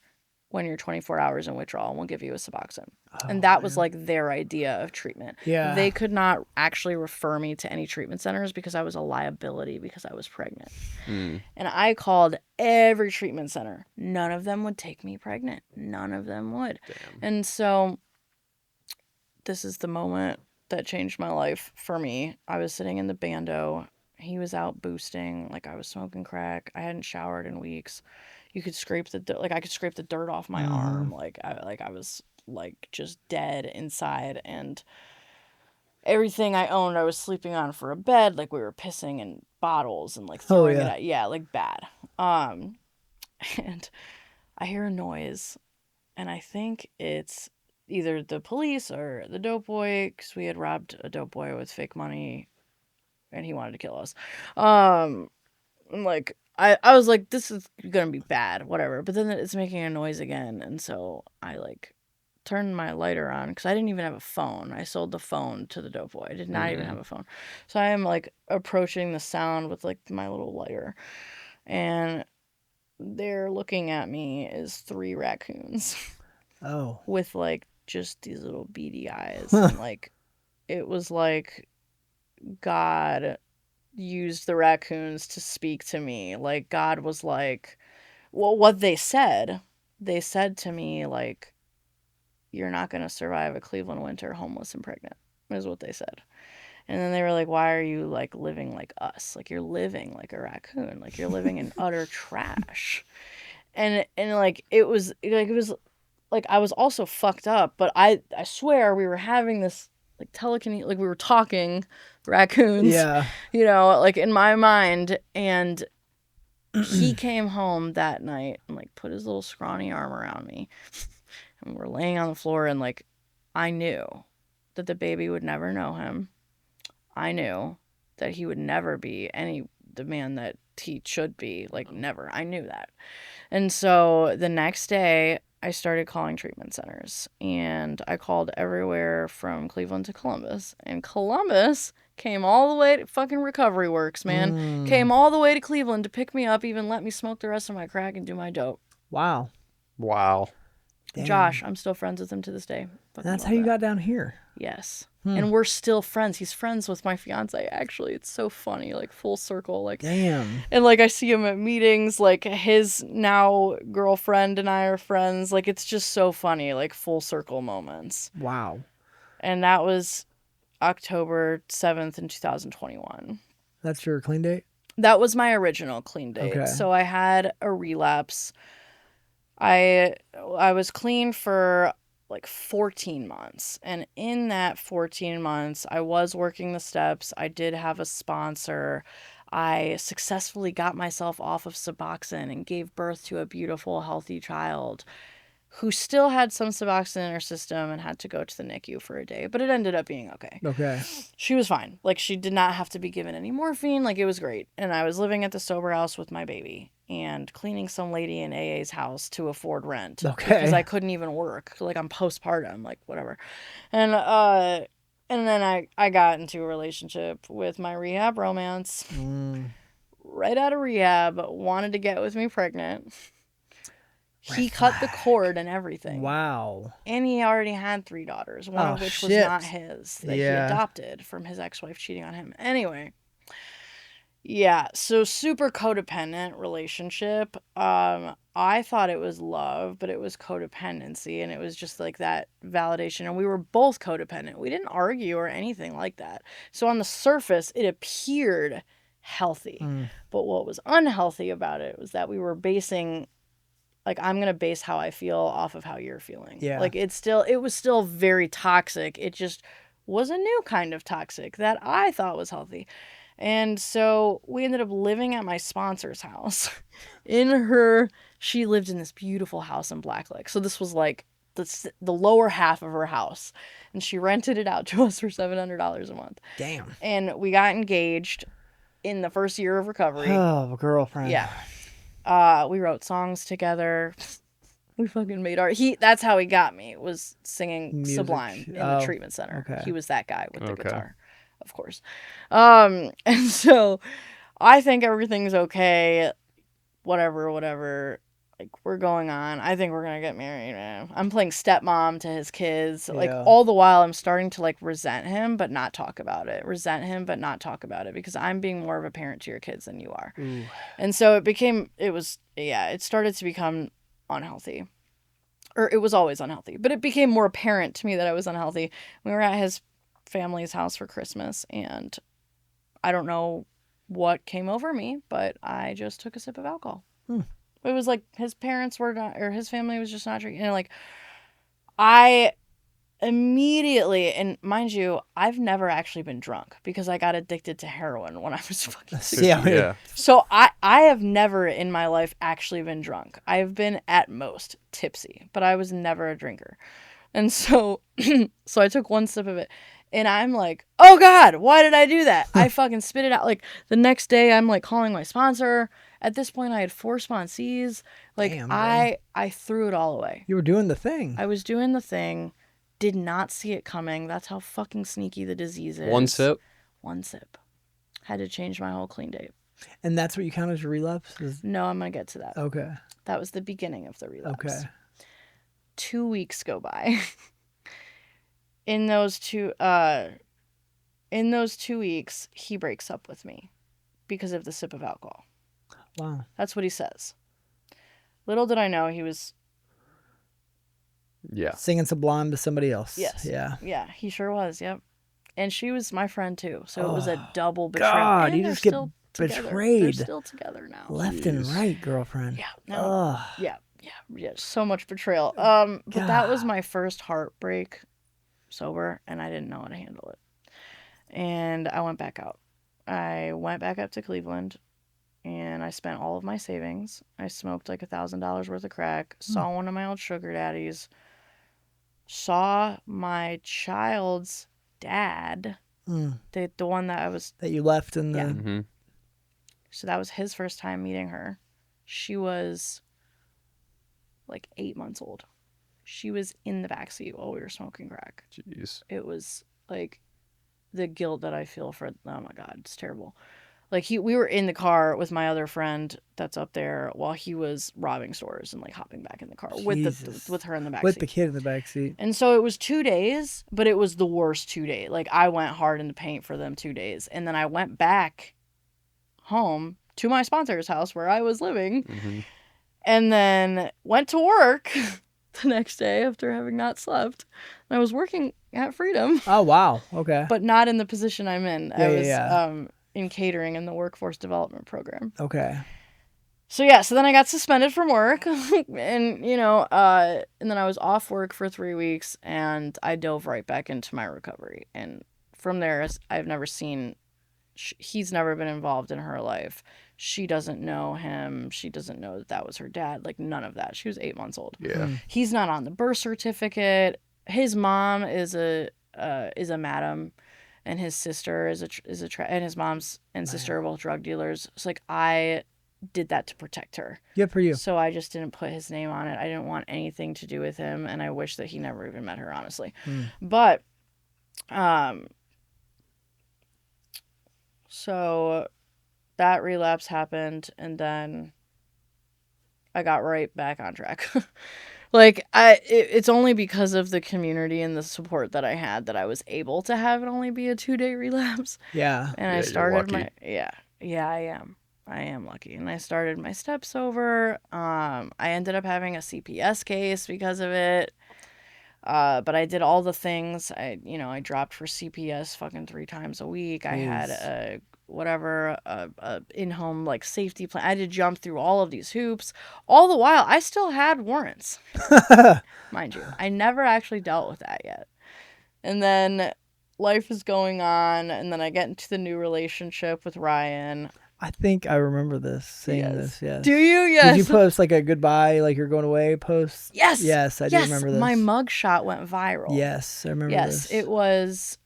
when you're 24 hours in withdrawal, and we'll give you a Suboxone. And that was like their idea of treatment. Yeah. They could not actually refer me to any treatment centers because I was a liability because I was pregnant. And I called every treatment center. None of them would take me pregnant. None of them would. Damn. And so this is the moment that changed my life for me. I was sitting in the bando. He was out boosting. Like, I was smoking crack. I hadn't showered in weeks. You could scrape I could scrape the dirt off my arm. I was like just dead inside, and everything I owned I was sleeping on for a bed. Like, we were pissing in bottles and like throwing it out. Yeah, like bad. And I hear a noise, and I think it's either the police or the dope boy, because we had robbed a dope boy with fake money and he wanted to kill us. And like, I was like, this is gonna be bad, whatever. But then it's making a noise again, and so I like turned my lighter on because I didn't even have a phone. I sold the phone to the dope boy. I did not even have a phone. So I am like approaching the sound with like my little lighter, and they're looking at me as 3 raccoons. Oh. With like just these little beady eyes. And like, it was like God used the raccoons to speak to me. Like, God was like, well, what they said to me, like, you're not going to survive a Cleveland winter homeless and pregnant, is what they said. And then they were like, why are you like living like us? Like, you're living like a raccoon. Like, you're living in utter trash. And like, it was like I was also fucked up, but I swear we were having this like telekinesis, like we were talking raccoons, Yeah. you know, like in my mind. And he came home that night and like put his little scrawny arm around me, and we're laying on the floor, and like I knew that the baby would never know him. I knew that he would never be the man that he should be, like never. I knew that. And so the next day I started calling treatment centers, and I called everywhere from Cleveland to Columbus, and Columbus came all the way to fucking Recovery Works, man. Came all the way to Cleveland to pick me up, even let me smoke the rest of my crack and do my dope. Wow. Wow. Damn. Josh, I'm still friends with him to this day. And that's how you got down here. Yes. And we're still friends. He's friends with my fiance, actually. It's so funny, like full circle. Like, damn. And like I see him at meetings, like his now girlfriend and I are friends. Like, it's just so funny, like full circle moments. Wow. And that was October 7th in 2021. That's your clean date? That was my original clean date. Okay. So I had a relapse. I was clean for like 14 months. And in that 14 months, I was working the steps. I did have a sponsor. I successfully got myself off of Suboxone and gave birth to a beautiful, healthy child who still had some Suboxone in her system and had to go to the NICU for a day. But it ended up being okay. Okay. She was fine. Like, she did not have to be given any morphine. Like, it was great. And I was living at the sober house with my baby and cleaning some lady in AA's house to afford rent. Okay. Because I couldn't even work. Like, I'm postpartum, like, whatever. And then I got into a relationship with my rehab romance. Right out of rehab, wanted to get with me pregnant. He cut the cord and everything. Wow. And he already had 3 daughters, one of which was not his, that he adopted from his ex-wife cheating on him. Anyway. Yeah, so super codependent relationship. I thought it was love, but it was codependency, and it was just like that validation. And we were both codependent. We didn't argue or anything like that. So on the surface, it appeared healthy. But what was unhealthy about it was that we were basing, like, I'm going to base how I feel off of how you're feeling. Yeah. Like, it was still very toxic. It just was a new kind of toxic that I thought was healthy. And so we ended up living at my sponsor's house. She lived in this beautiful house in Blacklick. So this was like the lower half of her house. And she rented it out to us for $700 a month. Damn. And we got engaged in the first year of recovery. Oh, girlfriend. Yeah. We wrote songs together. We fucking made art. That's how he got me, was singing Music. Sublime in the treatment center. Okay. He was that guy with the guitar, of course. And so I think everything's okay. Whatever. Like, we're going on. I think we're going to get married, man. I'm playing stepmom to his kids. Like, all the while I'm starting to, like, resent him, but not talk about it. Because I'm being more of a parent to your kids than you are. Ooh. And so it started to become unhealthy. Or it was always unhealthy. But it became more apparent to me that I was unhealthy. We were at his family's house for Christmas, and I don't know what came over me, but I just took a sip of alcohol. It was like his parents were not, or his family was just not drinking. And like, I immediately, and mind you, I've never actually been drunk because I got addicted to heroin when I was fucking 16. Yeah. So I have never in my life actually been drunk. I've been at most tipsy, but I was never a drinker. And so, so I took one sip of it. And I'm like, oh God, why did I do that? I fucking spit it out. Like, the next day, I'm like calling my sponsor. At this point, I had 4 sponsees. Like, damn, I threw it all away. You were doing the thing. I was doing the thing. Did not see it coming. That's how fucking sneaky the disease is. One sip? One sip. Had to change my whole clean date. And that's what you count as your relapse? No, I'm going to get to that. Okay. That was the beginning of the relapse. Okay. 2 weeks go by. in those 2 weeks, he breaks up with me because of the sip of alcohol. Wow. That's what he says. Little did I know he was. Yeah. Singing Sublime to somebody else. Yes. Yeah. Yeah, he sure was. Yep. And she was my friend too, so it was a double betrayal. God, and you they're just get still together. betrayed. They're still together now. Left and right, girlfriend. Yeah. No. Yeah. So much betrayal. But that was my first heartbreak sober, and I didn't know how to handle it. And I went back out. I went back up to Cleveland, and I spent all of my savings. I smoked like $1,000 worth of crack, saw one of my old sugar daddies, saw my child's dad, the one that I was... That you left in the... Yeah. Mm-hmm. So that was his first time meeting her. She was like 8 months old. She was in the backseat while we were smoking crack. Jeez. It was like the guilt that I feel for... Oh my God, it's terrible. Like we were in the car with my other friend that's up there while he was robbing stores and like hopping back in the car with her in the backseat. With the kid in the backseat. And so it was 2 days, but it was the worst 2 days. Like I went hard in the paint for them 2 days. And then I went back home to my sponsor's house where I was living and then went to work the next day after having not slept. And I was working at Freedom. Oh, wow. Okay. But not in the position I'm in. Yeah, I was in catering in the workforce development program. Okay. So yeah, so then I got suspended from work and and then I was off work for 3 weeks and I dove right back into my recovery. And from there, I've never seen, he's never been involved in her life. She doesn't know him. She doesn't know that was her dad. Like none of that. She was 8 months old. Yeah. He's not on the birth certificate. His mom is a madam. And his sister and his mom's and sister are both drug dealers. It's like I did that to protect her. Good for you. So I just didn't put his name on it. I didn't want anything to do with him, and I wish that he never even met her, honestly. But, so that relapse happened, and then I got right back on track. Like, it's only because of the community and the support that I had that I was able to have it only be a 2-day relapse. Yeah. And I started my... Yeah, I am. I am lucky. And I started my steps over. I ended up having a CPS case because of it. But I did all the things. I dropped for CPS fucking 3 times a week. I had a in-home like safety plan. I had to jump through all of these hoops. All the while, I still had warrants. Mind you, I never actually dealt with that yet. And then life is going on, and then I get into the new relationship with Ryan. I think I remember this, seeing this, yes. Do you? Yes. Did you post like a goodbye, like you're going away post? Yes. Yes, I do remember this. My mugshot went viral. Yes, I remember this. Yes, it was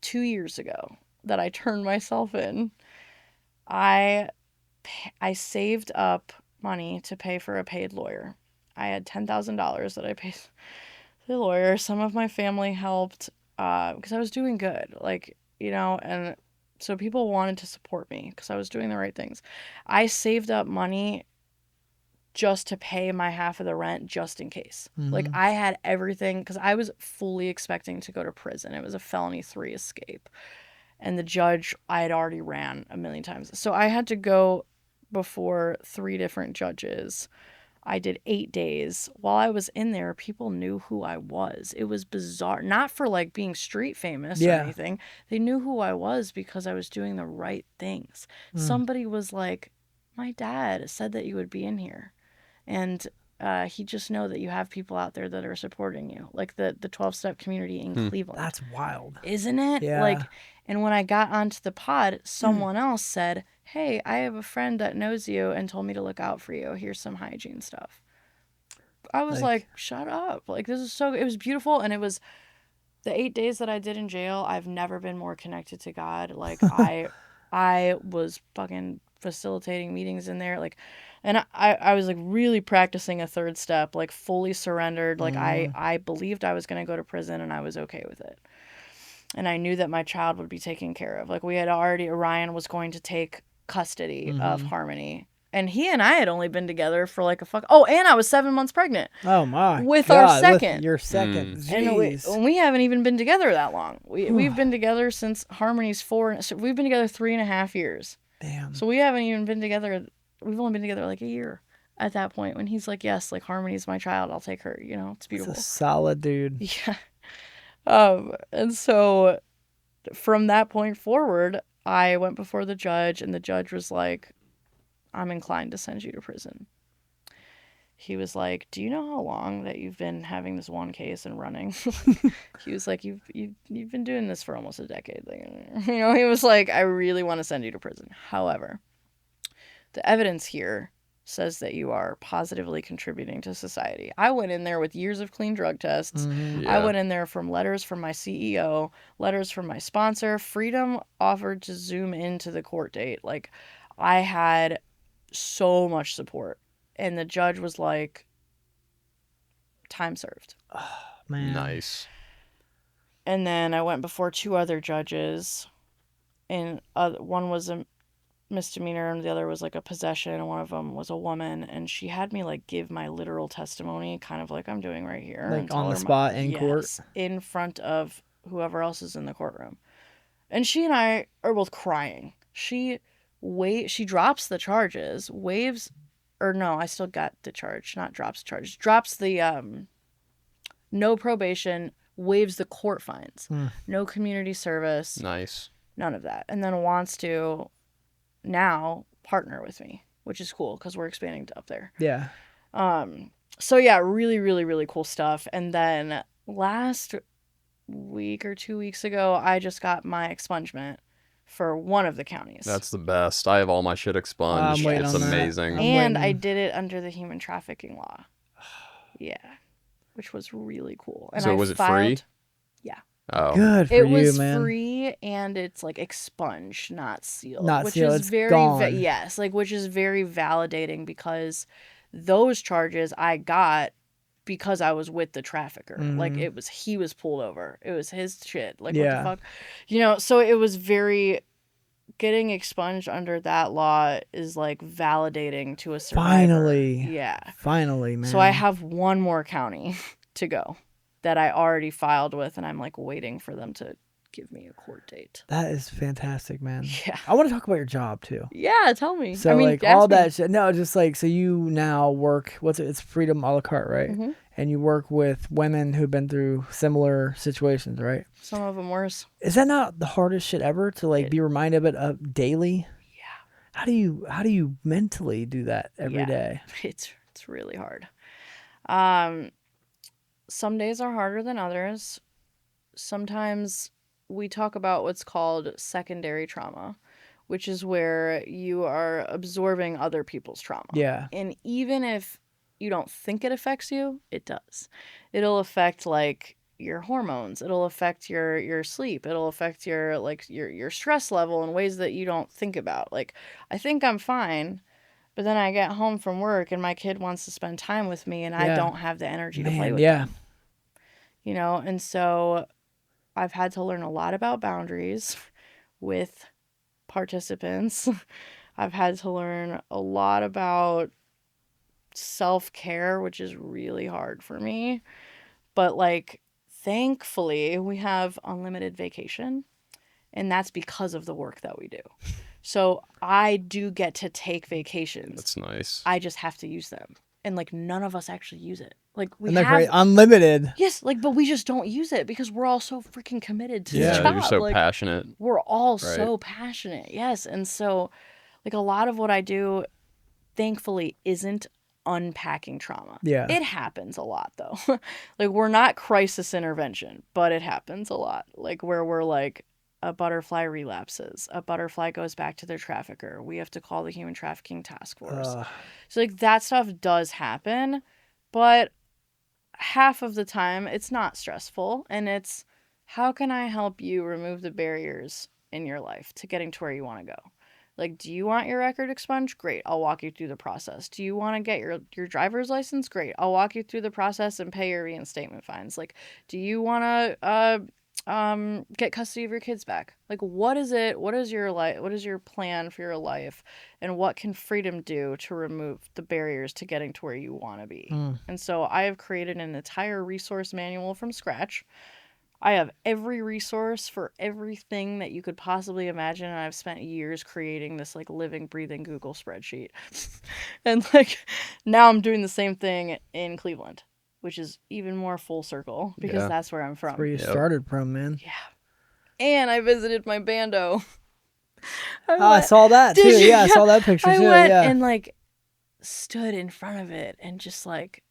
2 years ago that I turned myself in. I saved up money to pay for a paid lawyer. I had $10,000 that I paid the lawyer. Some of my family helped because I was doing good, and so people wanted to support me because I was doing the right things. I saved up money just to pay my half of the rent just in case. Like I had everything because I was fully expecting to go to prison. It was a felony 3 escape. And the judge, I had already ran a million times. So I had to go before 3 different judges. I did 8 days. While I was in there, people knew who I was. It was bizarre. Not for like being street famous or anything. They knew who I was because I was doing the right things. Somebody was like, my dad said that you would be in here. And he just know that you have people out there that are supporting you. Like the 12-step community in Cleveland. That's wild. Isn't it? Yeah. And when I got onto the pod, someone else said, hey, I have a friend that knows you and told me to look out for you. Here's some hygiene stuff. I was like shut up. Like, it was beautiful. And it was the 8 days that I did in jail. I've never been more connected to God. Like, I was fucking facilitating meetings in there. Like, and I was like really practicing a 3rd step, like fully surrendered. Like I believed I was going to go to prison and I was okay with it. And I knew that my child would be taken care of. Like we had already, Ryan was going to take custody of Harmony And he and I had only been together for like Oh, and I was 7 months pregnant Oh my with God, our second. with your second. And Jeez. we haven't even been together that long. We've been together since Harmony's 4. So we've been together 3.5 years. Damn. So we haven't even been together. We've only been together like a year at that point when he's like, yes, like Harmony's my child. I'll take her. You know, it's beautiful. That's a solid dude. Yeah. And so from that point forward, I went before the judge, and the judge was like, I'm inclined to send you to prison. He was like, do you know how long that you've been having this one case and running? He was like, you've been doing this for almost a decade. Like, you know, he was like, I really want to send you to prison. However, the evidence here says that you are positively contributing to society. I went in there with years of clean drug tests. Yeah. I went in there from letters from my CEO, letters from my sponsor. Freedom offered to zoom into the court date. Like, I had so much support. And the judge was like, time served. Oh, man. Nice. And then I went before 2 other judges. And one was a misdemeanor and the other was like a possession. And one of them was a woman. And she had me like give my literal testimony, kind of like I'm doing right here. Like on the spot in court? In front of whoever else is in the courtroom. And she and I are both crying. She drops the charges, waves... Or no, I still got the charge, not drops charge. Drops the no probation, waives the court fines. No community service. Nice. None of that. And then wants to now partner with me, which is cool because we're expanding to up there. Yeah. So yeah, really, really, really cool stuff. And then last week or 2 weeks ago, I just got my expungement for one of the counties. That's the best. I have all my shit expunged. I'm waiting It's on that. amazing. And I did it under the human trafficking law. Yeah. Which was really cool. And So was it free? Yeah. Oh. Good for It you, was man. free, and it's like expunged, not sealed. Not which sealed, is it's very gone. yes, like which is very validating because those charges I got because I was with the trafficker. Like he was pulled over. It was his shit. Like what the fuck? You know, so it was very getting expunged under that law is like validating to a survivor. Finally. Yeah. Finally, man. So I have one more county to go that I already filed with, and I'm like waiting for them to give me a court date. That is fantastic, man. Yeah. I want to talk about your job too. Yeah, tell me. So I mean, like ask all me. that shit. No, just like so you now work. It's Freedom a la carte, right? Mm-hmm. And you work with women who've been through similar situations, right? Some of them worse. Is that not the hardest shit ever to like be reminded of it daily? Yeah. How do you mentally do that every day? It's really hard. Some days are harder than others. Sometimes we talk about what's called secondary trauma, which is where you are absorbing other people's trauma. Yeah. And even if you don't think it affects you, it does. It'll affect like your hormones. It'll affect your sleep. It'll affect your stress level in ways that you don't think about. Like, I think I'm fine, but then I get home from work and my kid wants to spend time with me and I don't have the energy to play with them. You know, and so I've had to learn a lot about boundaries with participants. I've had to learn a lot about self-care, which is really hard for me. But like, thankfully, we have unlimited vacation, and that's because of the work that we do. So I do get to take vacations. That's nice. I just have to use them. And like, none of us actually use it. Like, we And have great. Unlimited. Yes, like, but we just don't use it because we're all so freaking committed to this Yeah, job. you're so like, passionate. We're all Right. so passionate. Yes. And so, like, a lot of what I do, thankfully, isn't unpacking trauma. Yeah. It happens a lot, though. Like, we're not crisis intervention, but it happens a lot. Like, where we're like, a butterfly relapses, a butterfly goes back to their trafficker. We have to call the human trafficking task force. So, like, that stuff does happen, but half of the time it's not stressful, and it's how can I help you remove the barriers in your life to getting to where you want to go? Like, do you want your record expunged? Great, I'll walk you through the process. Do you want to get your driver's license? Great, I'll walk you through the process and pay your reinstatement fines. Like, do you want to Get custody of your kids back. Like, what is it? What is your life? What is your plan for your life? And what can freedom do to remove the barriers to getting to where you want to be? And so I have created an entire resource manual from scratch. I have every resource for everything that you could possibly imagine, and I've spent years creating this like living, breathing Google spreadsheet. And like now I'm doing the same thing in Cleveland, which is even more full circle because Yeah. that's where I'm from. That's where you started from, man. Yeah. And I visited my bando. I saw that too. Did you? Yeah, I saw that picture I too. went Yeah. and like stood in front of it and just like,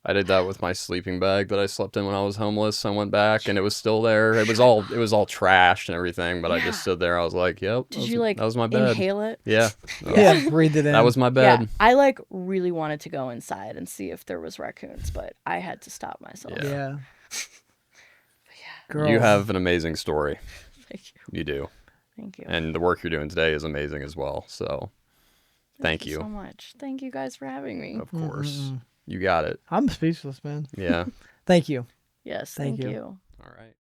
I did that with my sleeping bag that I slept in when I was homeless. I went back and it was still there. It was all trashed and everything, but I Yeah. just stood there. I was like, "Yep." did you like that was my bed. inhale it? Yeah. Yeah, breathe it in. That was my bed. Yeah, I like really wanted to go inside and see if there was raccoons, but I had to stop myself. Yeah. Yeah. Yeah. Girls. You have an amazing story. Thank you. You do. Thank you. And the work you're doing today is amazing as well. So thank you. so much. Thank you guys for having me. Of course. You got it. I'm speechless, man. Yeah. Thank you. Yes, Thank thank you. you. All right.